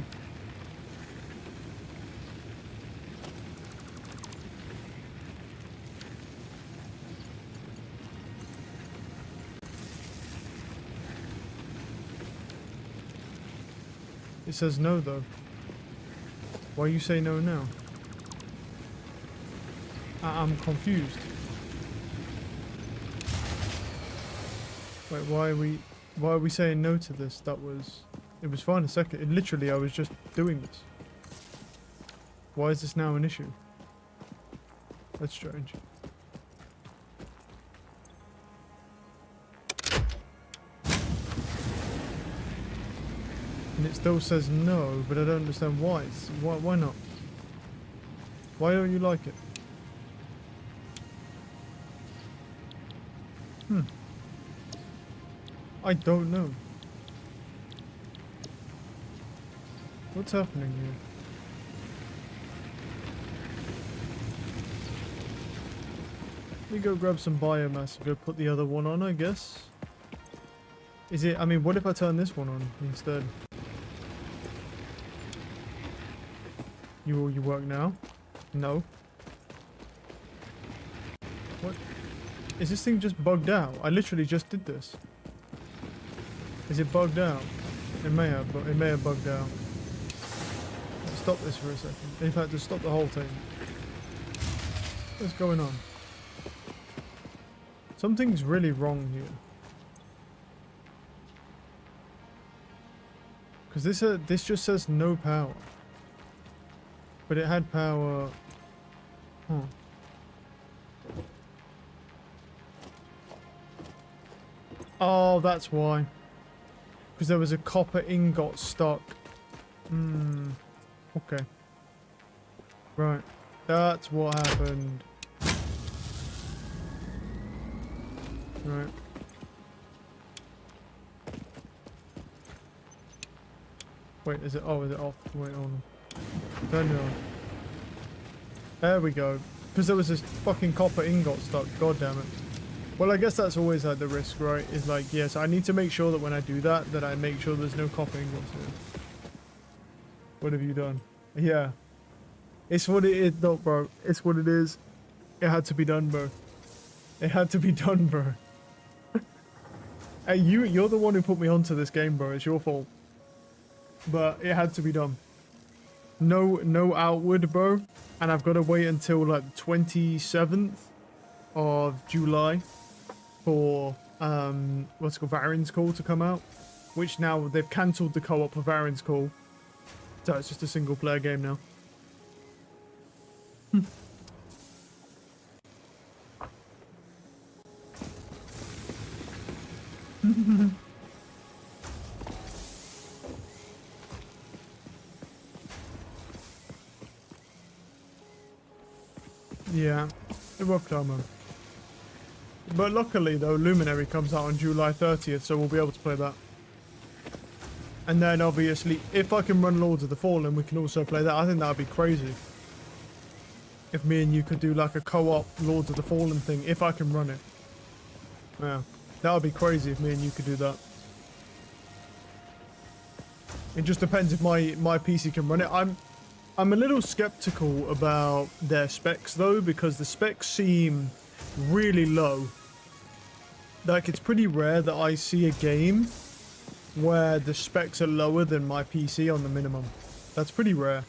It says no though. Why you say no now? I'm confused. Wait, why are we saying no to this? It was fine a second. Literally, I was just doing this. Why is this now an issue? That's strange. it still says no, but I don't understand why. Why not? Why don't you like it? I don't know. What's happening here? Let me go grab some biomass and go put the other one on, I guess. Is it, I mean, what if I turn this one on instead? You work now? No. What? Is this thing just bugged out? I literally just did this. Is it bugged out? It may have bugged out. Let's stop this for a second. In fact, just stop the whole thing. What's going on? Something's really wrong here. Because this just says no power. But it had power. Huh. Oh, that's why. Because there was a copper ingot stuck. Okay. Right. That's what happened. Right. Wait, is it? Oh, is it off? Wait, on. Turn it on. There we go. Because there was this fucking copper ingot stuck. God damn it. Well, I guess that's always like the risk, right? Is like, yes, I need to make sure that when I do that, that I make sure there's no copper ingots here. What have you done? Yeah. It's what it is, though, bro. It's what it is. It had to be done, bro. It had to be done, bro. Hey, you're the one who put me onto this game, bro. It's your fault. But it had to be done. No outward, bro. And I've got to wait until like the 27th of July for what's it called, Varen's Call to come out. Which now they've cancelled the co-op for Varen's Call. So it's just a single player game now. Yeah, a rough time, man. But luckily though, Luminary comes out on July 30th, so we'll be able to play that. And then obviously, if I can run Lords of the Fallen, we can also play that. I think that would be crazy. If me and you could do like a co-op Lords of the Fallen thing, if I can run it. Yeah, that would be crazy if me and you could do that. It just depends if my PC can run it. I'm a little skeptical about their specs though, because the specs seem really low. Like, it's pretty rare that I see a game where the specs are lower than my PC on the minimum. That's pretty rare.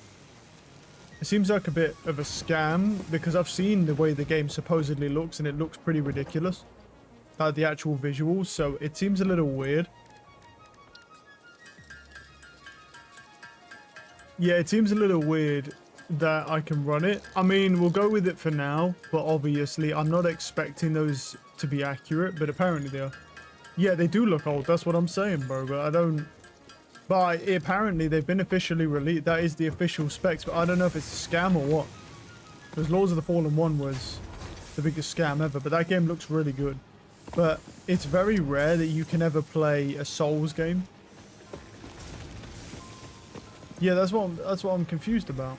It seems like a bit of a scam, because I've seen the way the game supposedly looks and it looks pretty ridiculous. Like the actual visuals, so it seems a little weird. Yeah, it seems a little weird that I can run it. I mean, we'll go with it for now, but obviously I'm not expecting those to be accurate, but apparently they are. Yeah, they do look old, that's what I'm saying, bro, but I don't... But apparently they've been officially released. That is the official specs, but I don't know if it's a scam or what. Because Lords of the Fallen 1 was the biggest scam ever, but that game looks really good. But it's very rare that you can ever play a Souls game. Yeah, that's what I'm confused about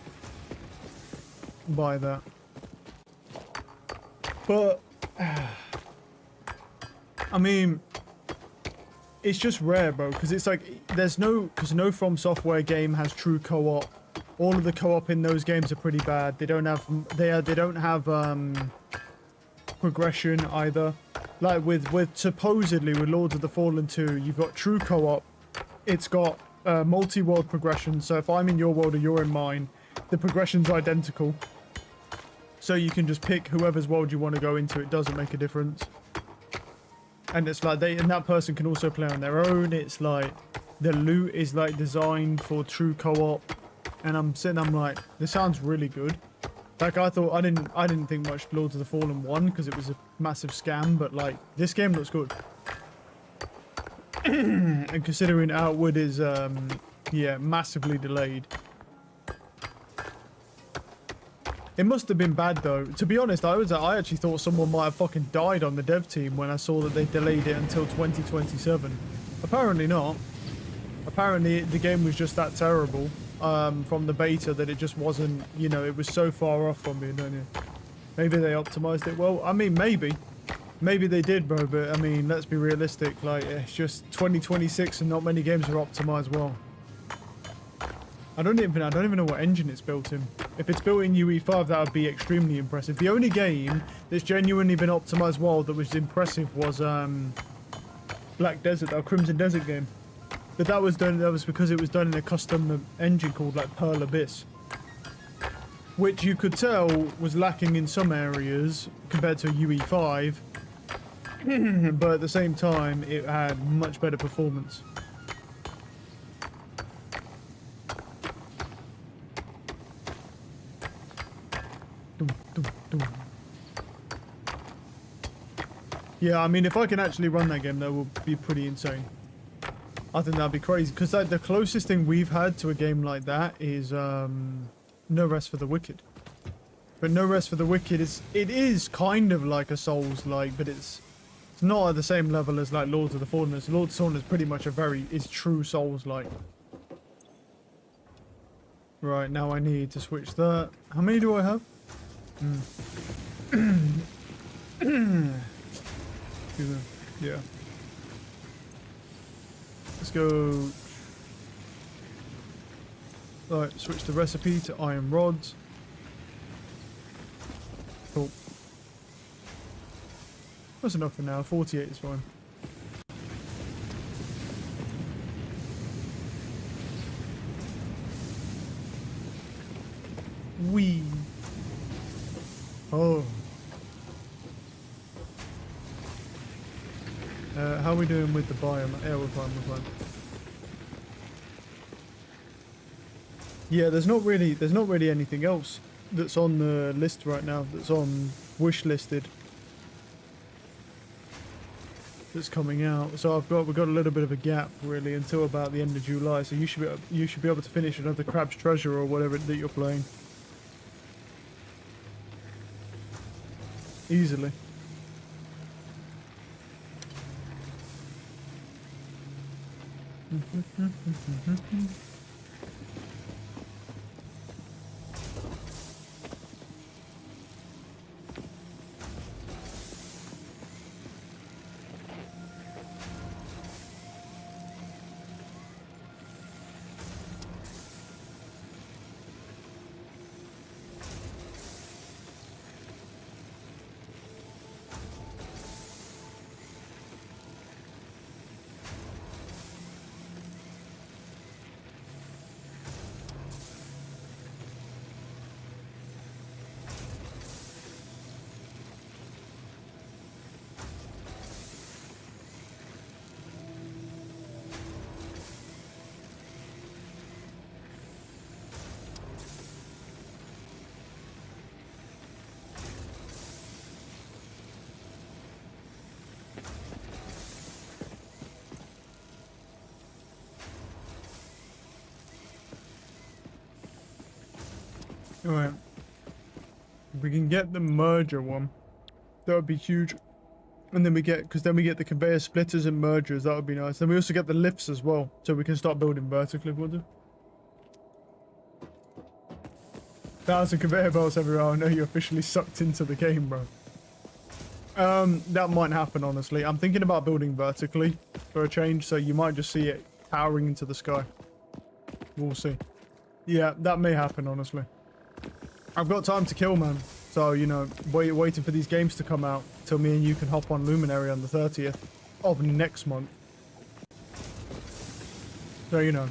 by that. But I mean, it's just rare, bro, because it's like because no From Software game has true co-op. All of the co-op in those games are pretty bad. They don't have progression either. Like with supposedly with Lords of the Fallen 2, you've got true co-op. It's got multi-world progression, so if I'm in your world or you're in mine, the progression's identical. So you can just pick whoever's world you want to go into. It doesn't make a difference. And it's like and that person can also play on their own. It's like the loot is like designed for true co-op. And I'm like, this sounds really good. Like I didn't think much Lords of the Fallen 1 because it was a massive scam, but like this game looks good. And considering Outward is Yeah, massively delayed. It must have been bad though. To be honest, I actually thought someone might have fucking died on the dev team when I saw that they delayed it until 2027. Apparently not. Apparently the game was just that terrible from the beta that it just wasn't, you know, it was so far off from me, don't you? Maybe they optimized it well. I mean, maybe. Maybe they did, bro, but I mean, let's be realistic. Like, it's just 2026 and not many games are optimized well. I don't even know what engine it's built in. If it's built in UE5, that would be extremely impressive. The only game that's genuinely been optimized well that was impressive was Black Desert, our Crimson Desert game. But that was because it was done in a custom engine called like Pearl Abyss, which you could tell was lacking in some areas compared to UE5, but at the same time it had much better performance. Yeah, I mean, if I can actually run that game, that would be pretty insane. I think that'd be crazy, because the closest thing we've had to a game like that is No Rest for the Wicked. But No Rest for the Wicked is kind of like a Souls-like, but it's not at the same level as like Lords of the Fallen. Lords of the Fallen is pretty much is true Souls-like. Right, now I need to switch that. How many do I have? Yeah. Let's go. Right, switch the recipe to iron rods. Cool. That's enough for now. 48 is fine. Wee. Oh. How are we doing with the biome? Yeah, we're fine, we're fine. Yeah, there's not really anything else that's on the list right now, that's on wish listed, that's coming out. So we've got a little bit of a gap really until about the end of July. So you should be able to finish another Crab's Treasure or whatever that you're playing easily. Alright. If we can get the merger one, that would be huge. And then we get the conveyor splitters and mergers, that would be nice. Then we also get the lifts as well, so we can start building vertically, we'll do. 1,000 conveyor belts everywhere. I know you're officially sucked into the game, bro. That might happen, honestly. I'm thinking about building vertically for a change, so you might just see it towering into the sky. We'll see. Yeah, that may happen, honestly. I've got time to kill, man. So, you know, waiting for these games to come out till me and you can hop on Luminary on the 30th of next month. So, you know.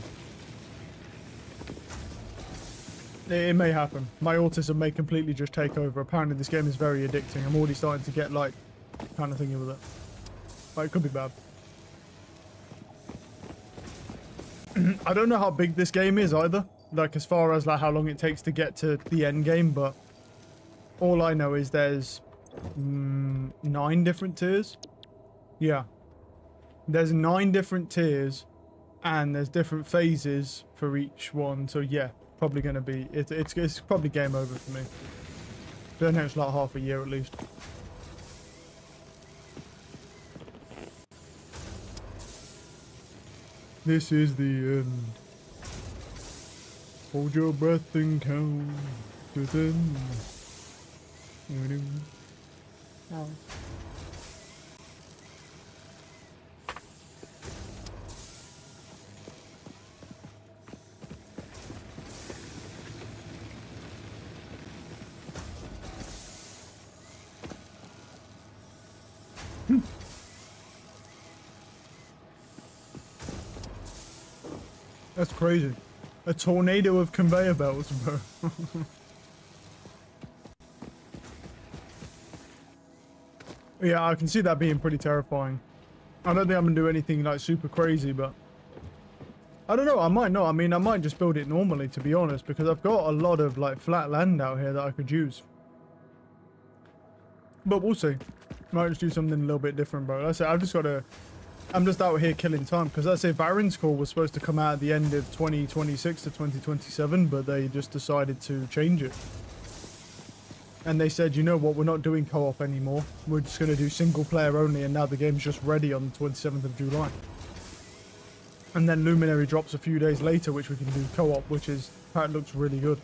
It may happen. My autism may completely just take over. Apparently this game is very addicting. I'm already starting to get, like, kind of thinking with it. But it could be bad. I don't know how big this game is either. Like, as far as, like, how long it takes to get to the end game, but all I know is there's 9 different tiers. Yeah. There's 9 different tiers and there's different phases for each one. So yeah, probably going to be it's probably game over for me. The next like half a year at least. This is the end. Hold your breath and count to 10. Oh. That's crazy. A tornado of conveyor belts, bro. Yeah, I can see that being pretty terrifying. I don't think I'm gonna do anything like super crazy, but I don't know. I might not. I mean, I might just build it normally, to be honest, because I've got a lot of like flat land out here that I could use. But we'll see. Might just do something a little bit different, bro. Like I said, I've just got to. I'm just out here killing time because I say Baron's Call was supposed to come out at the end of 2026 to 2027, but they just decided to change it. And they said, you know what, we're not doing co-op anymore. We're just going to do single player only, and now the game's just ready on the 27th of July. And then Luminary drops a few days later, which we can do co-op, which is, that looks really good.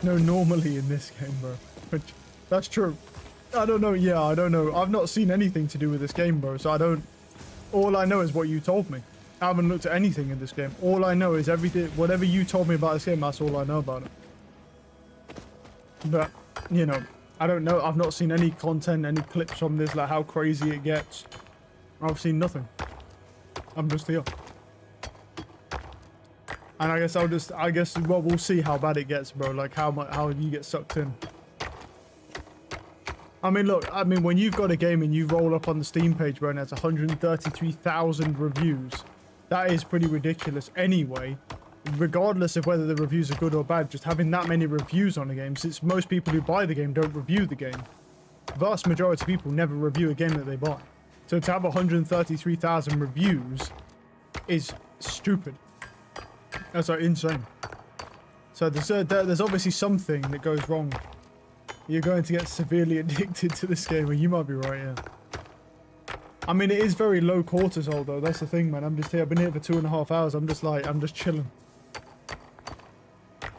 No, normally in this game, bro. Which, that's true. I don't know, yeah, I don't know. I've not seen anything to do with this game, bro, so I don't... All I know is what you told me. I haven't looked at anything in this game. All I know is everything, whatever you told me about this game, that's all I know about it. But, you know, I don't know. I've not seen any content, any clips from this, like how crazy it gets. I've seen nothing. I'm just here. And I guess well, we'll see how bad it gets, bro. Like how you get sucked in. I mean, look, I mean, when you've got a game and you roll up on the Steam page, bro, and there's 133,000 reviews, that is pretty ridiculous anyway. Regardless of whether the reviews are good or bad, just having that many reviews on a game, since most people who buy the game don't review the game. Vast majority of people never review a game that they buy. So to have 133,000 reviews is stupid. That's like insane. So there's obviously something that goes wrong. You're going to get severely addicted to this game, and you might be right, yeah. I mean, it is very low cortisol, though. That's the thing, man. I'm just here. I've been here for 2.5 hours. I'm just chilling.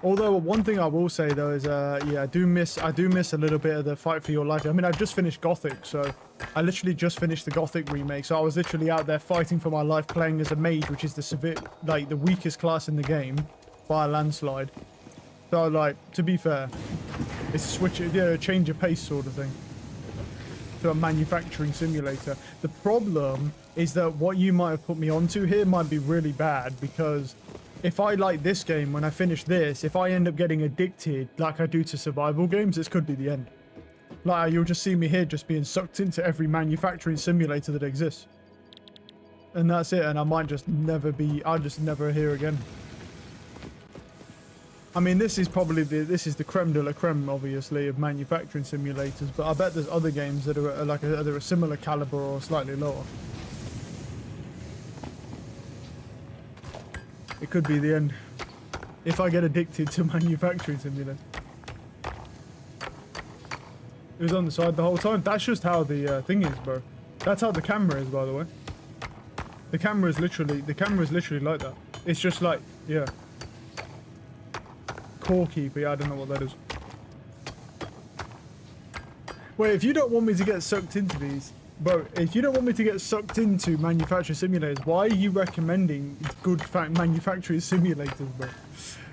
Although one thing I will say though is, yeah, I do miss a little bit of the fight for your life. I mean, I've just finished Gothic, so I literally just finished the Gothic remake. So I was literally out there fighting for my life, playing as a mage, which is the weakest class in the game by a landslide. So like, to be fair, it's a change of pace sort of thing to a manufacturing simulator. The problem is that what you might have put me onto here might be really bad, because if I like this game, when I finish this, if I end up getting addicted like I do to survival games, this could be the end. Like, you'll just see me here just being sucked into every manufacturing simulator that exists. And that's it, and I might just never be, I'll just never here again. I mean, this is probably the creme de la creme, obviously, of manufacturing simulators, but I bet there's other games that are like they're a similar caliber or slightly lower. It could be the end if I get addicted to manufacturing simulator. It was on the side the whole time. That's just how the thing is, bro. That's how the camera is, by the way. The camera is literally like that. It's just like, yeah. Core keeper, yeah, I don't know what that is. Wait, if you don't want me to get sucked into these, bro, if you don't want me to get sucked into manufacturing simulators, why are you recommending good manufacturing simulators, bro?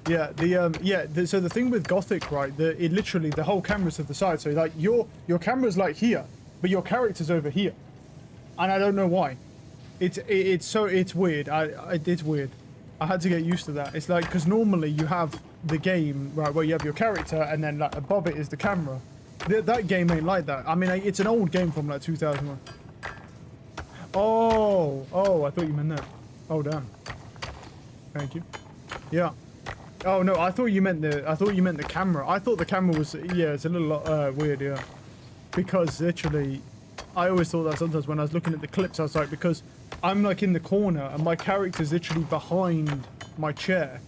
Yeah, so the thing with Gothic, right, it literally, the whole camera's to the side, so like your camera's like here, but your character's over here. And I don't know why. It's weird. It's weird. I had to get used to that. It's like, because normally you have the game, right, where you have your character and then like above it is the camera. That game ain't like that. I mean, it's an old game from like 2001. Oh, I thought you meant that. Oh, damn. Thank you. Yeah. Oh no, I thought you meant the camera. I thought the camera was, yeah, it's a little weird, yeah. Because literally, I always thought that sometimes when I was looking at the clips, I was like, because I'm like in the corner and my character's literally behind my chair.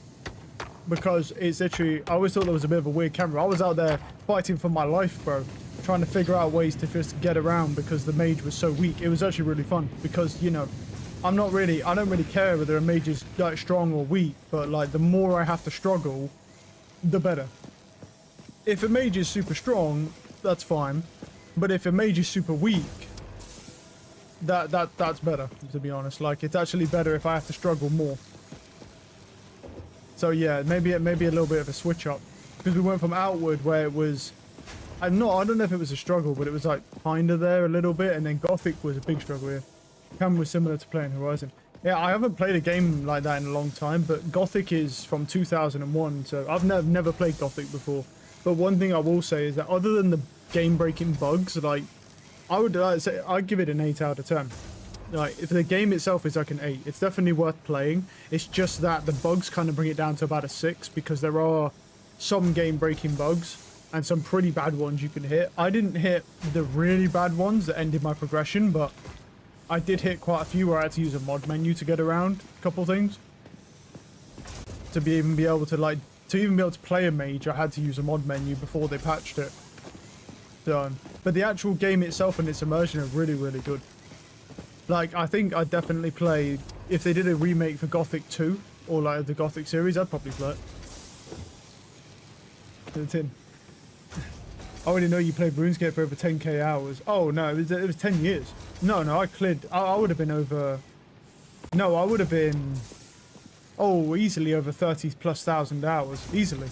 Because it's literally, I always thought that was a bit of a weird camera. I was out there fighting for my life, bro. Trying to figure out ways to just get around because the mage was so weak. It was actually really fun because, you know, I don't really care whether a mage is like strong or weak, but like the more I have to struggle, the better. If a mage is super strong, that's fine. But if a mage is super weak, that's better, to be honest. Like, it's actually better if I have to struggle more. So yeah, maybe a little bit of a switch up. Because we went from Outward where it was... I don't know if it was a struggle, but it was like kinda there a little bit, and then Gothic was a big struggle here. Cam was similar to playing Horizon. Yeah, I haven't played a game like that in a long time, but Gothic is from 2001, so I've never played Gothic before. But one thing I will say is that other than the game-breaking bugs, like, I would say I'd give it an 8 out of 10. Like, if the game itself is like an 8, it's definitely worth playing. It's just that the bugs kind of bring it down to about a 6, because there are some game-breaking bugs and some pretty bad ones you can hit. I didn't hit the really bad ones that ended my progression, but I did hit quite a few where I had to use a mod menu to get around a couple things. To even be able to play a mage, I had to use a mod menu before they patched it. So, but the actual game itself and its immersion are really, really good. Like, I think I'd definitely play, if they did a remake for Gothic 2, or like the Gothic series, I'd probably play it. It's in. I already know you played RuneScape for over 10k hours. Oh no, it was 10 years. No, I cleared, I would have been over, no, I would have been, oh, easily over 30,000+ hours, easily.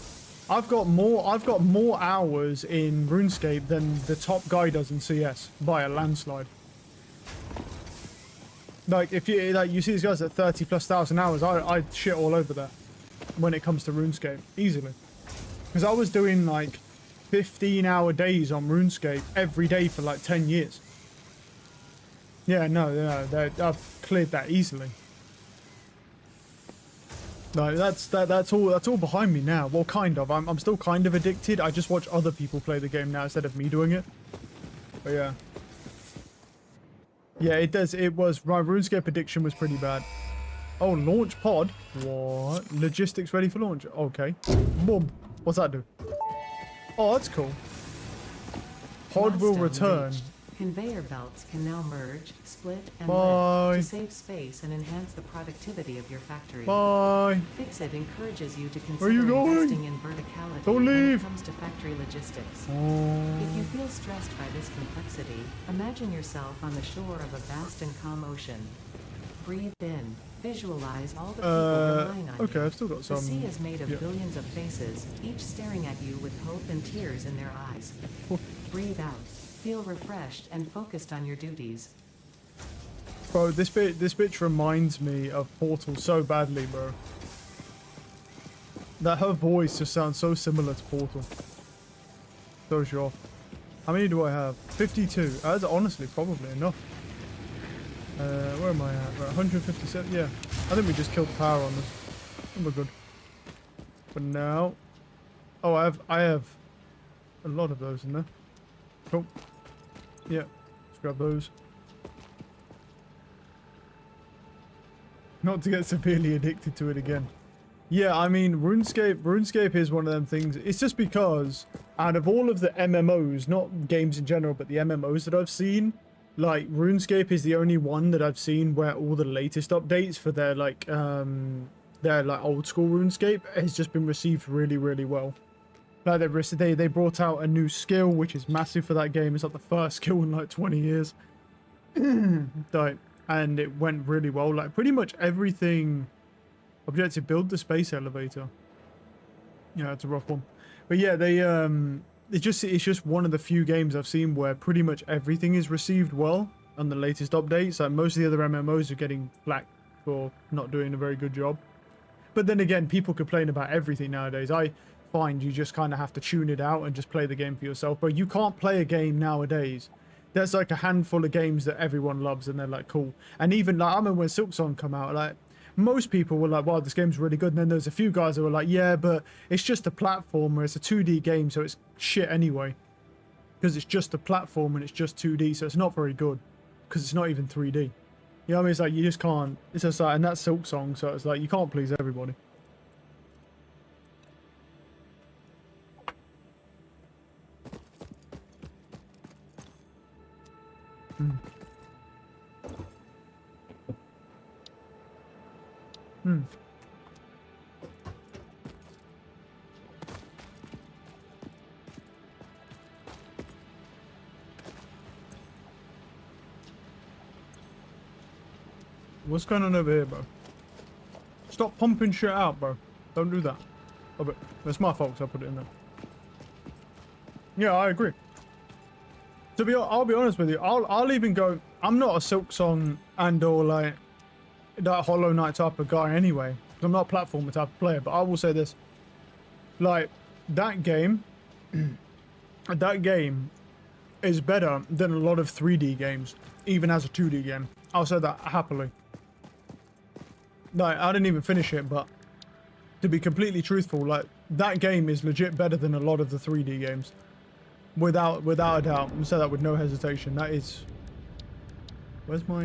I've got more hours in RuneScape than the top guy does in CS by a landslide. Like, if you you see these guys at 30,000+ hours, I shit all over that when it comes to RuneScape, easily. Because I was doing like 15-hour days on RuneScape every day for like 10 years. Yeah, no, I've cleared that easily. No, that's all behind me now. Well, kind of. I'm still kind of addicted. I just watch other people play the game now instead of me doing it. But yeah. Yeah, it does. It was, my RuneScape addiction was pretty bad. Oh, launch pod? What? Logistics ready for launch? Okay. Boom. What's that do? Oh, that's cool. Pod will return. Reached. Conveyor belts can now merge, split, and Bye. lift to save space and enhance the productivity of your factory. Bye. Fixit encourages you to Where consider you going? investing in verticality Don't when leave. it comes to factory logistics. Oh. If you feel stressed by this complexity, imagine yourself on the shore of a vast and calm ocean. Breathe in. Visualize all the people relying on okay, you. I've still got some. The sea is made of yeah. billions of faces, each staring at you with hope and tears in their eyes. Breathe out. Feel refreshed and focused on your duties. Bro, this bitch reminds me of Portal so badly, bro. That her voice just sounds so similar to Portal. So sure. How many do I have? 52. That's honestly probably enough. Where am I at? Right, 157. Yeah. I think we just killed the power on this. And we're good. But now, oh, I have a lot of those in there. Cool. Yeah. Let's grab those. Not to get severely addicted to it again. Yeah, I mean, RuneScape is one of them things. It's just because out of all of the MMOs, not games in general, but the MMOs that I've seen, like, RuneScape is the only one that I've seen where all the latest updates for their old school RuneScape has just been received really, really well. Like, they brought out a new skill, which is massive for that game. It's like the first skill in like 20 years. Like, and it went really well. Like, pretty much everything. Objective, build the space elevator. Yeah, it's a rough one. But yeah, they it's just one of the few games I've seen where pretty much everything is received well on the latest updates. Like, most of the other MMOs are getting flack for not doing a very good job. But then again, people complain about everything nowadays. I find you just kind of have to tune it out and just play the game for yourself. But you can't play a game nowadays. There's like a handful of games that everyone loves and they're like cool. And even like, I remember when Silksong come out, like, most people were like, wow, this game's really good. And then there's a few guys that were like, yeah, but it's just a platformer. It's a 2D game, so it's shit anyway. because it's just a platform and it's just 2D, so it's not very good because it's not even 3D. You know what I mean? It's like you just can't. It's just like, and that's Silk Song, so it's like you can't please everybody. Hmm. Hmm. What's going on over here, bro? Stop pumping shit out, bro. Don't do that. Oh, but that's my fault, 'cause I put it in there. Yeah, I agree. I'll be honest with you. I'll even go. I'm not a Silk Song and or like that Hollow Knight type of guy anyway. 'Cause I'm not a platformer type of player. But I will say this: like that game, that game is better than a lot of 3D games, even as a 2D game. I'll say that happily. Like I didn't even finish it, but to be completely truthful, like that game is legit better than a lot of the 3D games. Without a doubt. I say that with no hesitation. That is... Where's my,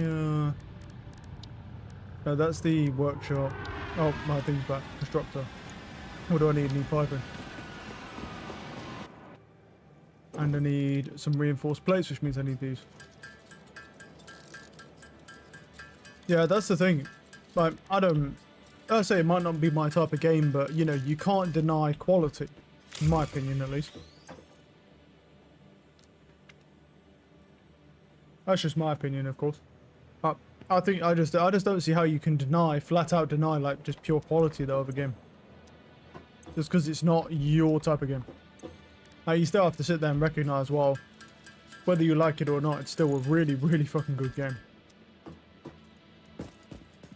No, that's the workshop. Oh, my thing's back. Constructor. What do I need? I need piping. And I need some reinforced plates, which means I need these. Yeah, that's the thing. Like, I say it might not be my type of game, but, you know, you can't deny quality. In my opinion, at least. That's just my opinion, of course. I think I just don't see how you can flat out deny, like, just pure quality though of a game. Just because it's not your type of game. Like, you still have to sit there and recognize, well, whether you like it or not, it's still a really, really fucking good game.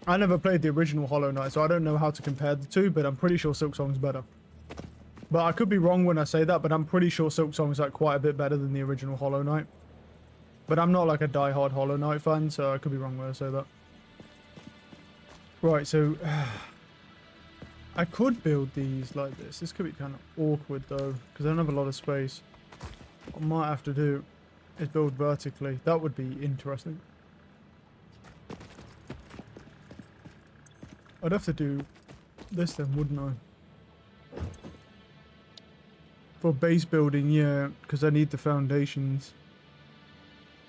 I never played the original Hollow Knight, so I don't know how to compare the two, but I'm pretty sure Silk Song's better. But I could be wrong when I say that, but I'm pretty sure Silk Song's like quite a bit better than the original Hollow Knight. But I'm not like a die-hard Hollow Knight fan, so I could be wrong when I say that. Right, so... I could build these like this. This could be kind of awkward though, because I don't have a lot of space. What I might have to do is build vertically. That would be interesting. I'd have to do this then, wouldn't I? For base building, yeah, because I need the foundations.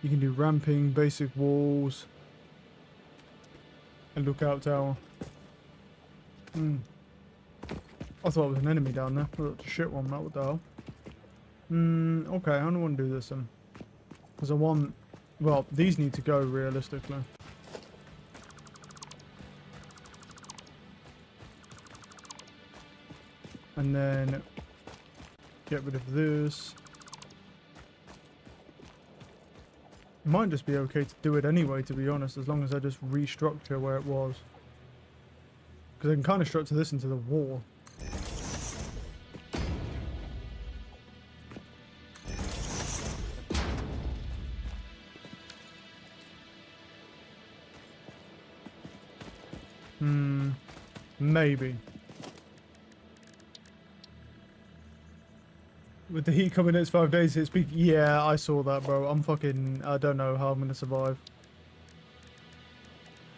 You can do ramping, basic walls, and lookout tower. I thought it was an enemy down there. Oh, that's a shit one, that. What the hell? Okay, I don't want to do this then. Because I want... Well, these need to go realistically. And then... get rid of this. It might just be okay to do it anyway, to be honest, as long as I just restructure where it was. Because I can kind of structure this into the wall. Maybe. With the heat coming in, it's 5 days. It's peak. Yeah, I saw that, bro. I don't know how I'm going to survive.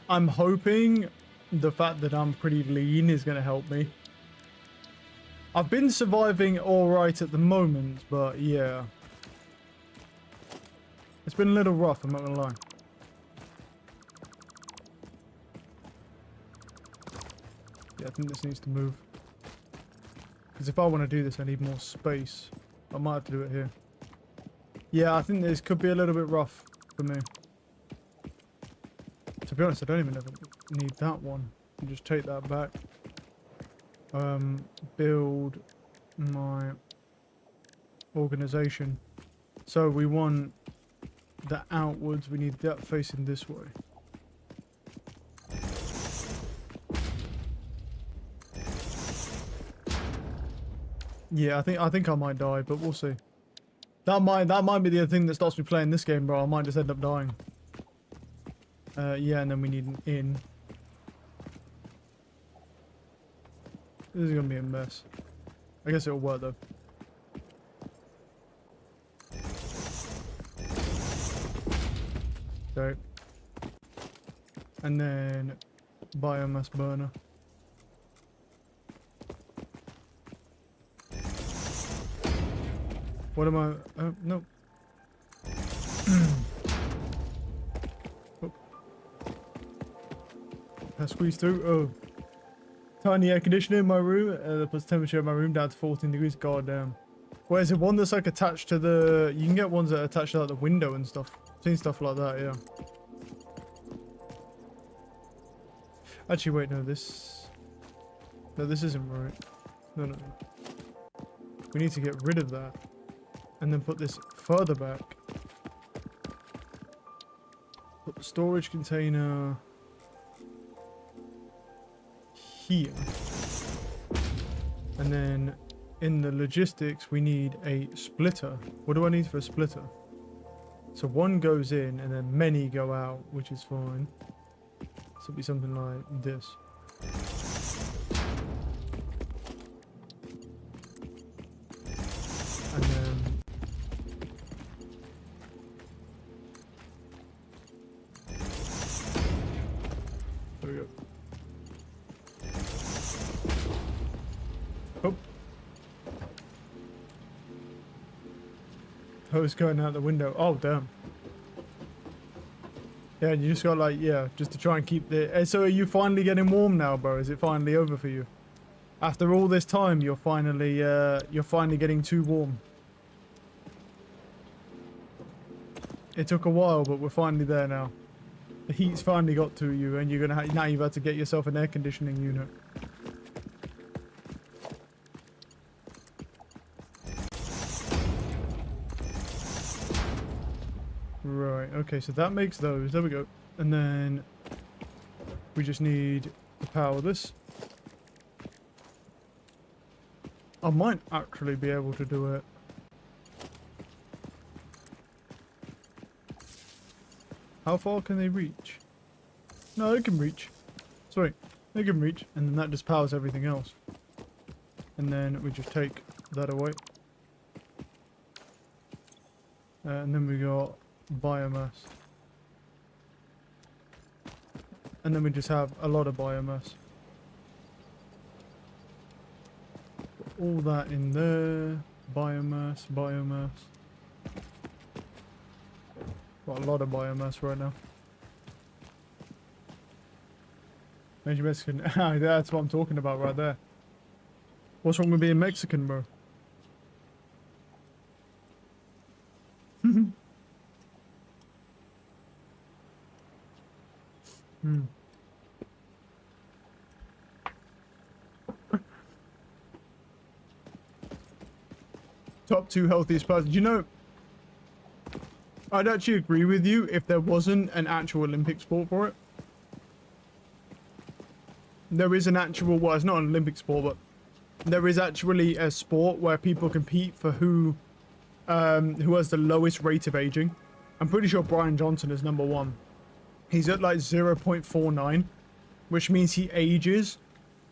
I'm hoping the fact that I'm pretty lean is going to help me. I've been surviving alright at the moment, but yeah. It's been a little rough, I'm not going to lie. Yeah, I think this needs to move. Because if I want to do this, I need more space. I might have to do it here. Yeah, I think this could be a little bit rough for me. To be honest, I don't even need that one. I'll just take that back. Build my organization. So we want that outwards. We need that facing this way. Yeah, I think I might die, but we'll see. That might be the other thing that stops me playing this game, bro. I might just end up dying. Yeah, and then we need an in. This is gonna be a mess. I guess it'll work though. Okay. And then biomass burner. What am I? No. Oh. I squeeze through. Oh. Tiny air conditioner in my room. That puts temperature in my room down to 14 degrees. God damn. Where is it? One that's like attached to the... You can get ones that are attached to like the window and stuff. I've seen stuff like that, yeah. Actually, wait, no, this... No, this isn't right. No, no, no. We need to get rid of that. And then put this further back. Put the storage container... here. And then in the logistics, we need a splitter. What do I need for a splitter? So one goes in and then many go out, which is fine. So it'll be something like this. And then there we go. Oh. Hose going out the window. Oh, damn. Yeah, you just got like, yeah, just to try and keep the... So are you finally getting warm now, bro? Is it finally over for you? After all this time, you're finally getting too warm. It took a while, but we're finally there now. The heat's finally got to you, and you're gonna now you've had to get yourself an air conditioning unit. Right, okay, so that makes those. There we go. And then we just need to power this. I might actually be able to do it. How far can they reach? No, they can reach. Sorry, they can reach. And then that just powers everything else. And then we just take that away. And then we got biomass. And then we just have a lot of biomass. All that in there. Biomass, biomass. Got a lot of biomass right now. Major Mexican. That's what I'm talking about right there. What's wrong with being Mexican, bro? Top 2 healthiest person. You know, I'd actually agree with you if there wasn't an actual Olympic sport for it. There is an actual, well, it's not an Olympic sport, but there is actually a sport where people compete for who has the lowest rate of aging. I'm pretty sure Brian Johnson is number 1. He's at like 0.49, which means he ages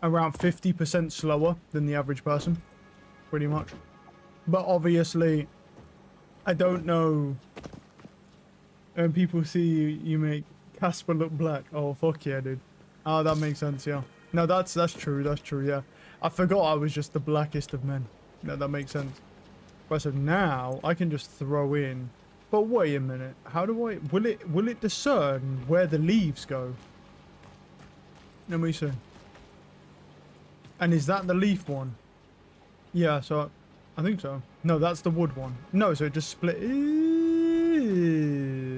around 50% slower than the average person, pretty much. But obviously, I don't know. When people see you, you make Casper look black. Oh, fuck yeah, dude. Oh, that makes sense, yeah. No, that's true, yeah. I forgot I was just the blackest of men. No, that makes sense. Right, so now I can just throw in. But wait a minute. How do I... Will it discern where the leaves go? Let me see. And is that the leaf one? Yeah, so... I think so. No, that's the wood one. No, so it just split. Eeeh,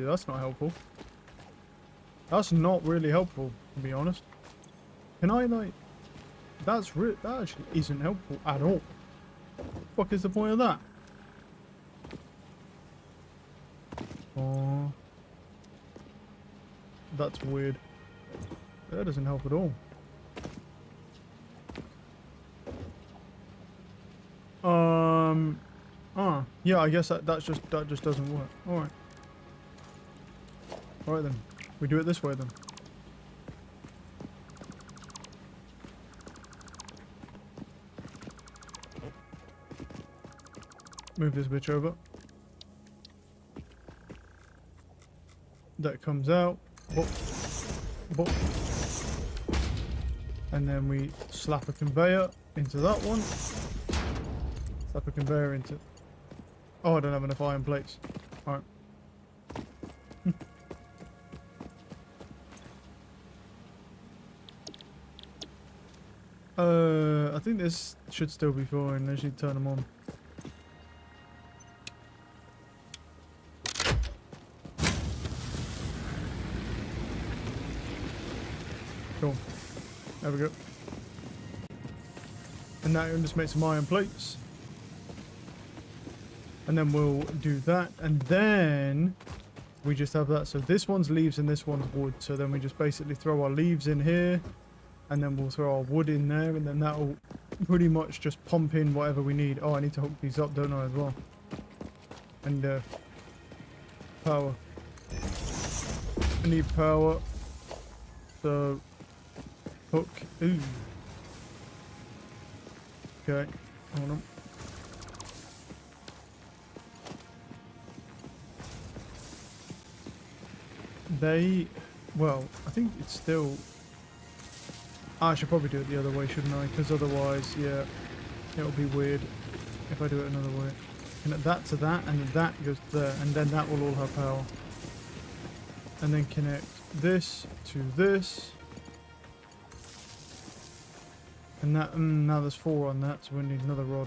that's not helpful. That's not really helpful, to be honest. Can I, like... That actually isn't helpful at all. What the fuck is the point of that? Oh. That's weird. That doesn't help at all. Yeah, I guess that just doesn't work. Alright. Alright then. We do it this way then. Move this bitch over. that comes out. Boop, boop. And then we slap a conveyor into that one. Slap a conveyor into... Oh, I don't have enough iron plates. Alright. I think this should still be fine. I just need to turn them on. Cool. There we go. And now just make some iron plates. And then we'll do that. And then we just have that. So this one's leaves and this one's wood. So then we just basically throw our leaves in here. And then we'll throw our wood in there. And then that'll pretty much just pump in whatever we need. Oh, I need to hook these up, don't I, as well? And power. I need power. So hook. Ooh. Okay. Hold on. Well, I think it's still... I should probably do it the other way, shouldn't I? Because otherwise, yeah, it'll be weird if I do it another way. Connect that to that, and then that goes there, and then that will all have power. And then connect this to this. And that, now there's 4 on that, so we need another rod.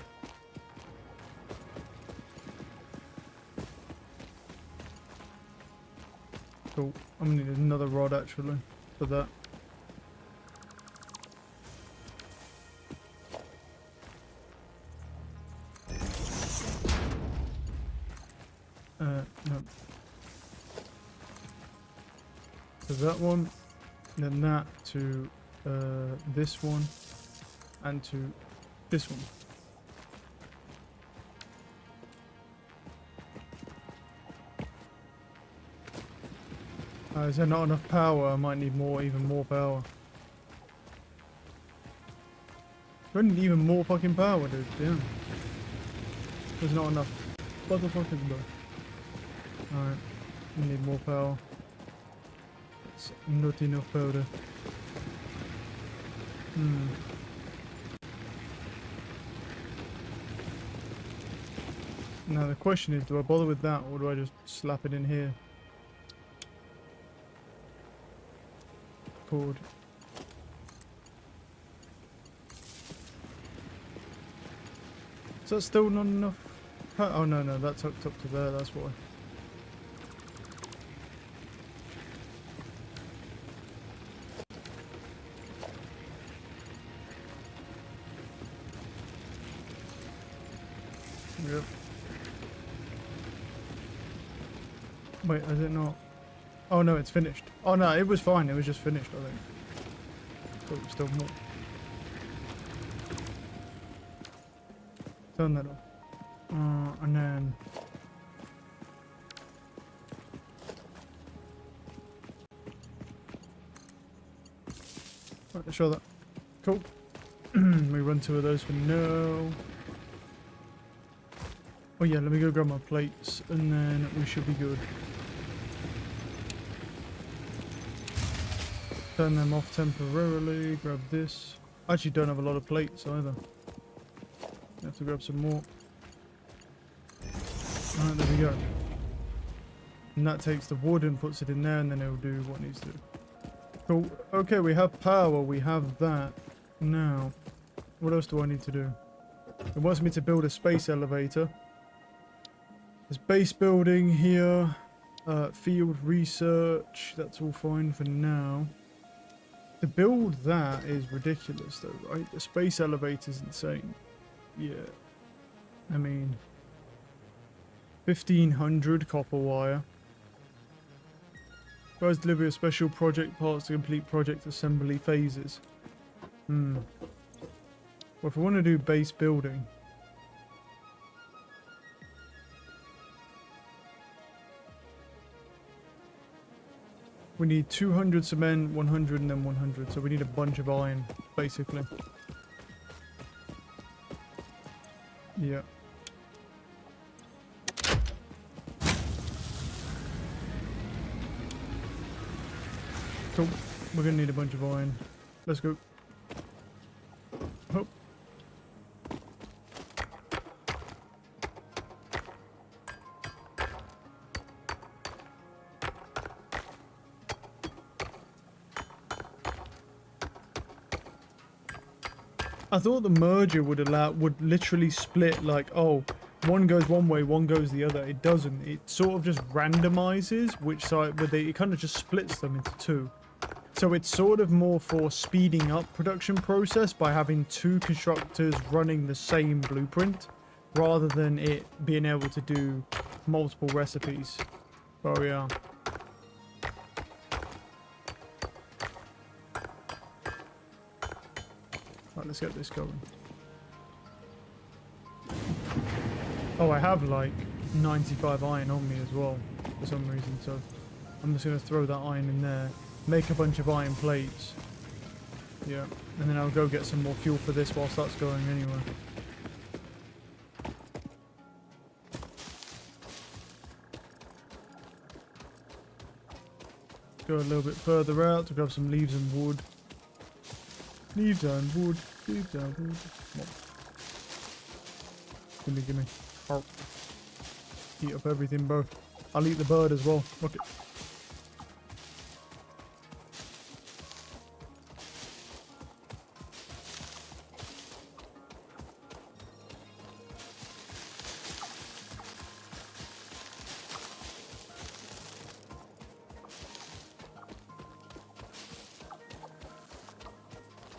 Cool. I'm gonna need another rod actually for that. No. So that one, then that to this one, and to this one. Is there not enough power? I might need more, even more power. I need even more fucking power, dude. Damn. There's not enough motherfucking though. Alright, we need more power. It's not enough powder. Now the question is, do I bother with that or do I just slap it in here? Cord. Is that still not enough? Oh no, that's hooked up to there, that's why. Yep. Wait, is it not? Oh no, it's finished. Oh no, it was fine. It was just finished, I think. Thought it was still more. Turn that off. And then... Right, let's show that. Cool. We run 2 of those for now. Oh yeah, let me go grab my plates and then we should be good. Turn them off temporarily, grab this. I actually don't have a lot of plates either. I have to grab some more. Alright, there we go. And that takes the wood and puts it in there and then it'll do what it needs to do. Cool. Okay, we have power, we have that. Now, what else do I need to do? It wants me to build a space elevator. There's base building here, field research, that's all fine for now. To build that is ridiculous though, right? The space elevator is insane. Yeah. I mean, 1500 copper wire. Guys, deliver a special project parts to complete project assembly phases. Well, if I want to do base building... We need 200 cement, 100 and then 100. So we need a bunch of iron, basically. Yeah. Cool. We're gonna need a bunch of iron. Let's go. Oh. I thought the merger would literally split like, oh, one goes one way, one goes the other. It doesn't. It sort of just randomizes which side, but it kind of just splits them into two. So it's sort of more for speeding up production process by having two constructors running the same blueprint, rather than it being able to do multiple recipes. Oh yeah. Right, let's get this going. Oh, I have like 95 iron on me as well, for some reason, so I'm just going to throw that iron in there, make a bunch of iron plates. Yeah, and then I'll go get some more fuel for this whilst that's going anyway. Go a little bit further out to grab some leaves and wood. Leaves and wood, leaves and wood. Come on. Gimme. Oh. Eat up everything, bro. I'll eat the bird as well. Look it.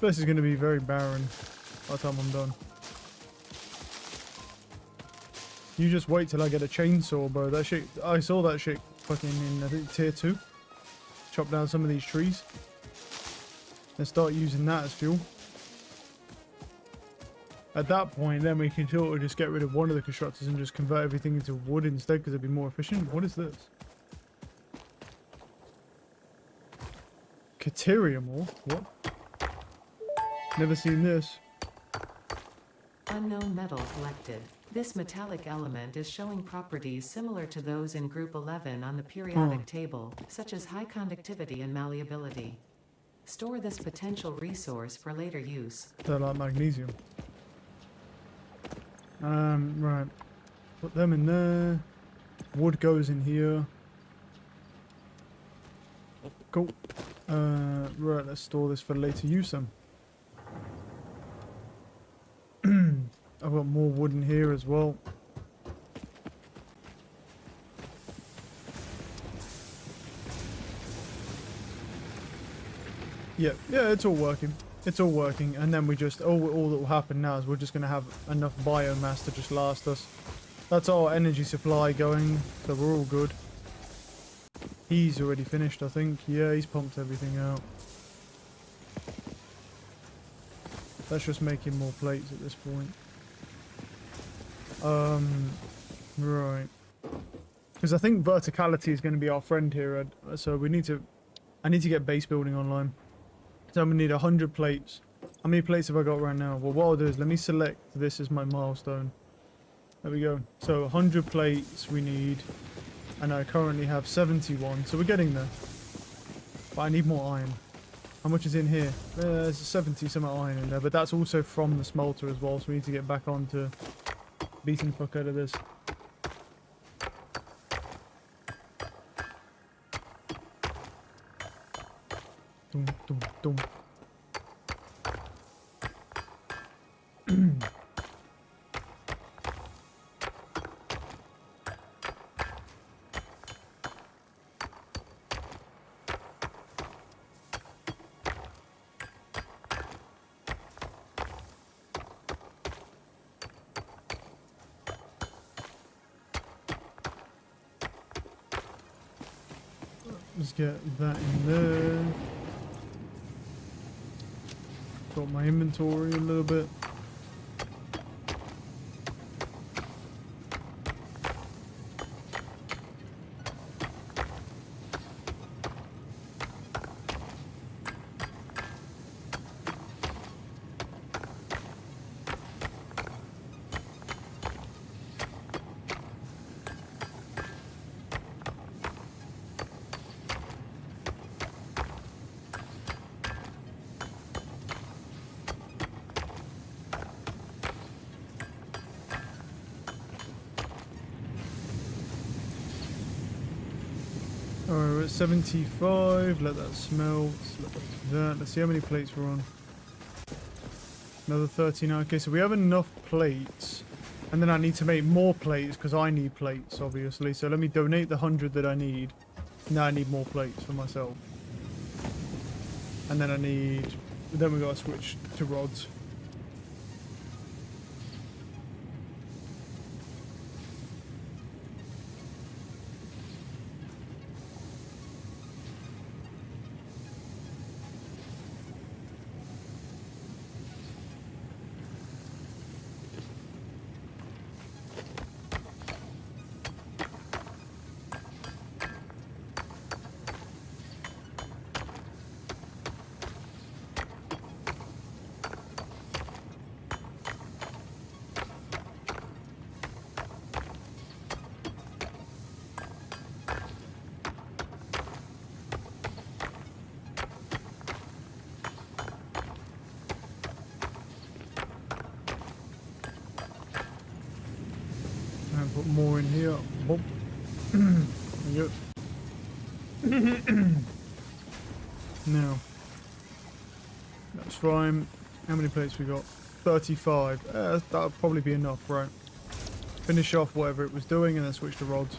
This is going to be very barren by the time I'm done. You just wait till I get a chainsaw, bro. That shit, I saw that shit fucking in, I think, tier 2. Chop down some of these trees. And start using that as fuel. At that point, then we can sort of just get rid of one of the constructors and just convert everything into wood instead, because it'd be more efficient. What is this? Caterium ore? What? Never seen this. Unknown metal collected. This metallic element is showing properties similar to those in Group 11 on the periodic table, such as high conductivity and malleability. Store this potential resource for later use. They're like magnesium. Right. Put them in there. Wood goes in here. Cool. Right, let's store this for later use then. I've got more wood in here as well. Yeah, it's all working. It's all working, and then we just, all that will happen now is we're just going to have enough biomass to just last us. That's our energy supply going, so we're all good. He's already finished, I think. Yeah, he's pumped everything out. That's just making more plates at this point. Right. Because I think verticality is going to be our friend here, so we need to, I need to get base building online. So I'm going to need 100 plates. How many plates have I got right now? Well, what I'll do is let me select this as my milestone. There we go. So 100 plates we need, and I currently have 71, so we're getting there. But I need more iron. How much is in here? There's 70 some iron in there, but that's also from the smelter as well, so we need to get back on to beating the fuck out of this. Dum, dum, dum. Let's get that in there. Got my inventory a little bit. Alright, we're at 75. Let that smelt. Let that do that. Let's see how many plates we're on. Another 39. Okay, so we have enough plates. And then I need to make more plates because I need plates, obviously. So let me donate the 100 that I need. Now I need more plates for myself. And then then we gotta switch to rods. And put more in here. Boom. There you go. Now, that's fine. How many plates we got? 35. That'll probably be enough, right? Finish off whatever it was doing and then switch to rods.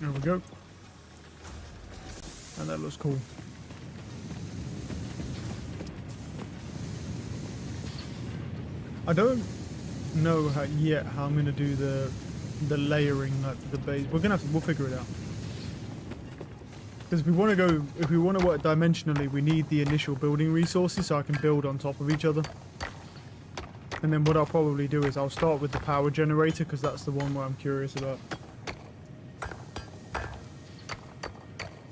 There we go. And that looks cool. I don't know yet how I'm gonna do the layering at the base. We'll figure it out. Because if we want to work dimensionally, we need the initial building resources so I can build on top of each other. And then what I'll probably do is I'll start with the power generator because that's the one where I'm curious about.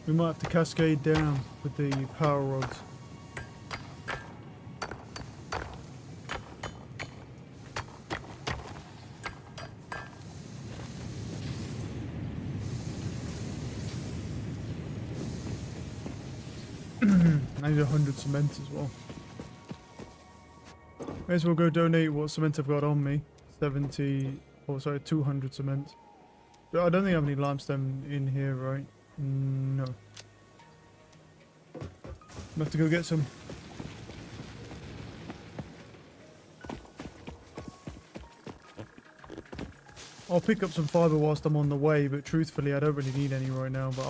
We might have to cascade down with the power rods. I need 100 cement as well. May as well go donate what cement I've got on me. 200 cement. But I don't think I have any limestone in here, right? No. I'm have to go get some. I'll pick up some fiber whilst I'm on the way, but truthfully, I don't really need any right now. But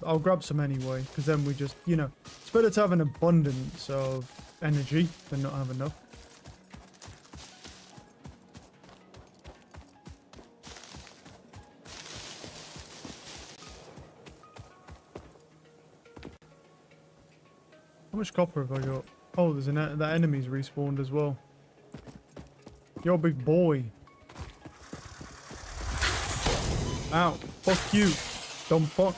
I'll grab some anyway, because then we just, you know, it's better to have an abundance of energy than not have enough. How much copper have I got? Oh, there's that enemy's respawned as well. Yo, big boy. Ow. Fuck you. Dumb fuck.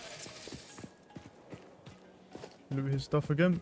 Loot his stuff again.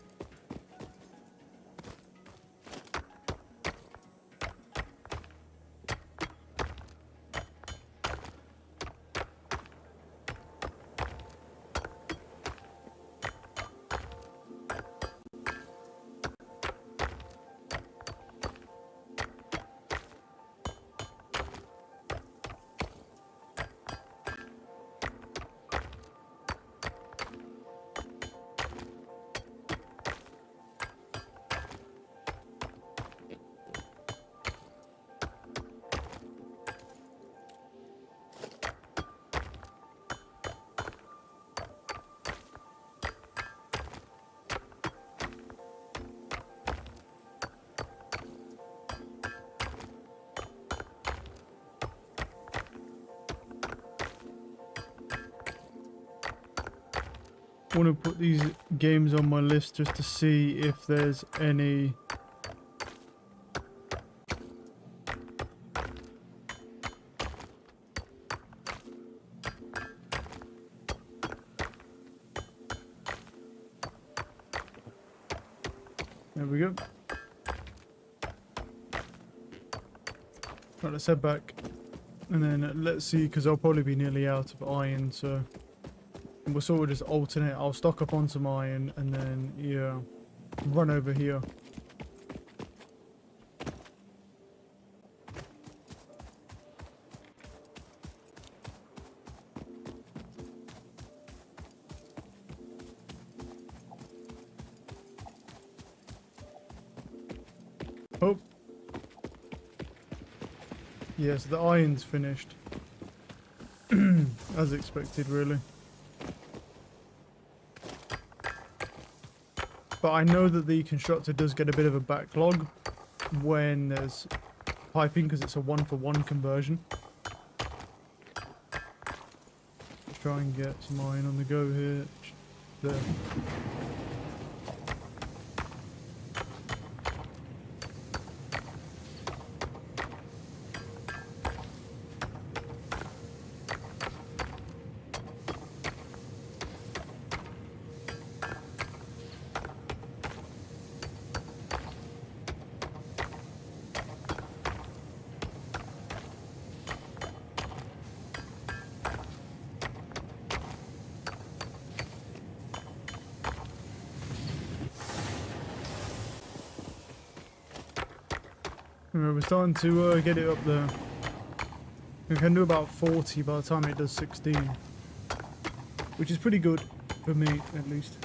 I want to put these games on my list just to see if there's any there we go. Right, let's head back and then let's see, because I'll probably be nearly out of iron, so we'll sort of just alternate. I'll stock up on some iron and then, yeah, run over here. Oh. Yes, the iron's finished. As expected, really. But I know that the constructor does get a bit of a backlog when there's piping, because it's a 1-for-1 conversion. Let's try and get some iron on the go here. There. We're starting to get it up there. We can do about 40 by the time it does 16. Which is pretty good, for me at least.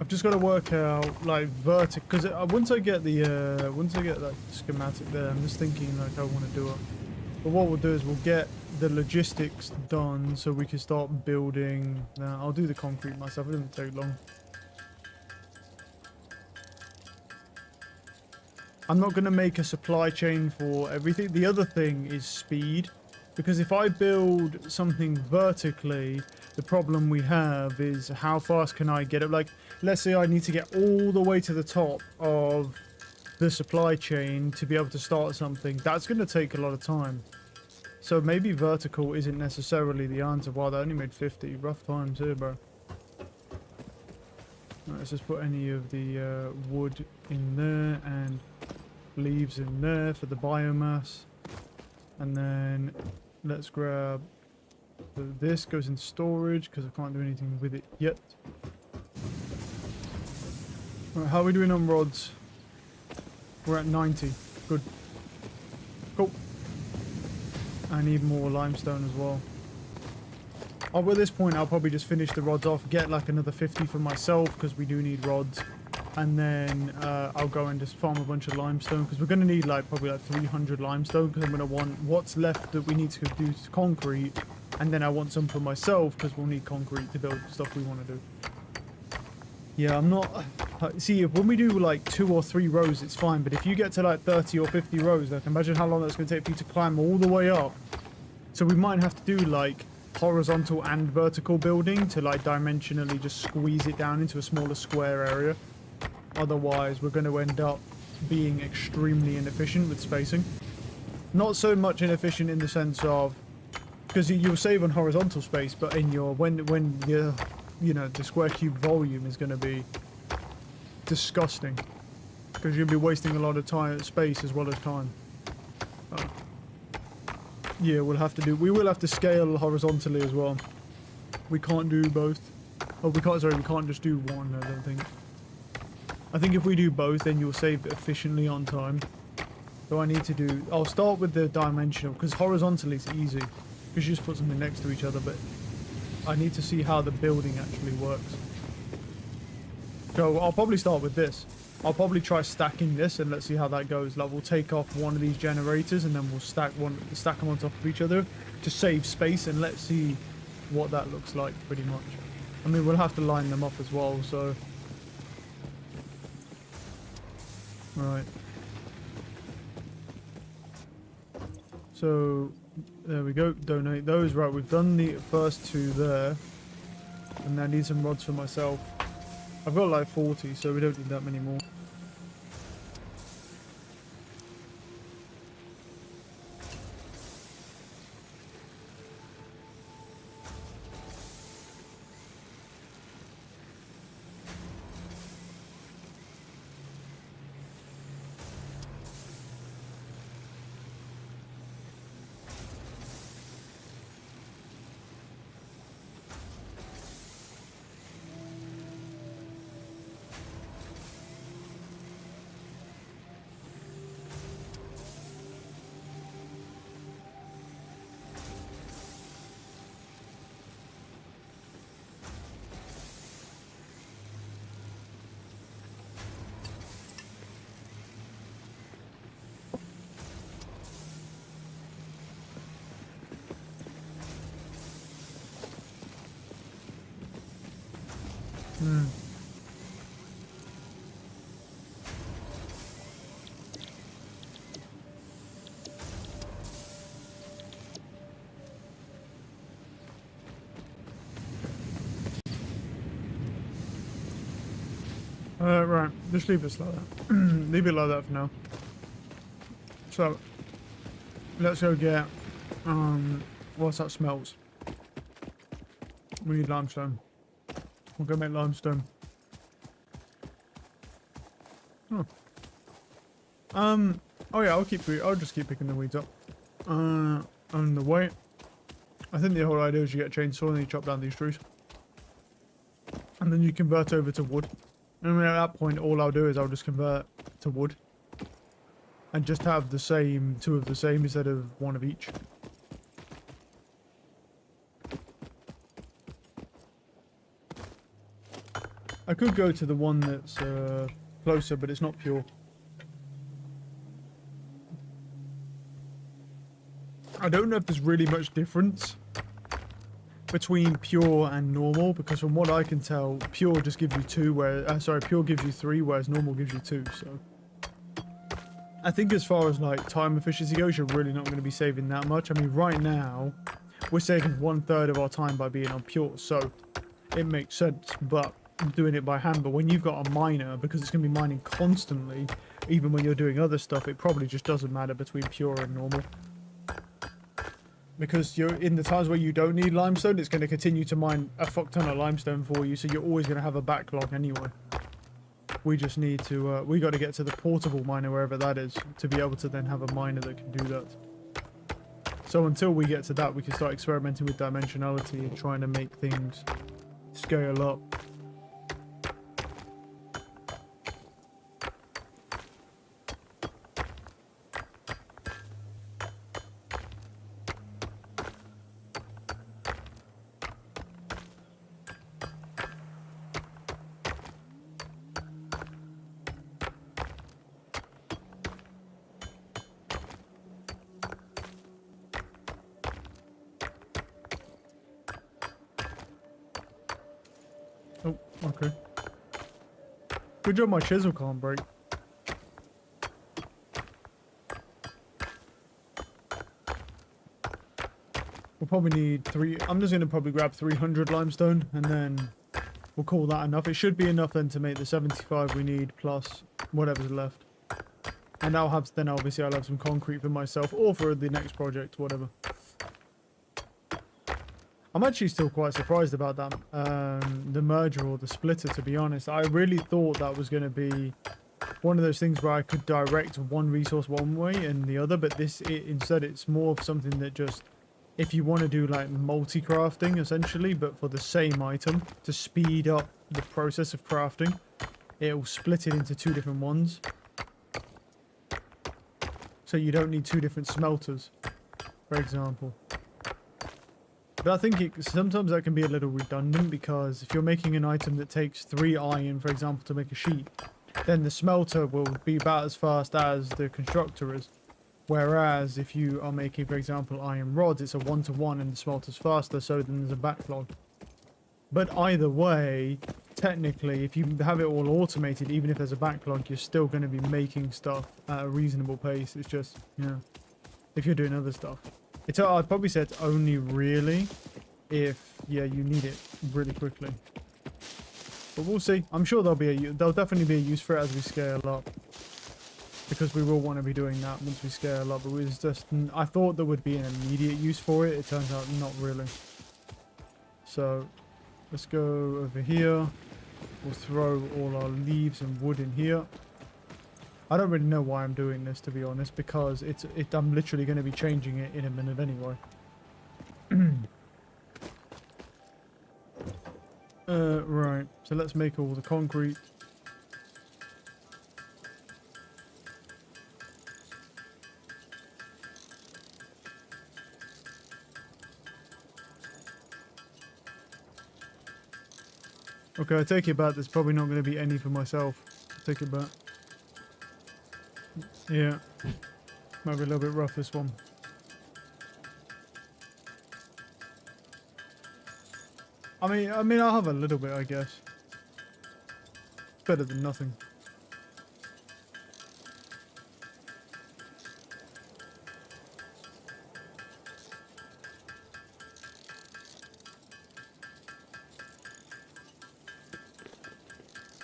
I've just got to work out like vertic, because once I get that schematic there, I'm just thinking like I want to do it. But what we'll do is we'll get the logistics done so we can start building. Now I'll do the concrete myself. It doesn't take long. I'm not going to make a supply chain for everything. The other thing is speed, because if I build something vertically, the problem we have is how fast can I get it? Like, let's say I need to get all the way to the top of the supply chain to be able to start something. That's going to take a lot of time. So maybe vertical isn't necessarily the answer. Wow, they only made 50. Rough times here, bro. Right, let's just put any of the wood in there and leaves in there for the biomass. And then let's grab this. Goes in storage because I can't do anything with it yet. Right, how are we doing on rods? We're at 90. Good. Cool. I need more limestone as well. Oh, at this point, I'll probably just finish the rods off, get like another 50 for myself, because we do need rods. And then I'll go and just farm a bunch of limestone, because we're going to need like probably like 300 limestone, because I'm going to want what's left that we need to do to concrete. And then I want some for myself, because we'll need concrete to build stuff we want to do. Yeah, I'm not... see, when we do like 2 or 3 rows, it's fine. But if you get to like 30 or 50 rows, like imagine how long that's going to take for you to climb all the way up. So we might have to do like horizontal and vertical building to like dimensionally just squeeze it down into a smaller square area. Otherwise, we're going to end up being extremely inefficient with spacing. Not so much inefficient in the sense of... because you'll save on horizontal space, but in your... when you're... you know, the square cube volume is going to be disgusting, because you'll be wasting a lot of time, space as well as time. Yeah, we will have to scale horizontally as well. We can't do both. Oh, we can't just do one, I don't think. I think if we do both, then you'll save efficiently on time. So I need to do... I'll start with the dimensional, because horizontally it's easy, because you just put something next to each other, but I need to see how the building actually works. So I'll probably start with this. I'll probably try stacking this and let's see how that goes. Like, we'll take off one of these generators and then we'll stack them on top of each other to save space, and let's see what that looks like pretty much. I mean, we'll have to line them up as well, so... Right. So, there we go. Donate those. Right, we've done the first 2 there. And I need some rods for myself. I've got like 40, so we don't need that many more. Hmm. Right, just leave it like that. Leave it like that for now. So, let's go get, what's that smells? We need limestone. We'll go make limestone. Oh. Oh yeah, I'll just keep picking the weeds up. On the way, I think the whole idea is you get a chainsaw and you chop down these trees. And then you convert over to wood. And at that point, all I'll do is I'll just convert to wood. And just have the same, two of the same instead of one of each. I could go to the one that's closer, but it's not pure. I don't know if there's really much difference between pure and normal, because from what I can tell, pure just gives you two, pure gives you three, whereas normal gives you two. So I think as far as like time efficiency goes, you're really not going to be saving that much. I mean, right now we're saving 1/3 of our time by being on pure, so it makes sense. But doing it by hand, but when you've got a miner, because it's going to be mining constantly, even when you're doing other stuff, it probably just doesn't matter between pure and normal. Because you're in the times where you don't need limestone, it's going to continue to mine a fuck ton of limestone for you, so you're always going to have a backlog anyway. We just need to, we got to get to the portable miner, wherever that is, to be able to then have a miner that can do that. So until we get to that, we can start experimenting with dimensionality and trying to make things scale up. Oh, okay. Good job my chisel can't break. We'll probably need I'm just going to probably grab 300 limestone, and then we'll call that enough. It should be enough then to make the 75 we need, plus whatever's left. And then obviously I'll have some concrete for myself, or for the next project, whatever. I'm actually still quite surprised about that, the merger or the splitter, to be honest. I really thought that was going to be one of those things where I could direct one resource one way and the other, but instead it's more of something that just, if you want to do like multi-crafting essentially, but for the same item, to speed up the process of crafting, it will split it into two different ones. So you don't need two different smelters, for example. But I think sometimes that can be a little redundant, because if you're making an item that takes 3 iron, for example, to make a sheet, then the smelter will be about as fast as the constructor is. Whereas if you are making, for example, iron rods, it's a 1-to-1 and the smelter's faster, so then there's a backlog. But either way, technically, if you have it all automated, even if there's a backlog, you're still going to be making stuff at a reasonable pace. It's just, if you're doing other stuff. I'd probably say it's only really if, you need it really quickly. But we'll see. I'm sure there'll definitely be a use for it as we scale up, because we will want to be doing that once we scale up. But it was just, I thought there would be an immediate use for it. It turns out not really. So let's go over here. We'll throw all our leaves and wood in here. I don't really know why I'm doing this, to be honest, because I'm literally going to be changing it in a minute anyway. Right, so let's make all the concrete. Okay, I take it back. There's probably not going to be any for myself. Take it back. Yeah, might be a little bit rough, this one. I mean, I'll have a little bit, I guess. better than nothing.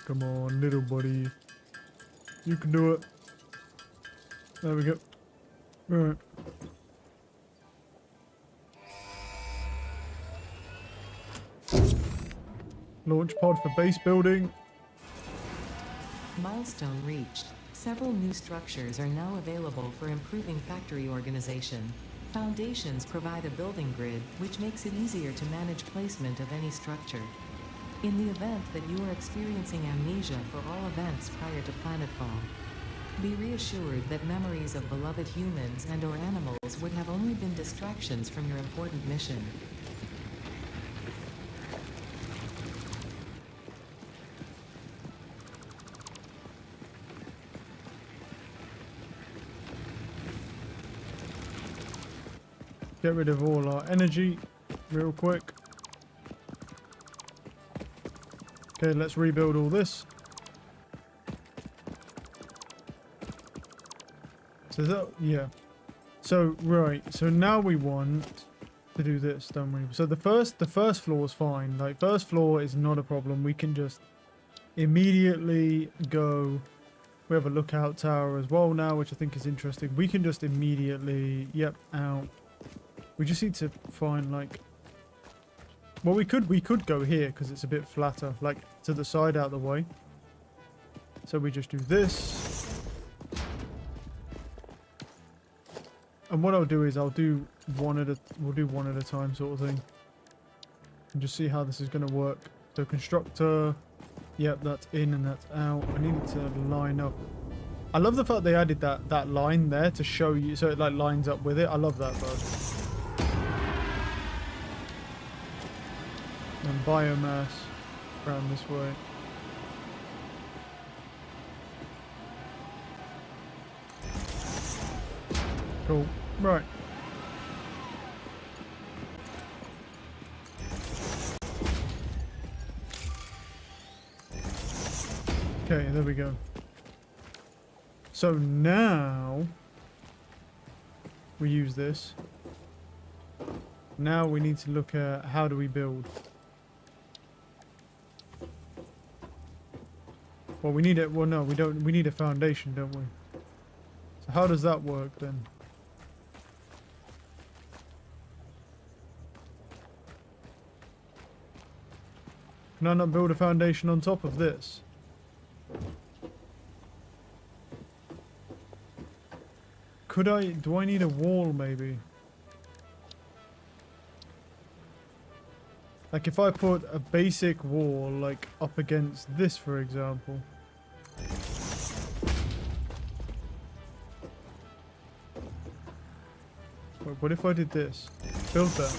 Come on, little buddy. You can do it. There we go. Alright. Launch pod for base building. Milestone reached. Several new structures are now available for improving factory organization. Foundations provide a building grid, which makes it easier to manage placement of any structure. In the event that you are experiencing amnesia for all events prior to planetfall, be reassured that memories of beloved humans and/or animals would have only been distractions from your important mission. Get rid of all our energy real quick. Okay, let's rebuild all this. So that, yeah. So, right. So now we want to do this, don't we? So the first floor is fine. Like, first floor is not a problem. We can just immediately go. We have a lookout tower as well now, which I think is interesting. We can just immediately, yep, out. We just need to find, like, well, we could go here because it's a bit flatter, like to the side out of the way. So we just do this. And what I'll do is we'll do one at a time sort of thing. And just see how this is going to work. So constructor, yep, that's in and that's out. I need it to line up. I love the fact they added that line there to show you, so it like lines up with it. I love that part. And biomass around this way. Cool. Right. Okay, there we go. So now we use this. Now we need to look at how do we build. Well, we need it. Well, no, we don't. We need a foundation, don't we? So how does that work then? Can I not build a foundation on top of this? Could I? Do I need a wall maybe? Like if I put a basic wall like up against this, for example. Wait, what if I did this? Build that.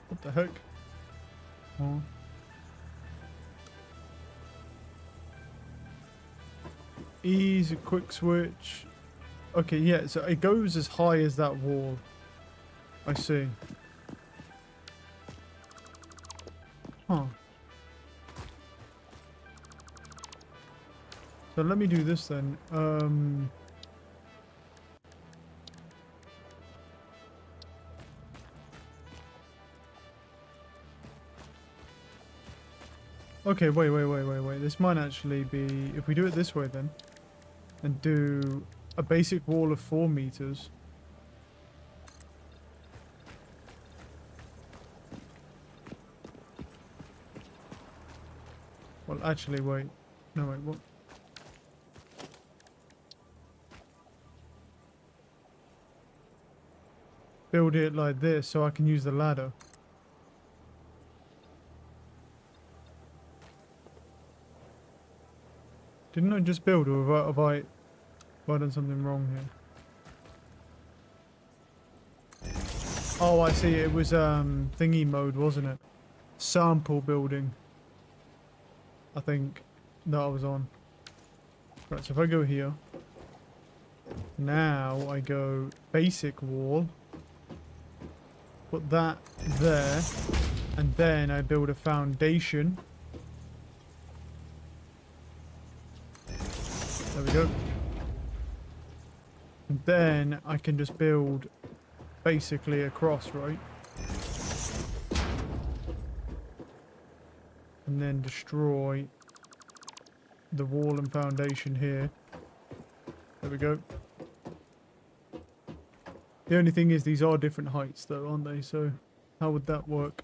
What the heck? Oh. Easy quick switch. Okay, yeah, so it goes as high as that wall. I see. Huh. So let me do this then. Okay, wait. This might actually be... If we do it this way then, and do a basic wall of 4 meters. Well, actually, wait. No, wait, what? Build it like this so I can use the ladder. Didn't I just build, or have I done something wrong here? Oh, I see. It was thingy mode, wasn't it? Sample building. I think that I was on. Right, so if I go here. Now I go basic wall. Put that there. And then I build a foundation. There we go. And then I can just build basically across, right? And then destroy the wall and foundation here. There we go. The only thing is these are different heights though, aren't they? So how would that work?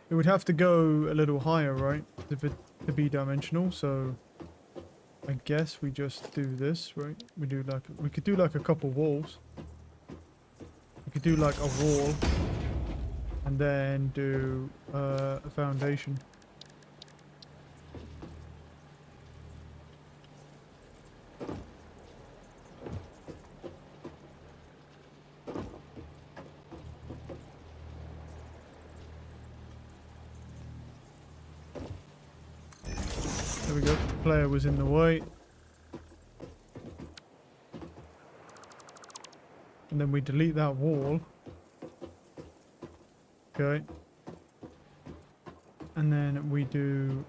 It would have to go a little higher, right? To be dimensional, so I guess we just do this, right? We could do like a couple walls. We could do like a wall and then do a foundation. There we go. Player was in the way. And then we delete that wall. Okay. And then we do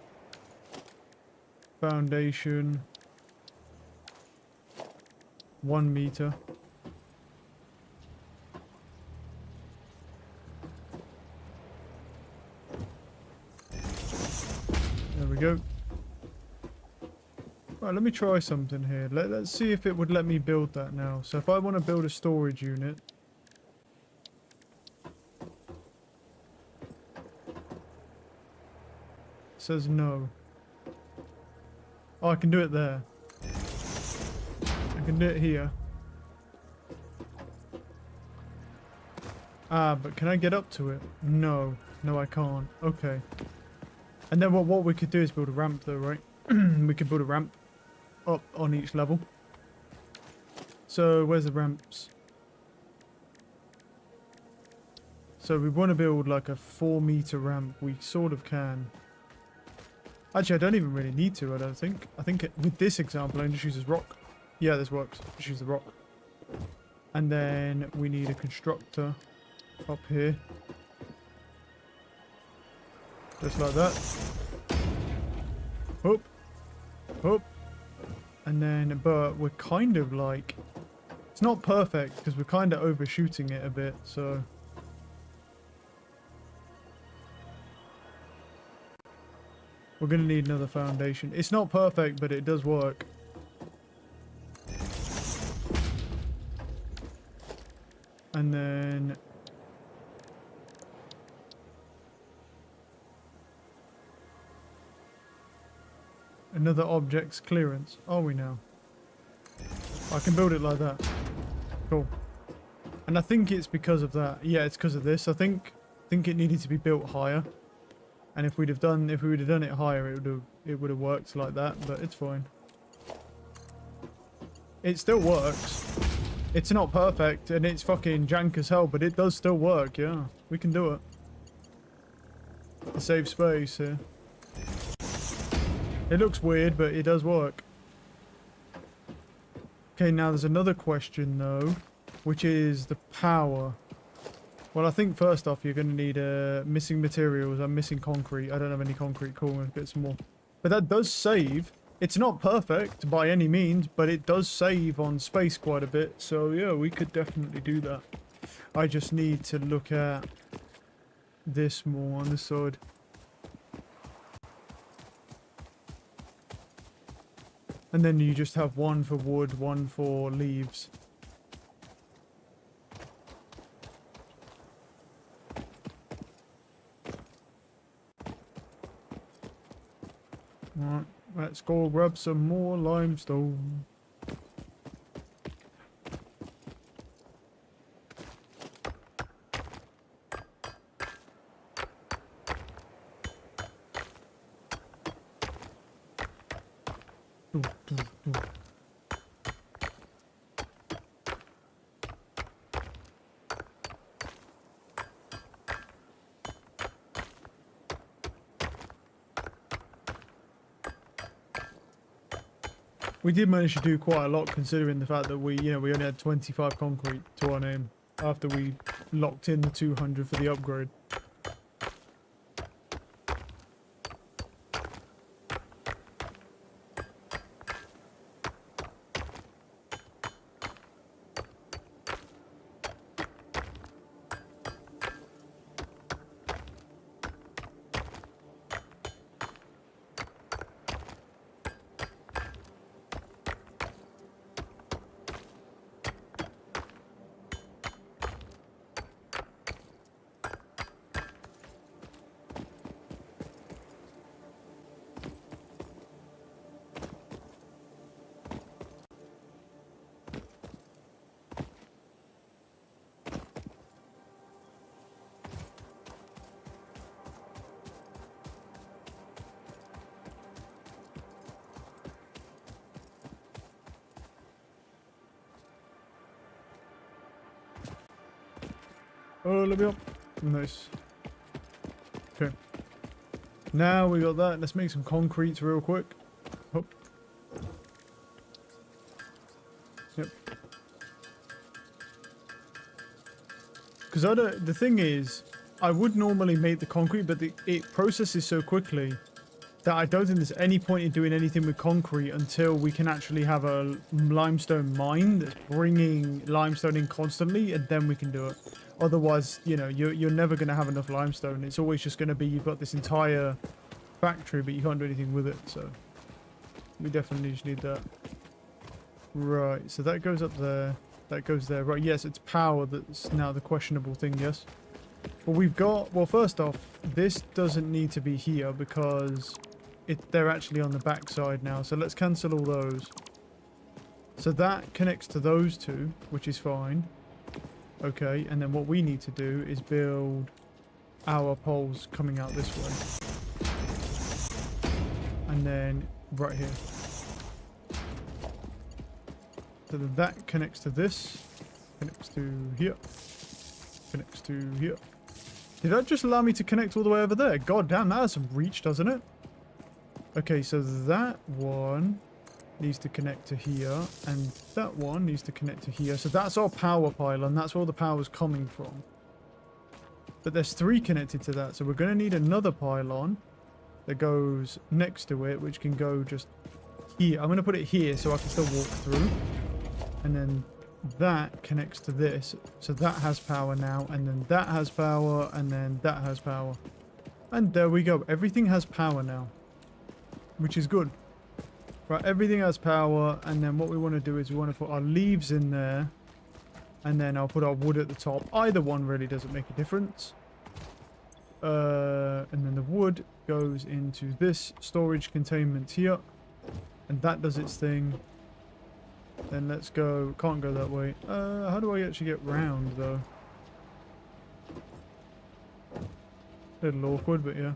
foundation 1 meter. There we go. Right, let me try something here. Let's see if it would let me build that now. So if I want to build a storage unit, it says no. Oh, I can do it there. I can do it here. Ah, but can I get up to it? No. No, I can't. Okay. And then what we could do is build a ramp though, right? We could build a ramp up on each level. So where's the ramps? So we want to build like a 4 meter ramp. We sort of can. Actually, I don't even really need to, I don't think. I think with this example, I just use this rock. Yeah, this works. Just use the rock. And then we need a constructor up here. Just like that. Hoop. Hoop. And then, but we're kind of like... It's not perfect because we're kind of overshooting it a bit, so... We're going to need another foundation. It's not perfect, but it does work. And then... Another object's clearance. Are we now? I can build it like that. Cool. And I think it's because of that. Yeah, it's because of this. I think it needed to be built higher. And if we would have done it higher, it would have worked like that, but it's fine. It still works. It's not perfect and it's fucking jank as hell, but it does still work, yeah. We can do it. To save space here. It looks weird, but it does work. Okay, now there's another question though, which is the power. Well, I think first off, you're going to need missing materials. I'm missing concrete. I don't have any concrete. Cool, I'm going to get some more. But that does save. It's not perfect by any means, but it does save on space quite a bit. So yeah, we could definitely do that. I just need to look at this more on this side. And then you just have one for wood, one for leaves. Alright, let's go grab some more limestone. We did manage to do quite a lot considering the fact that we only had 25 concrete to our name after we locked in the 200 for the upgrade. Oh, let me up. Nice. Okay. Now we got that. Let's make some concrete real quick. Hop. Yep. Because the thing is, I would normally make the concrete, but it processes so quickly that I don't think there's any point in doing anything with concrete until we can actually have a limestone mine that's bringing limestone in constantly, and then we can do it. Otherwise, you know, you're never going to have enough limestone. It's always just going to be, you've got this entire factory, but you can't do anything with it, so we definitely just need that. Right, so that goes up there. That goes there. Right, yes, it's power that's now the questionable thing, yes. Well, we've got... Well, first off, this doesn't need to be here because they're actually on the back side now. So let's cancel all those. So that connects to those two, which is fine. Okay, and then what we need to do is build our poles coming out this way. And then right here. So that connects to this, connects to here, connects to here. Did that just allow me to connect all the way over there? God damn, that has some reach, doesn't it? Okay, so that one needs to connect to here, and that one needs to connect to here. So that's our power pylon. That's where all the power's coming from. But there's 3 connected to that, so we're going to need another pylon that goes next to it, which can go just here. I'm going to put it here so I can still walk through. And then that connects to this, so that has power now, and then that has power, and then that has power. And there we go. Everything has power now, which is good. Right, everything has power, and then what we want to do is we want to put our leaves in there, and then I'll put our wood at the top. Either one really doesn't make a difference. And then the wood goes into this storage containment here, and that does its thing. Then let's go. Can't go that way. How do I actually get round though? A little awkward, but yeah.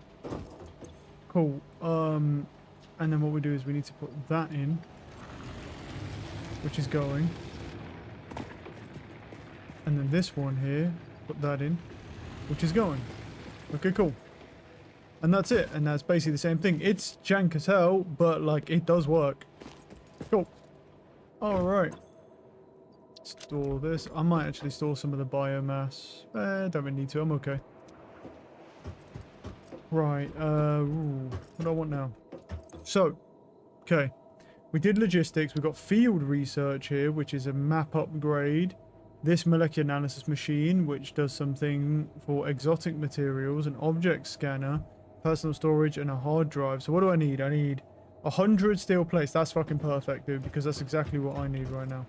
Cool. And then what we do is we need to put that in, which is going. And then this one here, put that in, which is going. Okay, cool. And that's it. And that's basically the same thing. It's jank as hell, but like it does work. Cool. All right. Store this. I might actually store some of the biomass. Don't really need to. I'm okay. Right. What do I want now? So, okay. We did logistics. We've got field research here, which is a map upgrade. This molecular analysis machine, which does something for exotic materials, an object scanner, personal storage, and a hard drive. So what do I need? I need 100 steel plates. That's fucking perfect, dude, because that's exactly what I need right now.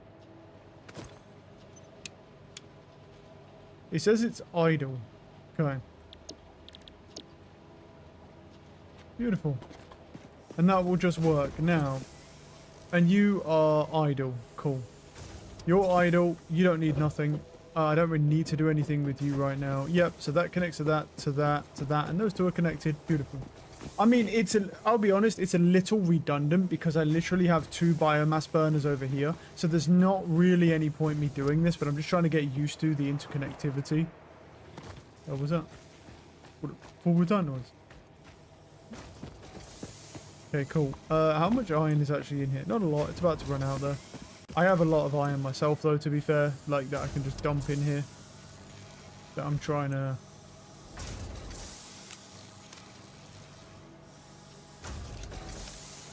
It says it's idle. Okay. Beautiful. And that will just work now. And you are idle. Cool. You're idle. You don't need nothing. I don't really need to do anything with you right now. Yep, so that connects to that, to that, to that. And those two are connected. Beautiful. I mean, I'll be honest, it's a little redundant because I literally have 2 biomass burners over here. So there's not really any point me doing this, but I'm just trying to get used to the interconnectivity. What was that? What was that noise? Okay, cool. How much iron is actually in here? Not a lot. It's about to run out there. I have a lot of iron myself, though, to be fair. Like, that I can just dump in here. That I'm trying to...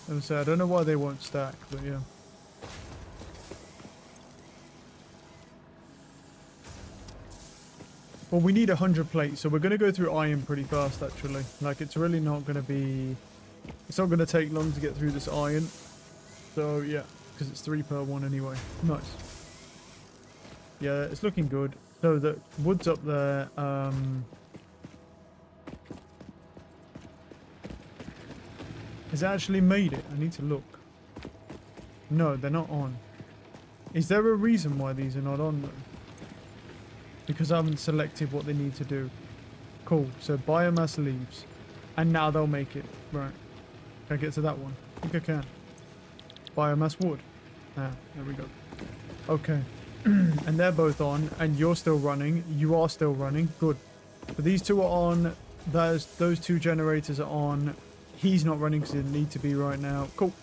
As I say, I don't know why they won't stack, but yeah. Well, we need 100 plates, so we're going to go through iron pretty fast, actually. Like, it's really not going to be... It's not going to take long to get through this iron. So, yeah, because it's 3 per 1 anyway. Nice. Yeah, it's looking good. So, the wood's up there. Has it actually made it? I need to look. No, they're not on. Is there a reason why these are not on, though? Because I haven't selected what they need to do. Cool. So, biomass leaves. And now they'll make it. Right. Can I get to that one? I think I can. Biomass wood. Ah, there we go. Okay. And they're both on, and you're still running. You are still running. Good. But these two are on. Those two generators are on. He's not running because he didn't need to be right now. Cool.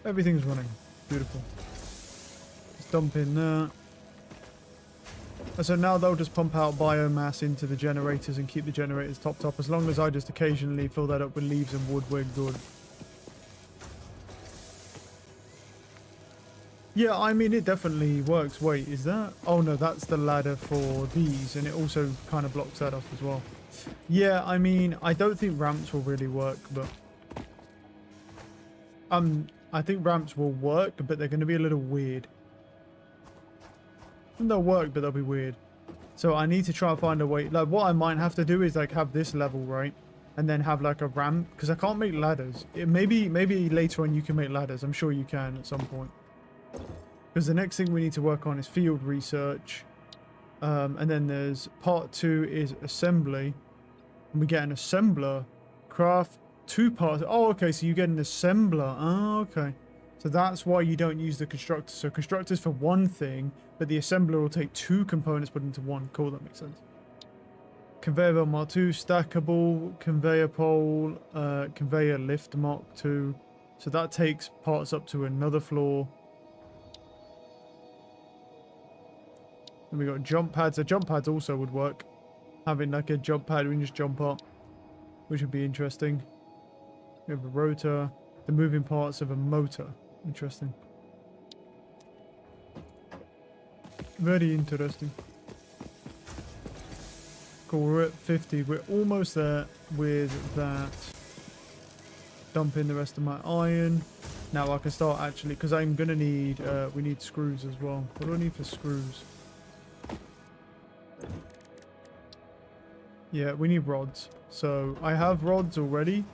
Everything's running. Beautiful. Let's dump in there. And so now they'll just pump out biomass into the generators and keep the generators topped up. As long as I just occasionally fill that up with leaves and wood, we're good. Yeah, I mean, it definitely works. Wait, is that? Oh, no, that's the ladder for these, and it also kind of blocks that off as well. Yeah, I mean, I don't think ramps will really work, but... I think ramps will work, but they're going to be a little weird. And they'll work, but they'll be weird. So I need to try and find a way... Like, what I might have to do is, like, have this level, right? And then have, like, a ramp, because I can't make ladders. Maybe later on you can make ladders. I'm sure you can at some point. Because the next thing we need to work on is field research. And then there's part 2 is assembly. And we get an assembler. Craft 2 parts. Oh, okay, so you get an assembler. Oh, okay. So that's why you don't use the constructor. So constructor's for one thing, but the assembler will take 2 components put into one. Cool, that makes sense. Conveyor belt Mark 2, stackable, conveyor pole, conveyor lift Mark 2. So that takes parts up to another floor. And we got jump pads. So jump pads also would work. Having like a jump pad, we can just jump up, which would be interesting. We have a rotor, the moving parts of a motor. Interesting. Very interesting. Cool, we're at 50. We're almost there with that. Dump in the rest of my iron. Now I can start actually, because I'm going to need, we need screws as well. What do I need for screws? Yeah, we need rods. So I have rods already,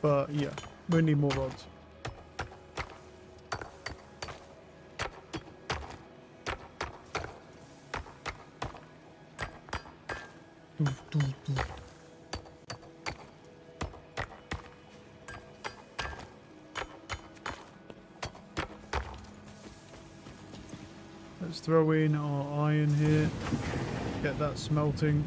but yeah, we need more rods. Let's throw in our iron here, get that smelting.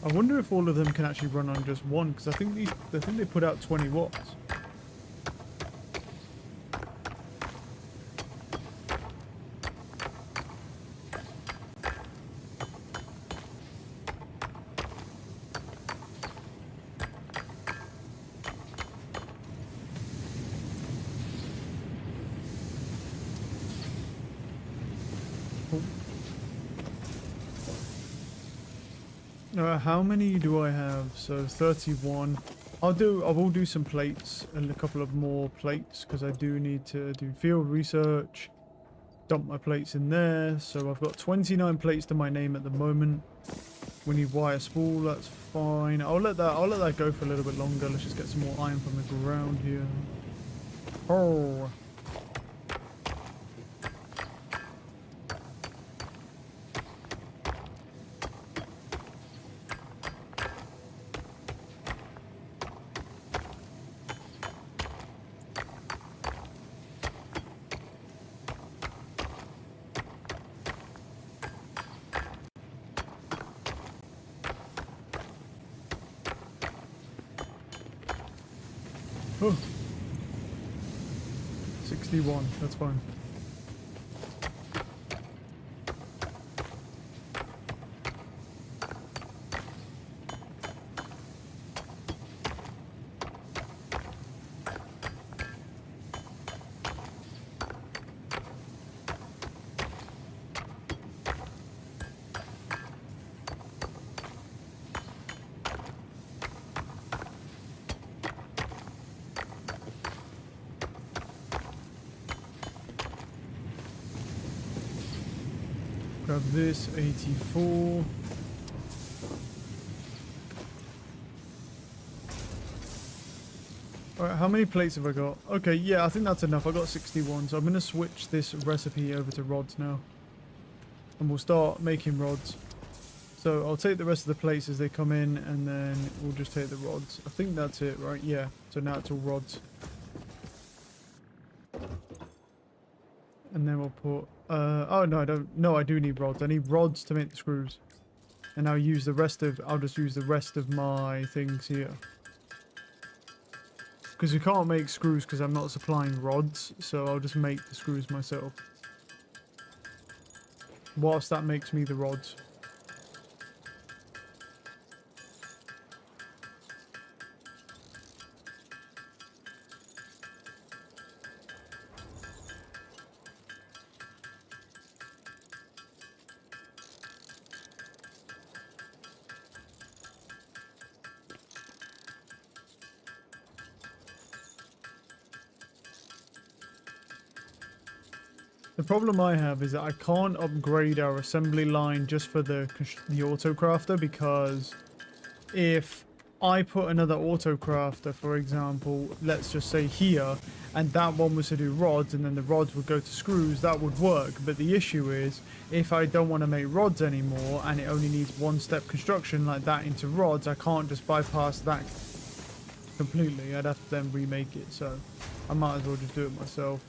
I wonder if all of them can actually run on just one, because I think they put out 20 watts. How many do I have? So 31. I will do some plates and a couple of more plates because I do need to do field research. Dump my plates in there. So I've got 29 plates to my name at the moment. We need wire spool. That's fine. I'll let that go for a little bit longer. Let's just get some more iron from the ground here. Oh. Oh. 61, that's fine. Grab this, 84. Alright, how many plates have I got? Okay, yeah, I think that's enough. I got 61, so I'm going to switch this recipe over to rods now. And we'll start making rods. So I'll take the rest of the plates as they come in, and then we'll just take the rods. I think that's it, right? Yeah, so now it's all rods. And then we'll put... oh, no, I don't... No, I do need rods. I need rods to make the screws. And I'll use the rest of... I'll just use the rest of my things here. Because we can't make screws because I'm not supplying rods, so I'll just make the screws myself. Whilst that makes me the rods. The problem I have is that I can't upgrade our assembly line just for the auto crafter, because if I put another auto crafter, for example, let's just say here, and that one was to do rods and then the rods would go to screws, that would work. But the issue is, if I don't want to make rods anymore and it only needs one step construction like that into rods, I can't just bypass that completely. I'd have to then remake it, so I might as well just do it myself.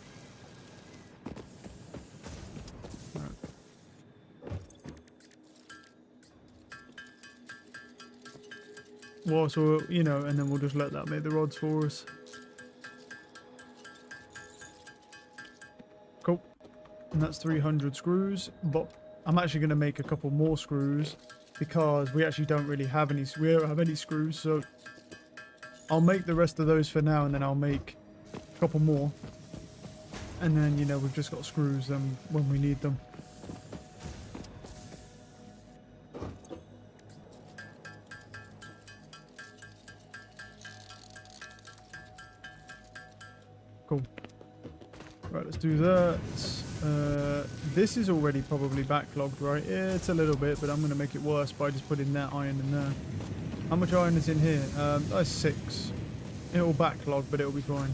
Well, so, you know, and then we'll just let that make the rods for us. Cool. And that's 300 screws, but I'm actually going to make a couple more screws because we actually don't really have any, we don't have any screws, so I'll make the rest of those for now, and then I'll make a couple more. And then, you know, we've just got screws when we need them. Cool. Right, let's do that. This is already probably backlogged, right? Yeah, it's a little bit, but I'm going to make it worse by just putting that iron in there. How much iron is in here? That's 6. It'll backlog, but it'll be fine.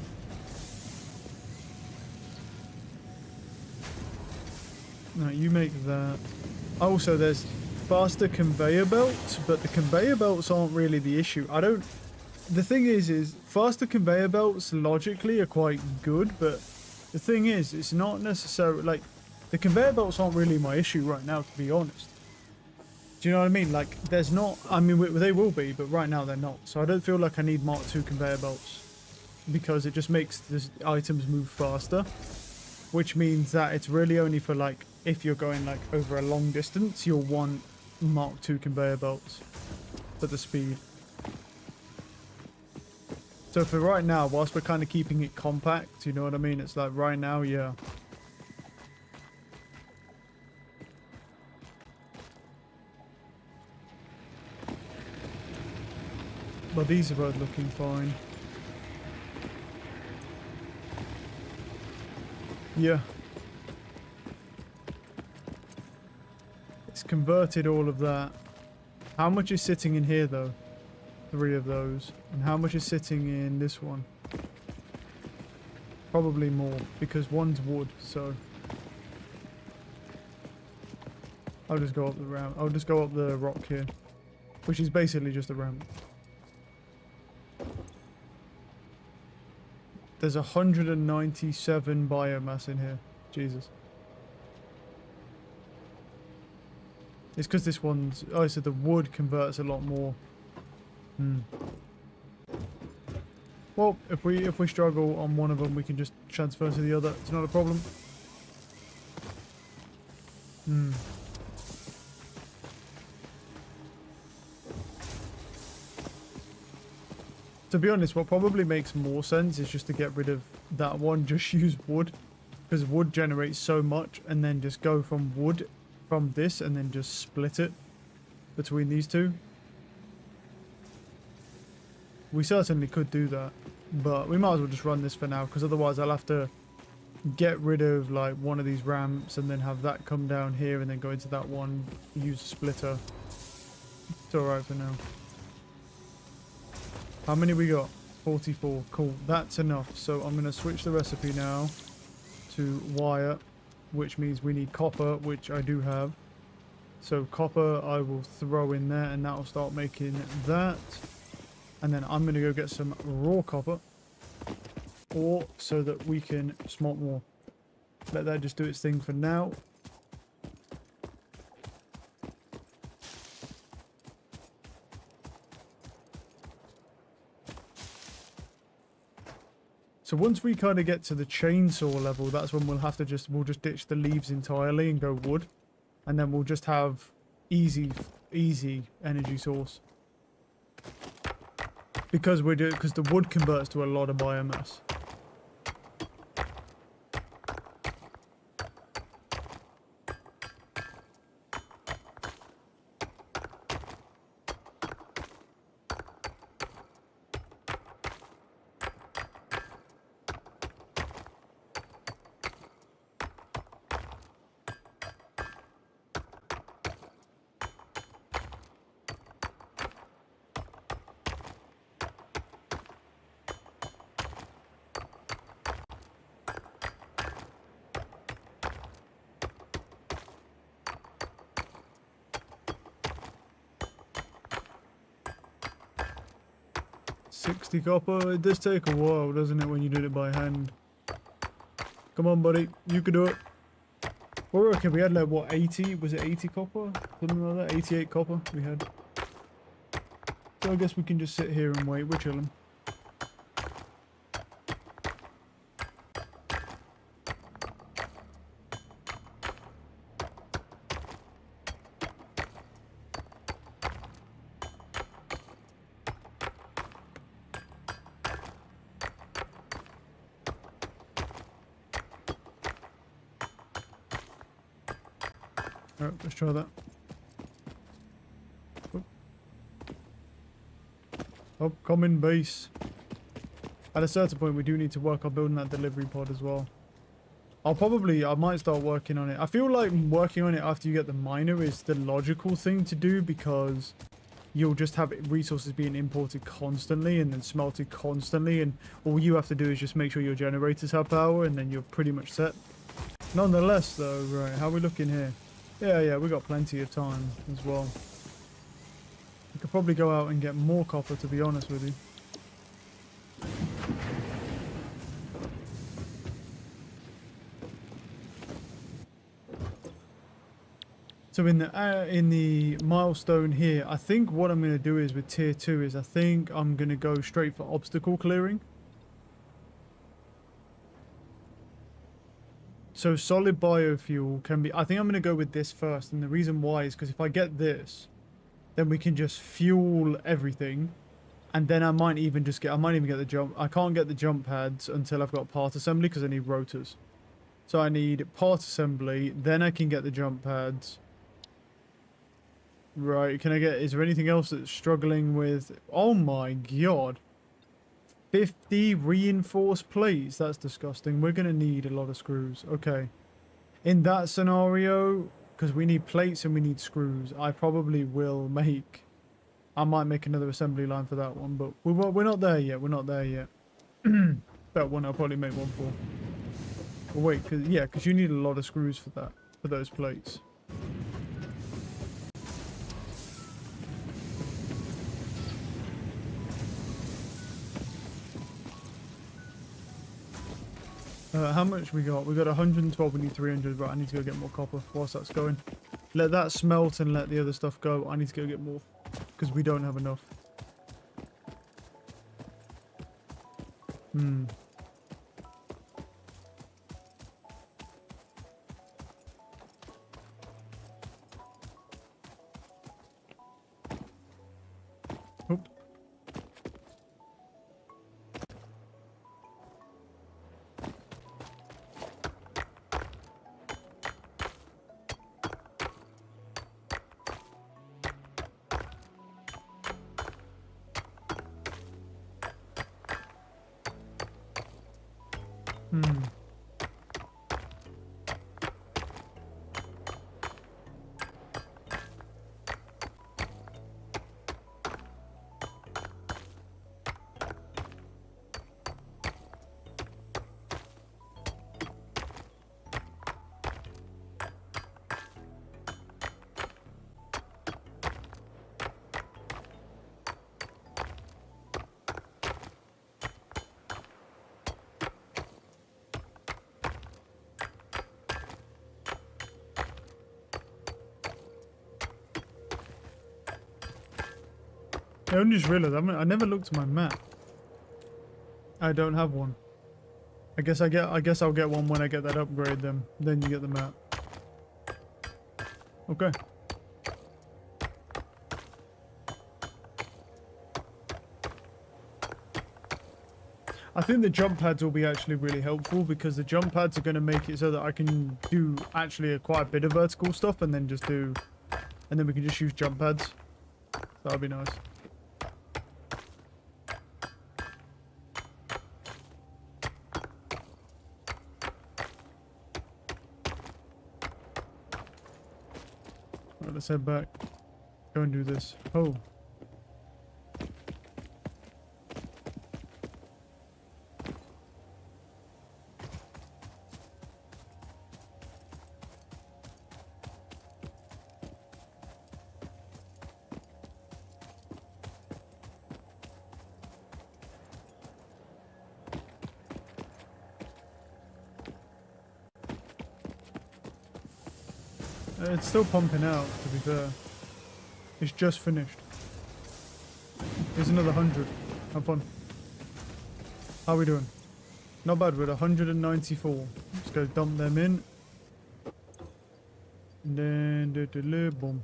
No, you make that. Also, there's faster conveyor belts, but the conveyor belts aren't really the issue. The thing is faster conveyor belts logically are quite good, but the thing is, it's not necessarily, like, the conveyor belts aren't really my issue right now, to be honest. Do you know what I mean? Like, there's not, I mean, they will be, but right now they're not. So I don't feel like I need Mark II conveyor belts, because it just makes the items move faster, which means that it's really only for, like, if you're going, like, over a long distance, you'll want Mark II conveyor belts for the speed. So for right now, whilst we're kind of keeping it compact, you know what I mean? It's like right now, yeah. But these are both looking fine. Yeah. It's converted all of that. How much is sitting in here though? 3 of those. And how much is sitting in this one? Probably more, because one's wood, so I'll just go up the ramp. I'll just go up the rock here, which is basically just a ramp. There's 197 biomass in here. Jesus. It's because this one's... Oh, so the wood converts a lot more. Well, if we struggle on one of them, we can just transfer to the other. It's not a problem. To be honest, what probably makes more sense is just to get rid of that one, just use wood, because wood generates so much, and then just go from wood from this and then just split it between these two. We certainly could do that, but we might as well just run this for now, because otherwise I'll have to get rid of like one of these ramps and then have that come down here and then go into that one, use a splitter. It's alright for now. How many we got? 44. Cool. That's enough. So I'm going to switch the recipe now to wire, which means we need copper, which I do have. So copper I will throw in there, and that will start making that. And then I'm going to go get some raw copper, or so that we can smelt more. Let that just do its thing for now. So once we kind of get to the chainsaw level, that's when we'll have to we'll just ditch the leaves entirely and go wood. And then we'll just have easy energy source. Because the wood converts to a lot of biomass. 60 copper. It does take a while, doesn't it, when you do it by hand? Come on, buddy. You can do it. Well, okay, we had like, what, 80? Was it 80 copper? Something like that? 88 copper we had. So I guess we can just sit here and wait. We're chilling. Alright, let's try that. Upcoming base. At a certain point, we do need to work on building that delivery pod as well. I might start working on it. I feel like working on it after you get the miner is the logical thing to do, because you'll just have resources being imported constantly and then smelted constantly, and all you have to do is just make sure your generators have power, and then you're pretty much set. Nonetheless, though, right, how are we looking here? Yeah, we got plenty of time as well. We could probably go out and get more copper, to be honest with you. So in the milestone here, I think what I'm going to do is with tier 2 is I think I'm going to go straight for obstacle clearing. So solid biofuel can be, I think I'm going to go with this first, and the reason why is because if I get this, then we can just fuel everything, and then I might even get the jump. I can't get the jump pads until I've got part assembly because I need rotors. So I need part assembly, then I can get the jump pads. Right, is there anything else that's struggling with, oh my god. 50 reinforced plates, that's disgusting. We're going to need a lot of screws. Okay. In that scenario, because we need plates and we need screws, I might make another assembly line for that one, but we're not there yet. We're not there yet. That one I'll probably make one for. But wait, because you need a lot of screws for those plates. How much we got? We got 112, we need 300, but I need to go get more copper whilst that's going. Let that smelt and let the other stuff go. I need to go get more, because we don't have enough. Oop. I only just realized I never looked at my map. I don't have one. I guess I'll get one when I get that upgrade then. Then you get the map. Okay. I think the jump pads will be actually really helpful because the jump pads are going to make it so that I can do actually quite a bit of vertical stuff and then we can just use jump pads. That'll be nice. Right, let's head back. Go and do this. Oh. It's still pumping out, to be fair. It's just finished. Here's another 100. Have fun. How are we doing? Not bad, we're at 194. Let's go dump them in. And then, boom.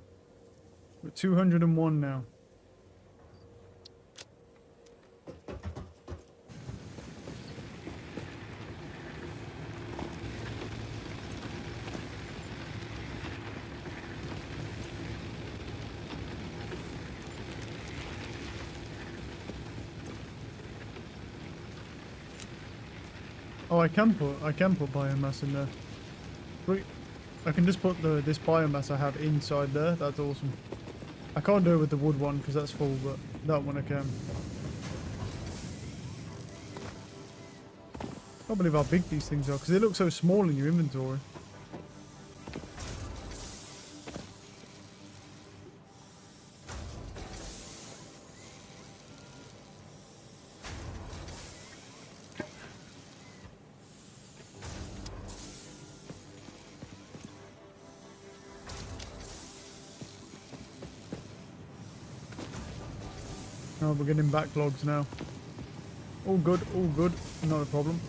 We're at 201 now. Oh, I can put biomass in there. Sweet. I can just put this biomass I have inside there. That's awesome. I can't do it with the wood one because that's full, but that one I can. I can't believe how big these things are because they look so small in your inventory. Oh, we're getting backlogs now. All good, not a problem.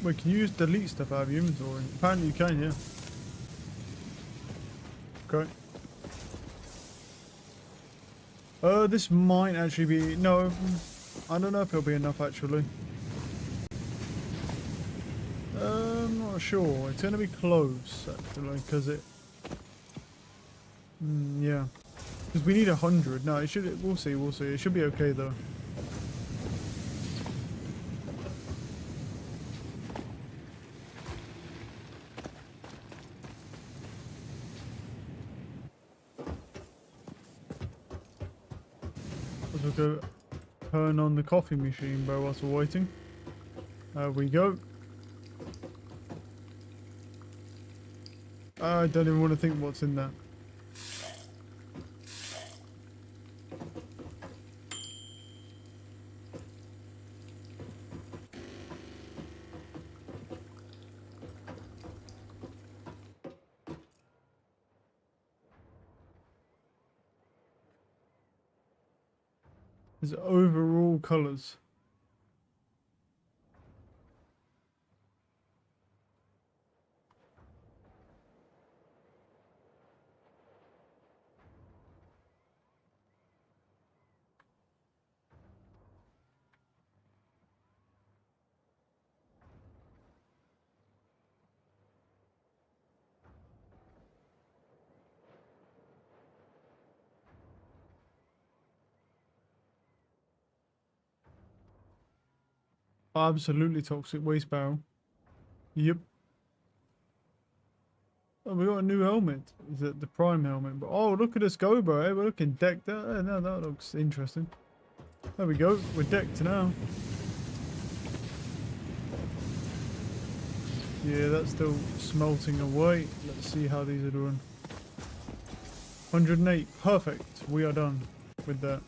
Wait, can you use delete stuff out of your inventory? Apparently you can, yeah. Okay. This might actually be... No, I don't know if it'll be enough actually. I'm not sure. It's going to be close actually, because it... yeah. Because we need 100. No, it should... We'll see. It should be okay though. We'll go turn on the coffee machine, bro, whilst we're waiting. There we go. I don't even want to think what's in there. There's overall colours. Absolutely toxic waste barrel. Yep. Oh, we got a new helmet. Is it the prime helmet? But oh, look at us go, bro. Hey, we're looking decked out. Hey, no, that looks interesting. There we go. We're decked now. Yeah, that's still smelting away. Let's see how these are doing. 108. Perfect. We are done with that.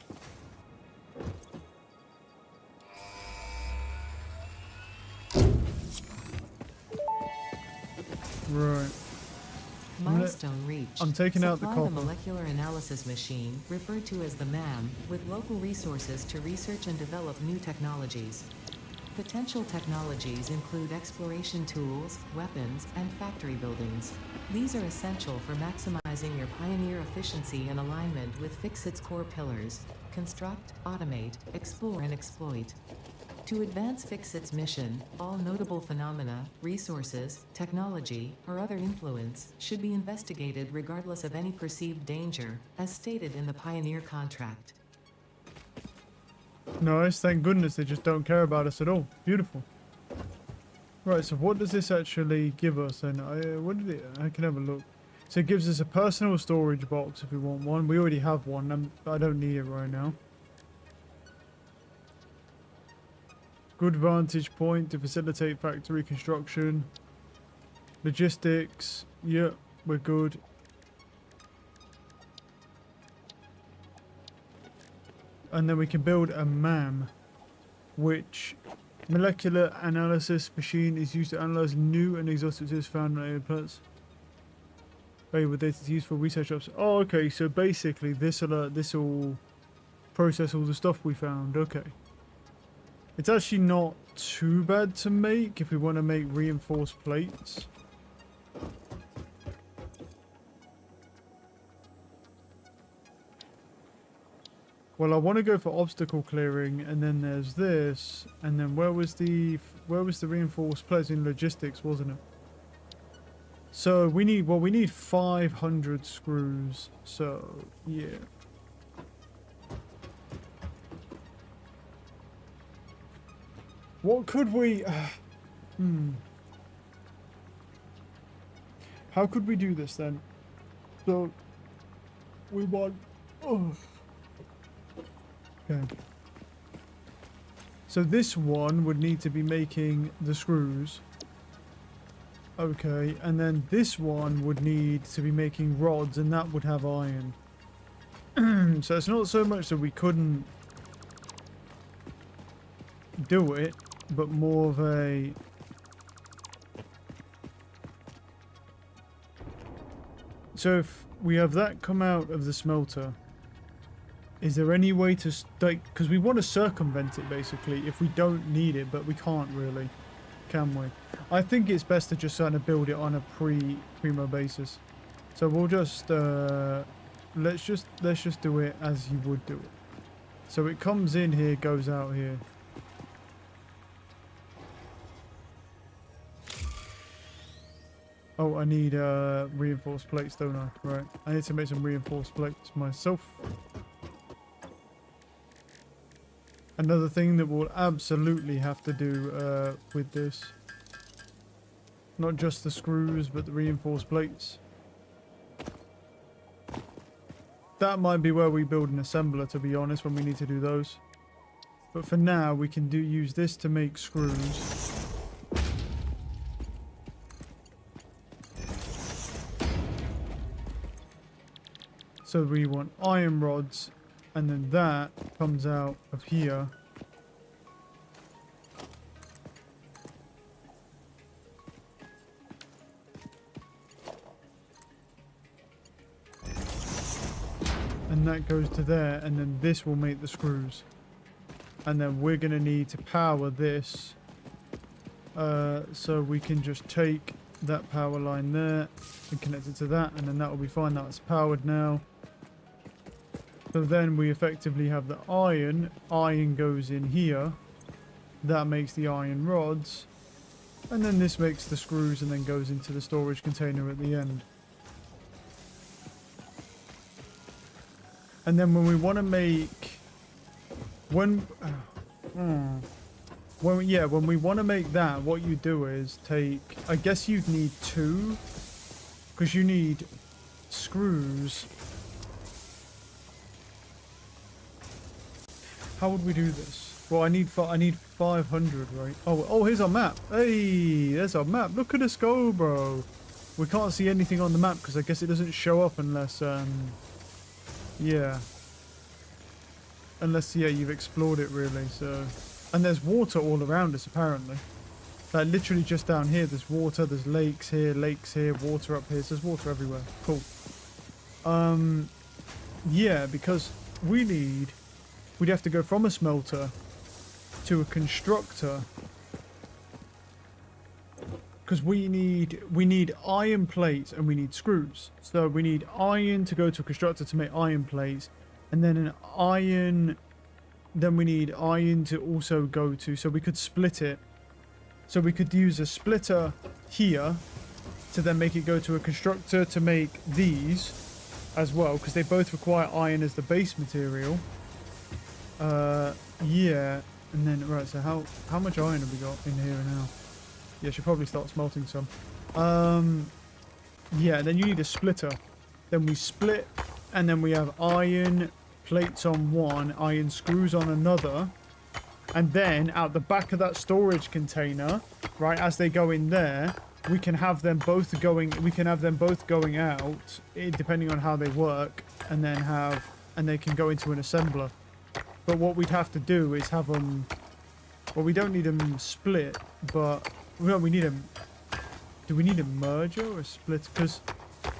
unreached. I'm taking out the Supply copper. molecular analysis machine, referred to as the MAM, with local resources to research and develop new technologies. Potential technologies include exploration tools, weapons, and factory buildings. These are essential for maximizing your Pioneer efficiency and alignment with Fixit's core pillars: construct, automate, explore, and exploit. To advance Fixit's mission, all notable phenomena, resources, technology, or other influence should be investigated regardless of any perceived danger, as stated in the Pioneer contract. Nice, thank goodness they just don't care about us at all. Beautiful. Right, so what does this actually give us then? I can have a look. So it gives us a personal storage box if we want one. We already have one, I don't need it right now. Good vantage point to facilitate factory construction. Logistics, yep, we're good. And then we can build a MAM, which molecular analysis machine is used to analyze new and exotic materials found on alien planets. Valuable data to use for research ops. Oh, okay. So basically, this will process all the stuff we found. Okay. It's actually not too bad to make if we want to make reinforced plates. Well, I want to go for obstacle clearing, and then there's this, and then where was the reinforced plates? In logistics, wasn't it? So we need 500 screws. So yeah. What could we? How could we do this then? So we want. Oh. Okay. So this one would need to be making the screws. Okay, and then this one would need to be making rods, and that would have iron. So it's not so much that we couldn't do it, but more of a... So if we have that come out of the smelter, is there any way to, like, because we want to circumvent it basically if we don't need it, but we can't really, can we? I think it's best to just kind of build it on a primo basis. So we'll just let's just do it as you would do it. So it comes in here, goes out here. Oh, I need reinforced plates, don't I? Right, I need to make some reinforced plates myself. Another thing that we'll absolutely have to do with this, not just the screws, but the reinforced plates. That might be where we build an assembler, to be honest, when we need to do those. But for now, we can use this to make screws. So we want iron rods. And then that comes out of here. And that goes to there, and then this will make the screws. And then we're going to need to power this. So we can just take that power line there and connect it to that, and then that will be fine. That's powered now. So then we effectively have the iron. Iron goes in here. That makes the iron rods. And then this makes the screws and then goes into the storage container at the end. And then when we want to make... When we want to make that, what you do is take... I guess you'd need two. Because you need screws... How would we do this? Well, I need 500, right? Oh, here's our map. Hey, there's our map. Look at us go, bro. We can't see anything on the map because I guess it doesn't show up unless, yeah. Unless, yeah, you've explored it really, so. And there's water all around us, apparently. Like literally just down here, there's water, there's lakes here, water up here. So there's water everywhere. Cool. Yeah, because we'd have to go from a smelter to a constructor. Because we need iron plates and we need screws. So we need iron to go to a constructor to make iron plates, and then then we need iron to also go to, so we could split it. So we could use a splitter here to then make it go to a constructor to make these as well, because they both require iron as the base material. Yeah, and then right. So how much iron have we got in here now? Yeah, should probably start smelting some. Yeah, then you need a splitter. Then we split, and then we have iron plates on one, iron screws on another, and then out the back of that storage container, right, as they go in there, we can have them both going. We can have them both going out, depending on how they work, and they can go into an assembler. But what we'd have to do is have them. Well, we don't need them split, but. Well, we need a... Do we need a merger or a split? Because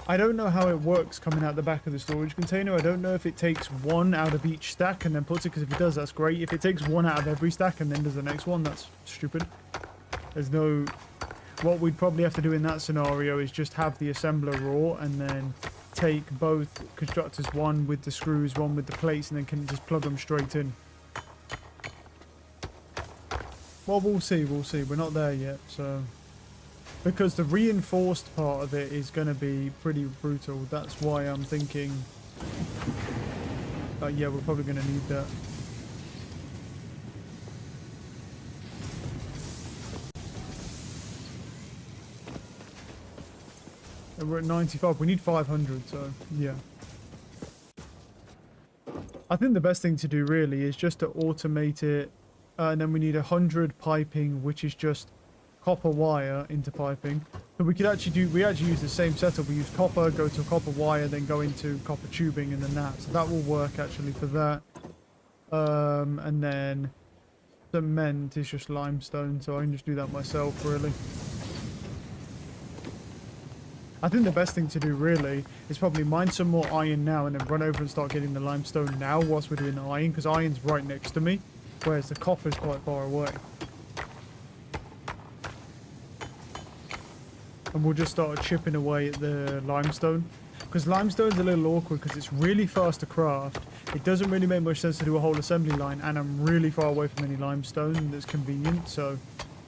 I don't know how it works coming out the back of the storage container. I don't know if it takes one out of each stack and then puts it, because if it does, that's great. If it takes one out of every stack and then does the next one, that's stupid. There's no... What we'd probably have to do in that scenario is just have the assembler raw and then take both constructors, one with the screws, one with the plates, and then can just plug them straight in. Well, we'll see, we'll see. We're not there yet, so... Because the reinforced part of it is going to be pretty brutal. That's why I'm thinking... yeah, we're probably going to need that. And we're at 95. We need 500, so yeah. I think the best thing to do really is just to automate it. And then we need 100 piping, which is just copper wire into piping. So we actually use the same setup. We use copper, go to copper wire, then go into copper tubing and then that. So that will work actually for that. And then cement is just limestone, so I can just do that myself really. I think the best thing to do really is probably mine some more iron now and then run over and start getting the limestone now whilst we're doing the iron, because iron's right next to me. Whereas the copper is quite far away. And we'll just start chipping away at the limestone. Because limestone's a little awkward because it's really fast to craft. It doesn't really make much sense to do a whole assembly line, and I'm really far away from any limestone that's convenient. So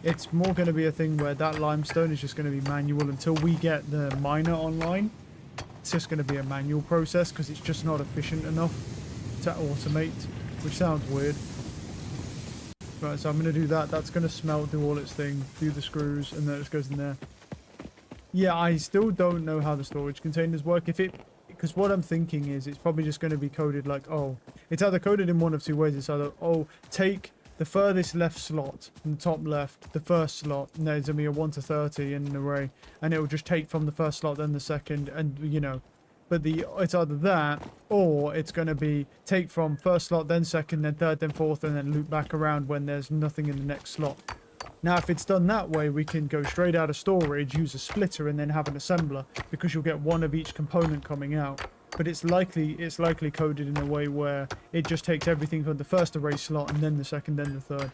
it's more going to be a thing where that limestone is just going to be manual until we get the miner online. It's just going to be a manual process because it's just not efficient enough to automate, which sounds weird. Right, so I'm going to do that. That's going to smelt, do all its thing, do the screws, and then it just goes in there. Yeah, I still don't know how the storage containers work. Because what I'm thinking is it's probably just going to be coded like, oh, it's either coded in one of two ways. It's either, oh, take the furthest left slot from the top left, the first slot, and there's going to be a 1 to 30 in an array, and it will just take from the first slot, then the second, and, you know. But it's either that, or it's going to be take from first slot, then second, then third, then fourth, and then loop back around when there's nothing in the next slot. Now, if it's done that way, we can go straight out of storage, use a splitter, and then have an assembler, because you'll get one of each component coming out. But it's likely coded in a way where it just takes everything from the first array slot, and then the second, then the third.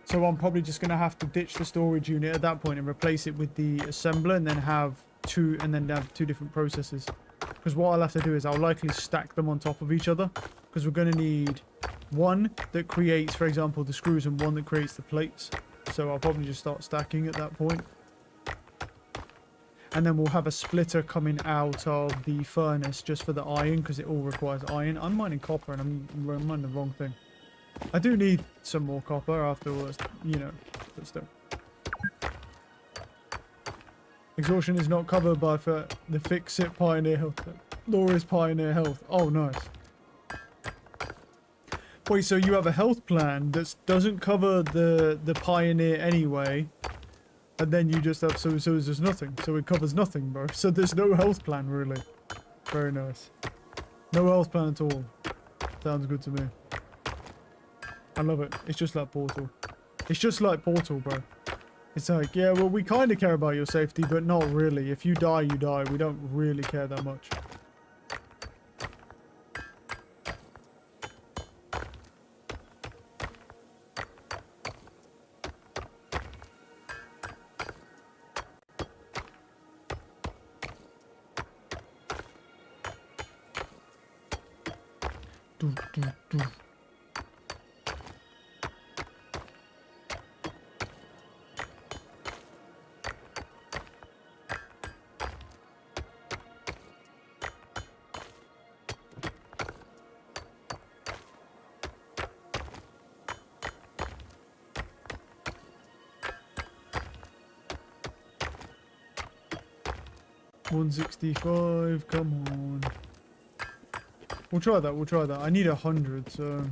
So I'm probably just going to have to ditch the storage unit at that point and replace it with the assembler, and then have two different processes. Because what I'll have to do is I'll likely stack them on top of each other, because we're going to need one that creates, for example, the screws, and one that creates the plates. So I'll probably just start stacking at that point. And then we'll have a splitter coming out of the furnace just for the iron, because it all requires iron. I'm mining copper and I'm mining the wrong thing. I do need some more copper afterwards, you know, but still. Exhaustion is not covered by the Fix-It Pioneer Health. Laura's Pioneer Health. Oh, nice. Wait, so you have a health plan that doesn't cover the Pioneer anyway, and then you just have, so there's nothing. So it covers nothing, bro. So there's no health plan, really. Very nice. No health plan at all. Sounds good to me. I love it. It's just like Portal. It's just like Portal, bro. It's like, yeah, well, we kind of care about your safety, but not really. If you die, you die. We don't really care that much. Do, do, do. $165, come on. We'll try that, we'll try that. I need 100, so...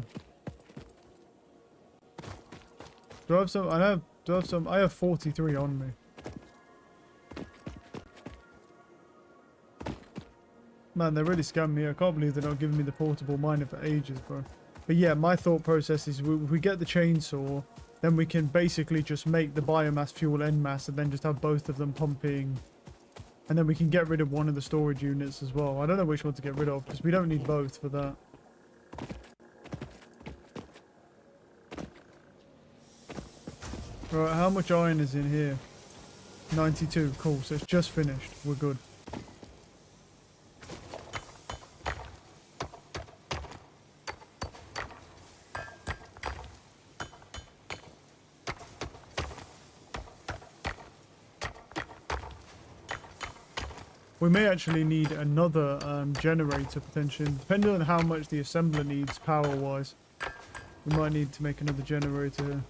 Do I have some? Do I have some? I have 43 on me. Man, they really scammed me. I can't believe they're not giving me the portable miner for ages, bro. But yeah, my thought process is we get the chainsaw, then we can basically just make the biomass fuel end mass and then just have both of them pumping. And then we can get rid of one of the storage units as well. I don't know which one to get rid of because we don't need both for that. Right, how much iron is in here? 92, cool. So it's just finished. We're good. We may actually need another generator potentially, depending on how much the assembler needs power-wise. We might need to make another generator here.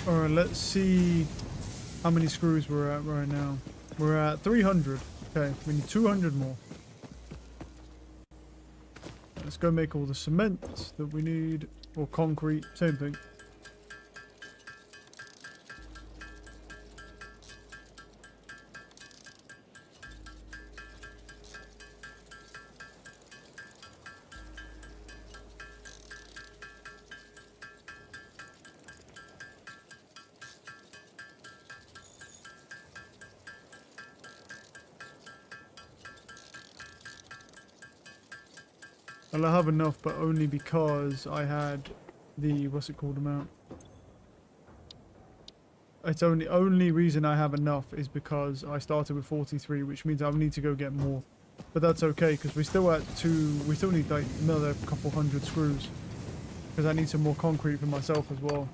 Alright, let's see how many screws we're at right now. We're at 300. Okay, we need 200 more. Let's go make all the cement that we need, or concrete, same thing. Well, I have enough, but only because I had the, what's it called, amount. It's only reason I have enough is because I started with 43, which means I need to go get more. But that's okay, because we still need like another couple hundred screws. Because I need some more concrete for myself as well.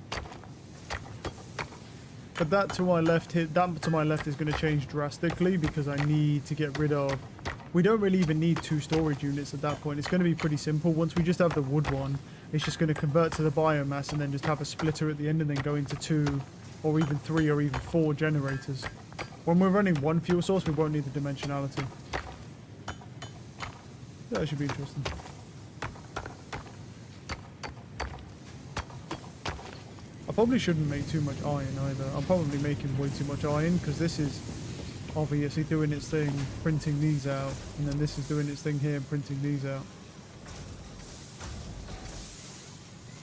But that to my left here, that to my left is going to change drastically because I need to get rid of... We don't really even need 2 storage units at that point. It's going to be pretty simple. Once we just have the wood one, it's just going to convert to the biomass and then just have a splitter at the end and then go into 2 or even 3 or even 4 generators. When we're running one fuel source, we won't need the dimensionality. That should be interesting. I probably shouldn't make too much iron either. I'm probably making way too much iron because this is obviously doing its thing, printing these out, and then this is doing its thing here and printing these out.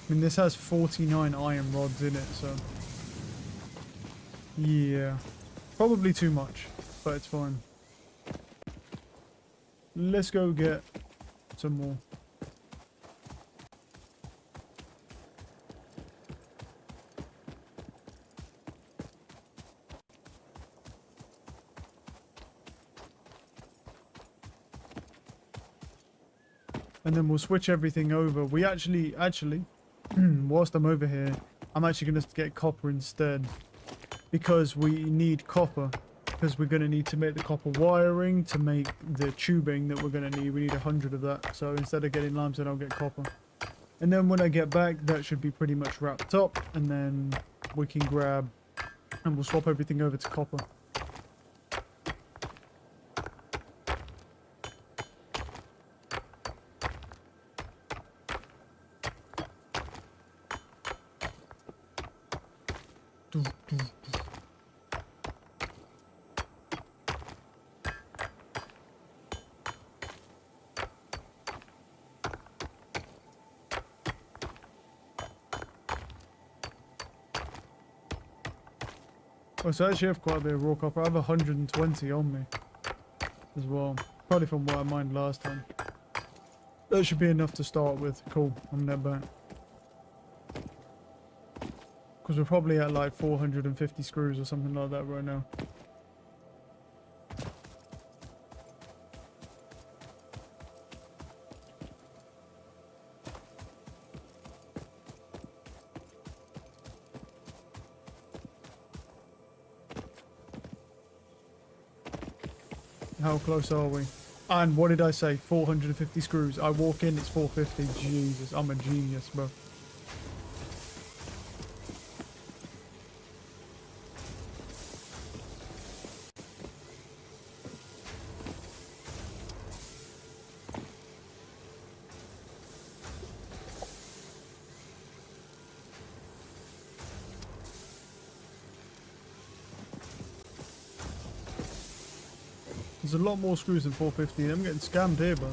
I mean, this has 49 iron rods in it, so yeah, probably too much, but it's fine. Let's go get some more. And then we'll switch everything over. We actually, whilst I'm over here, I'm actually going to get copper instead. Because we need copper. Because we're going to need to make the copper wiring to make the tubing that we're going to need. We need 100 of that. So instead of getting limestone, I'll get copper. And then when I get back, that should be pretty much wrapped up. And then we can grab, and we'll swap everything over to copper. Oh, so I actually have quite a bit of raw copper. I have 120 on me as well. Probably from what I mined last time. That should be enough to start with. Cool, I'm net back. Because we're probably at like 450 screws or something like that right now. How close are we? And what did I say? 450 screws. I walk in, it's 450. Jesus, I'm a genius, bro. There's a lot more screws than 450. I'm getting scammed here, bro.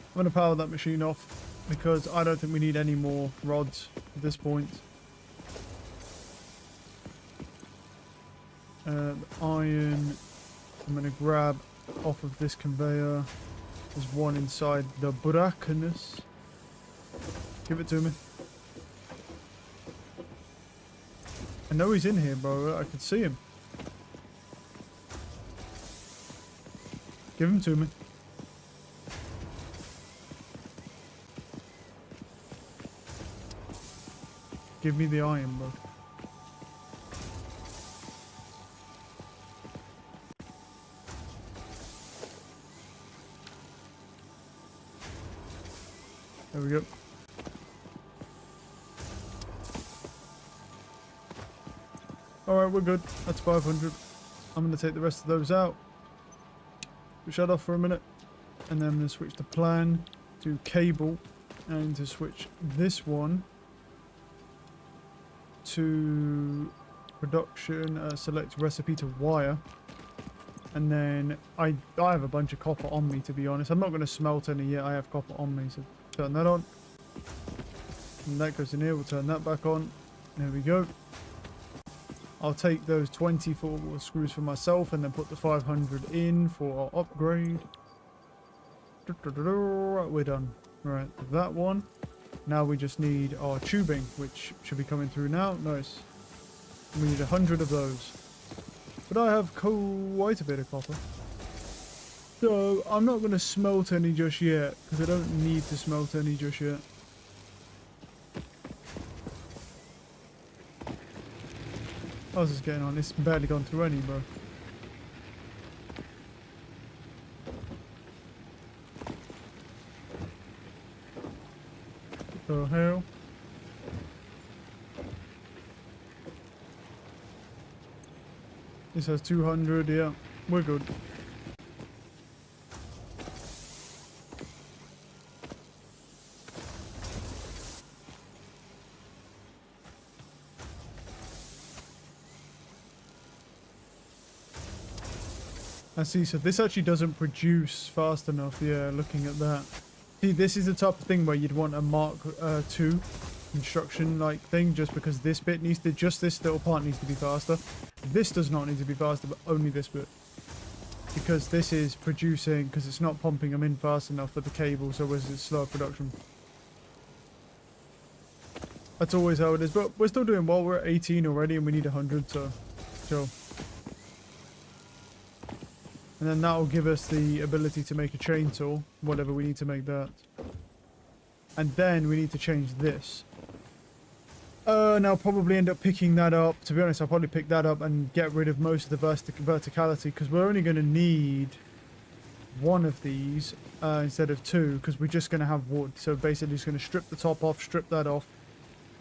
I'm going to power that machine off because I don't think we need any more rods at this point. Iron, I'm going to grab off of this conveyor. There's one inside the brackeness. Give it to me. I know he's in here, bro. I can see him. Give him to me. Give me the iron, bro. There we go. Alright, we're good. That's 500. I'm going to take the rest of those out. We shut off for a minute. And then I'm going to switch the plan to cable. And to switch this one to production. Select recipe to wire. And then I have a bunch of copper on me, to be honest. I'm not going to smelt any yet. I have copper on me, so turn that on. And that goes in here. We'll turn that back on. There we go. I'll take those 24 screws for myself and then put the 500 in for our upgrade. We're done. Right, that one. Now we just need our tubing, which should be coming through now. Nice. We need 100 of those. But I have quite a bit of copper. So I'm not going to smelt any just yet, because I don't need to smelt any just yet. How's this getting on? It's barely gone through any, bro. The hell? This has 200, yeah. We're good. I see, so this actually doesn't produce fast enough, yeah, looking at that. See, this is the type of thing where you'd want a Mark II construction-like thing, just because this bit needs to, just this little part needs to be faster. This does not need to be faster, but only this bit. Because this is producing, because it's not pumping them in fast enough for the cable, so it's slow production. That's always how it is, but we're still doing well. We're at 18 already, and we need 100, so chill. And then that will give us the ability to make a chainsaw, whatever we need to make that. And then we need to change this. And I'll probably end up picking that up. To be honest, I'll probably pick that up and get rid of most of the verticality, because we're only going to need one of these instead of two, because we're just going to have wood. So basically just going to strip the top off, strip that off,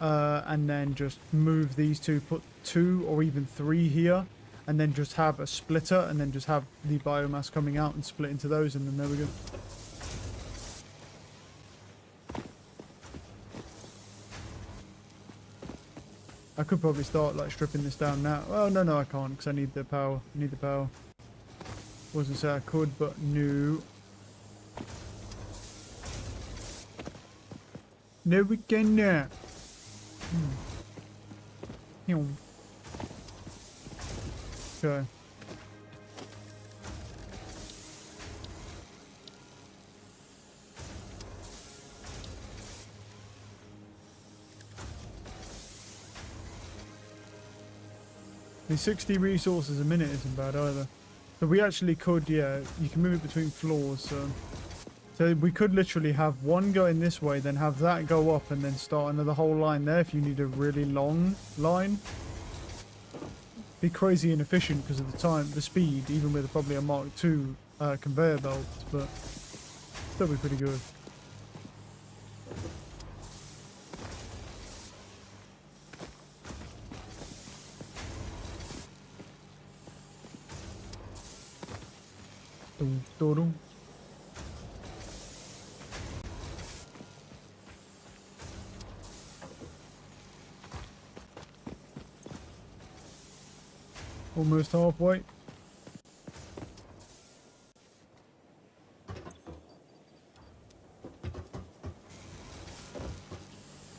and then just move these two, put 2 or even 3 here. and then just have a splitter, and then just have the biomass coming out and split into those, and then there we go. I could probably start like stripping this down now. Oh no, I can't because I need the power. I need the power. Wasn't say I could, but no. No, we cannot. Okay. The 60 resources a minute isn't bad either. So we actually could, yeah, you can move it between floors, so we could literally have one going this way, then have that go up, and then start another whole line there if you need a really long line. Be crazy inefficient because of the time, the speed, even with probably a Mark II conveyor belt, but still be pretty good. Dum, dum, dum. Almost halfway.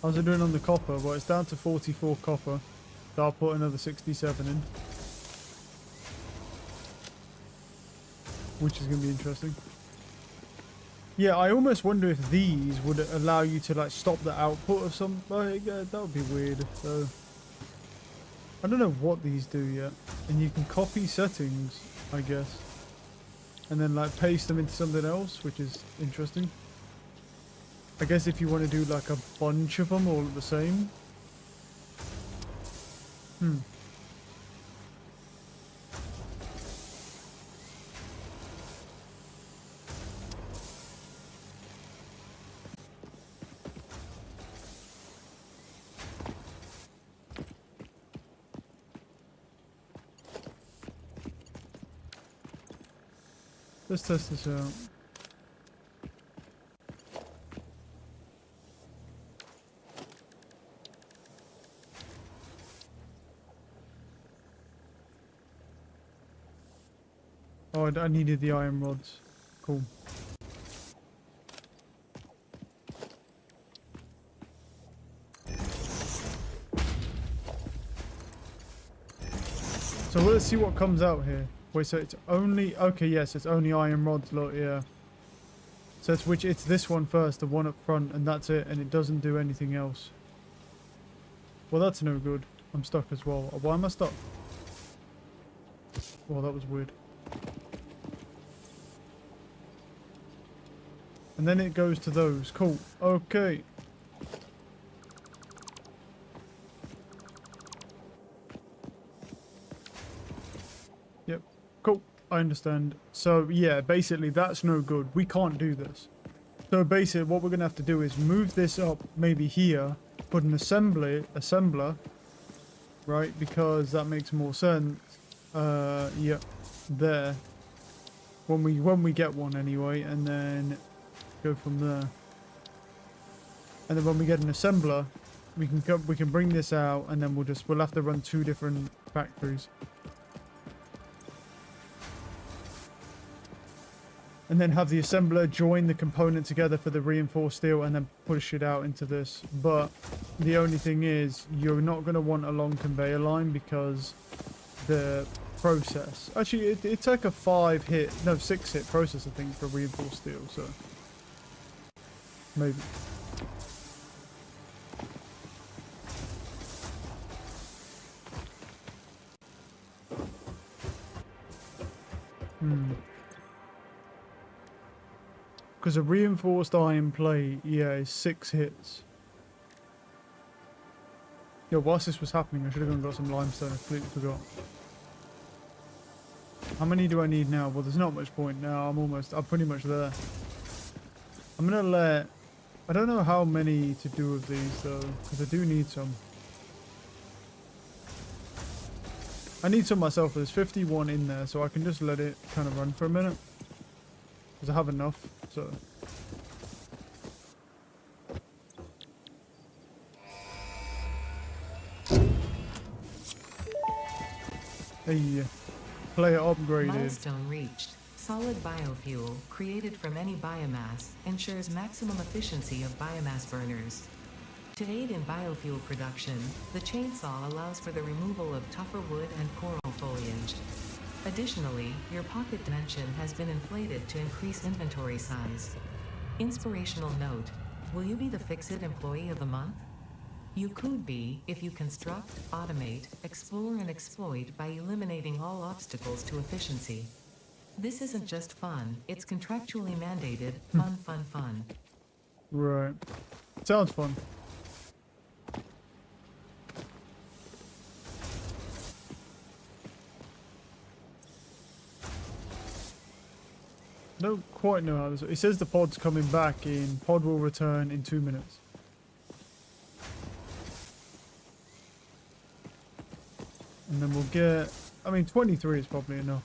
How's it doing on the copper? Well, it's down to 44 copper. So I'll put another 67 in. Which is going to be interesting. Yeah, I almost wonder if these would allow you to like stop the output of some... that would be weird. So I don't know what these do yet. And you can copy settings, I guess. And then like paste them into something else, which is interesting. I guess if you want to do like a bunch of them all the same. Let's test this out. Oh, I needed the iron rods. Cool. So let's see what comes out here. Wait, so it's only... Okay, yes, it's only iron rods, look, yeah. So it's this one first, the one up front, and that's it, and it doesn't do anything else. Well, that's no good. I'm stuck as well. Why am I stuck? Well, that was weird. And then it goes to those. Cool. Okay. Yep. Cool. I understand. So, yeah, basically, that's no good. We can't do this. So, basically, what we're going to have to do is move this up maybe here, put an assembler, right? Because that makes more sense. Yeah, there. When we get one anyway, and then go from there. And then when we get an assembler, we can bring this out, and then we'll have to run 2 different factories. And then have the assembler join the component together for the reinforced steel, and then push it out into this. But the only thing is, you're not going to want a long conveyor line because the process... Actually, it's like a 6-hit process, I think, for reinforced steel, so... Maybe. Because a reinforced iron plate, yeah, is 6 hits. Yo, whilst this was happening, I should have gone and got some limestone. I completely forgot. How many do I need now? Well, there's not much point now. I'm pretty much there. I'm gonna let... I don't know how many to do of these though, because I do need some. I need some myself. There's 51 in there, so I can just let it kind of run for a minute. Because I have enough, so... Hey, player upgraded. Milestone reached. Solid biofuel, created from any biomass, ensures maximum efficiency of biomass burners. To aid in biofuel production, the chainsaw allows for the removal of tougher wood and coral foliage. Additionally, your pocket dimension has been inflated to increase inventory size. Inspirational note: will you be the Fix-It Employee of the Month? You could be if you construct, automate, explore and exploit by eliminating all obstacles to efficiency. This isn't just fun, it's contractually mandated. Fun. Right. Sounds fun. Don't quite know how this... It says the pod's coming back in. Pod will return in 2 minutes. And then we'll get... I mean, 23 is probably enough.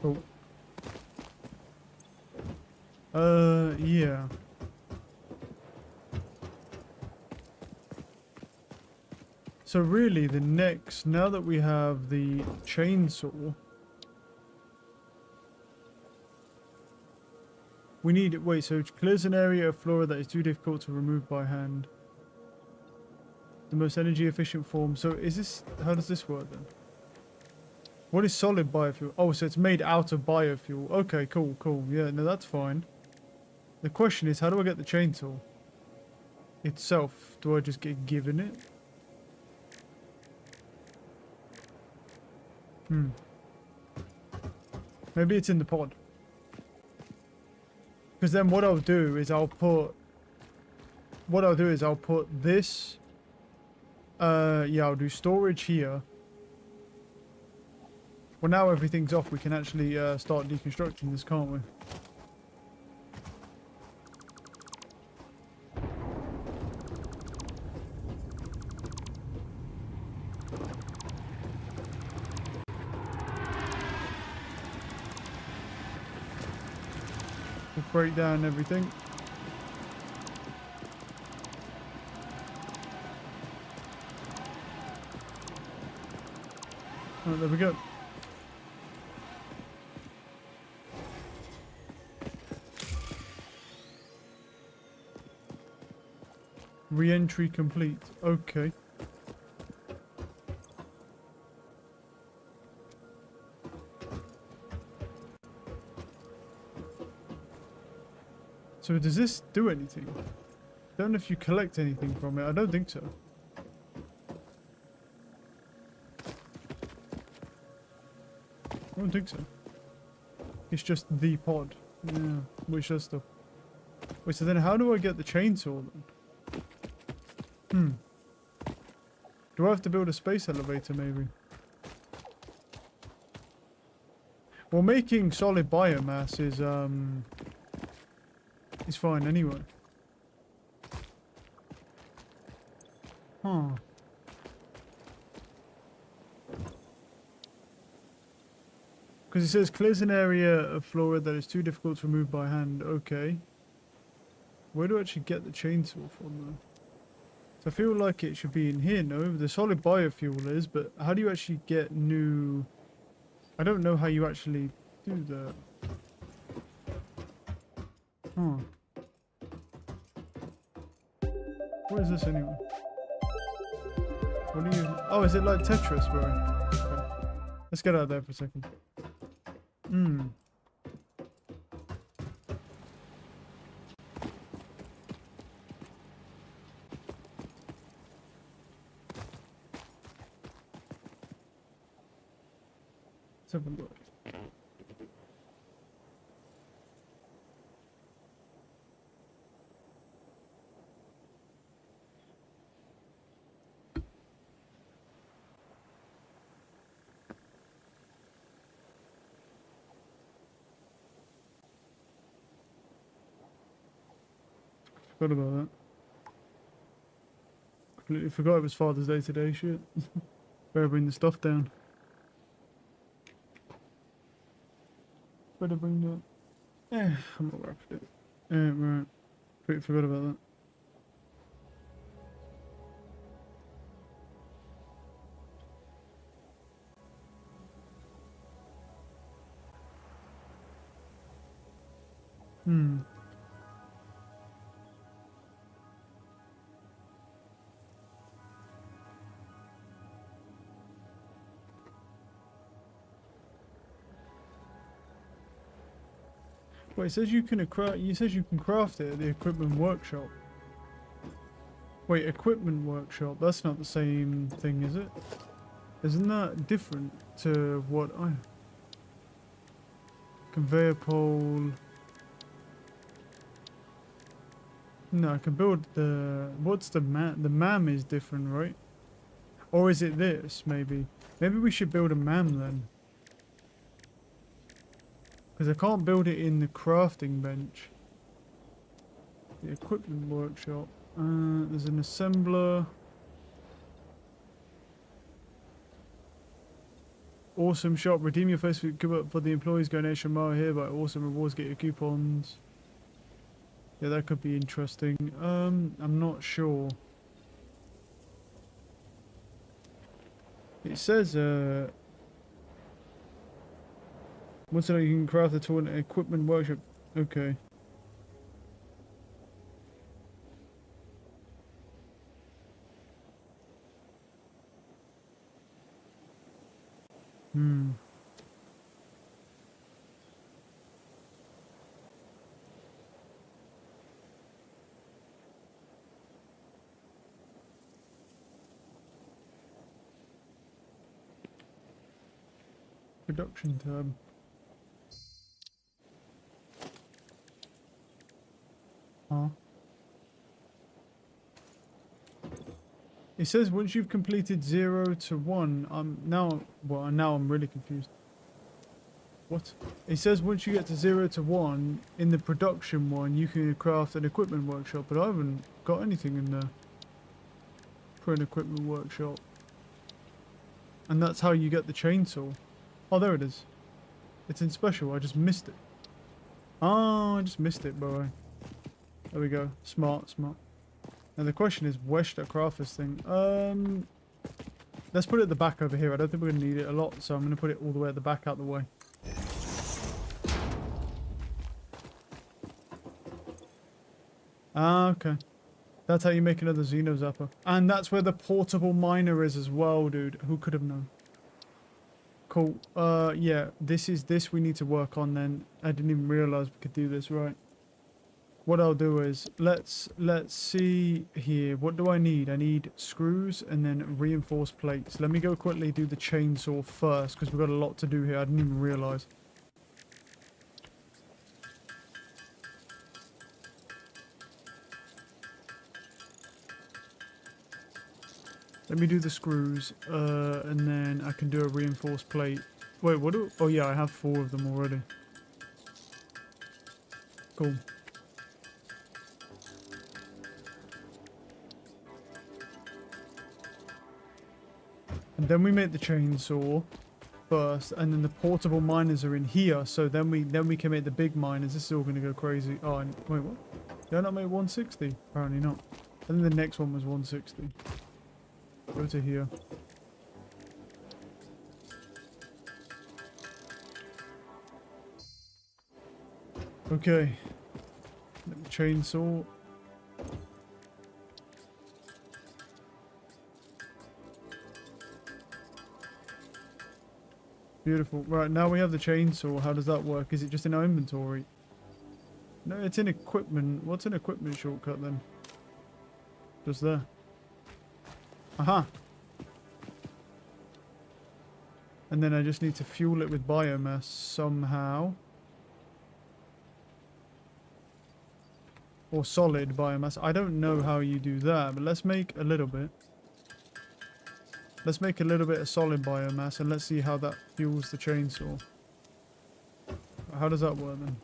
Cool. Yeah. So really the next, now that we have the chainsaw, we need, wait, so it clears an area of flora that is too difficult to remove by hand. The most energy efficient form. So is this, how does this work then? What is solid biofuel? Oh, so it's made out of biofuel. Okay, cool. Yeah, no, that's fine. The question is, how do I get the chainsaw itself? Do I just get given it? Maybe it's in the pod. Because then what I'll do is I'll put this. Yeah, I'll do storage here. Well, now everything's off, we can actually start deconstructing this, can't we? We'll break down everything. Oh, there we go. Re-entry complete. Okay. So does this do anything? Don't know if you collect anything from it. I don't think so. I don't think so. It's just the pod. Yeah, which does stuff. Wait, so then how do I get the chainsaw then? Do I have to build a space elevator maybe? Well, making solid biomass is fine anyway. Huh. Because it says clears an area of flora that is too difficult to remove by hand. Okay. Where do I actually get the chainsaw from though? So I feel like it should be in here, no? The solid biofuel is, but how do you actually get new... I don't know how you actually do that. Huh. What is this anyway? What do you... Oh, is it like Tetris, bro? Okay. Let's get out of there for a second. Let's have a look. Forgot about that. Completely forgot it was Father's Day today, shit. Better bring the stuff down. Better bring that. I'm not wrapped it. Right. Completely forgot about that. Hmm. Wait, it says you can craft. You says you can craft it at the equipment workshop. Wait, equipment workshop. That's not the same thing, is it? Isn't that different to what I? Conveyor pole. No, I can build the. What's the MAM? The MAM is different, right? Or is it this? Maybe. Maybe we should build a MAM then. Because I can't build it in the crafting bench. The equipment workshop. There's an assembler. Awesome shop. Redeem your first coupon for the employees going extra mile here. By awesome rewards, get your coupons. Yeah, that could be interesting. I'm not sure. It says, once you can craft the tool in an equipment workshop. Okay. Hmm. Production tab. Huh? It says once you've completed 0 to 1, now I'm really confused. What? It says once you get to 0 to 1 in the production one, you can craft an equipment workshop, but I haven't got anything in there for an equipment workshop. And that's how you get the chainsaw. Oh, there it is. It's in special. I just missed it. Oh, I just missed it, boy. There we go. Smart, smart. Now the question is, where should I craft this thing? Let's put it at the back over here. I don't think we're going to need it a lot, so I'm going to put it all the way at the back out the way. Ah, okay. That's how you make another Xeno Zapper. And that's where the portable miner is as well, dude. Who could have known? Cool. Yeah, this we need to work on then. I didn't even realize we could do this, right? What I'll do is, let's see here. What do I need? I need screws and then reinforced plates. Let me go quickly do the chainsaw first, because we've got a lot to do here. I didn't even realize. Let me do the screws, and then I can do a reinforced plate. Wait, what do... Oh yeah, I have 4 of them already. Cool. And then we make the chainsaw first, and then the portable miners are in here, so then we can make the big miners. This is all going to go crazy. Oh, and, wait, what? Did I not make 160? Apparently not. I think the next one was 160. Go to here. Okay. Chainsaw. Beautiful. Right, now we have the chainsaw. How does that work? Is it just in our inventory? No, it's in equipment. What's an equipment shortcut then? Just there. Aha! And then I just need to fuel it with biomass somehow. Or solid biomass. I don't know how you do that, but let's make a little bit. Let's make a little bit of solid biomass and let's see how that fuels the chainsaw. How does that work then?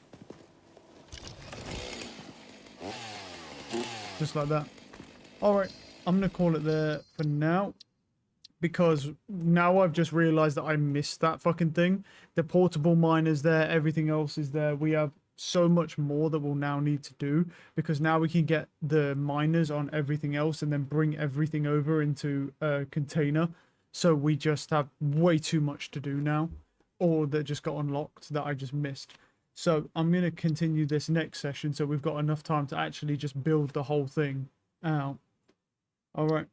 just like that. All right, I'm gonna call it there for now, because now I've just realized that I missed that fucking thing. The portable mine is there, everything else is there. We have so much more that we'll now need to do, because now we can get the miners on everything else and then bring everything over into a container. So we just have way too much to do now, or that just got unlocked that I just missed. So I'm going to continue this next session so we've got enough time to actually just build the whole thing out. All right.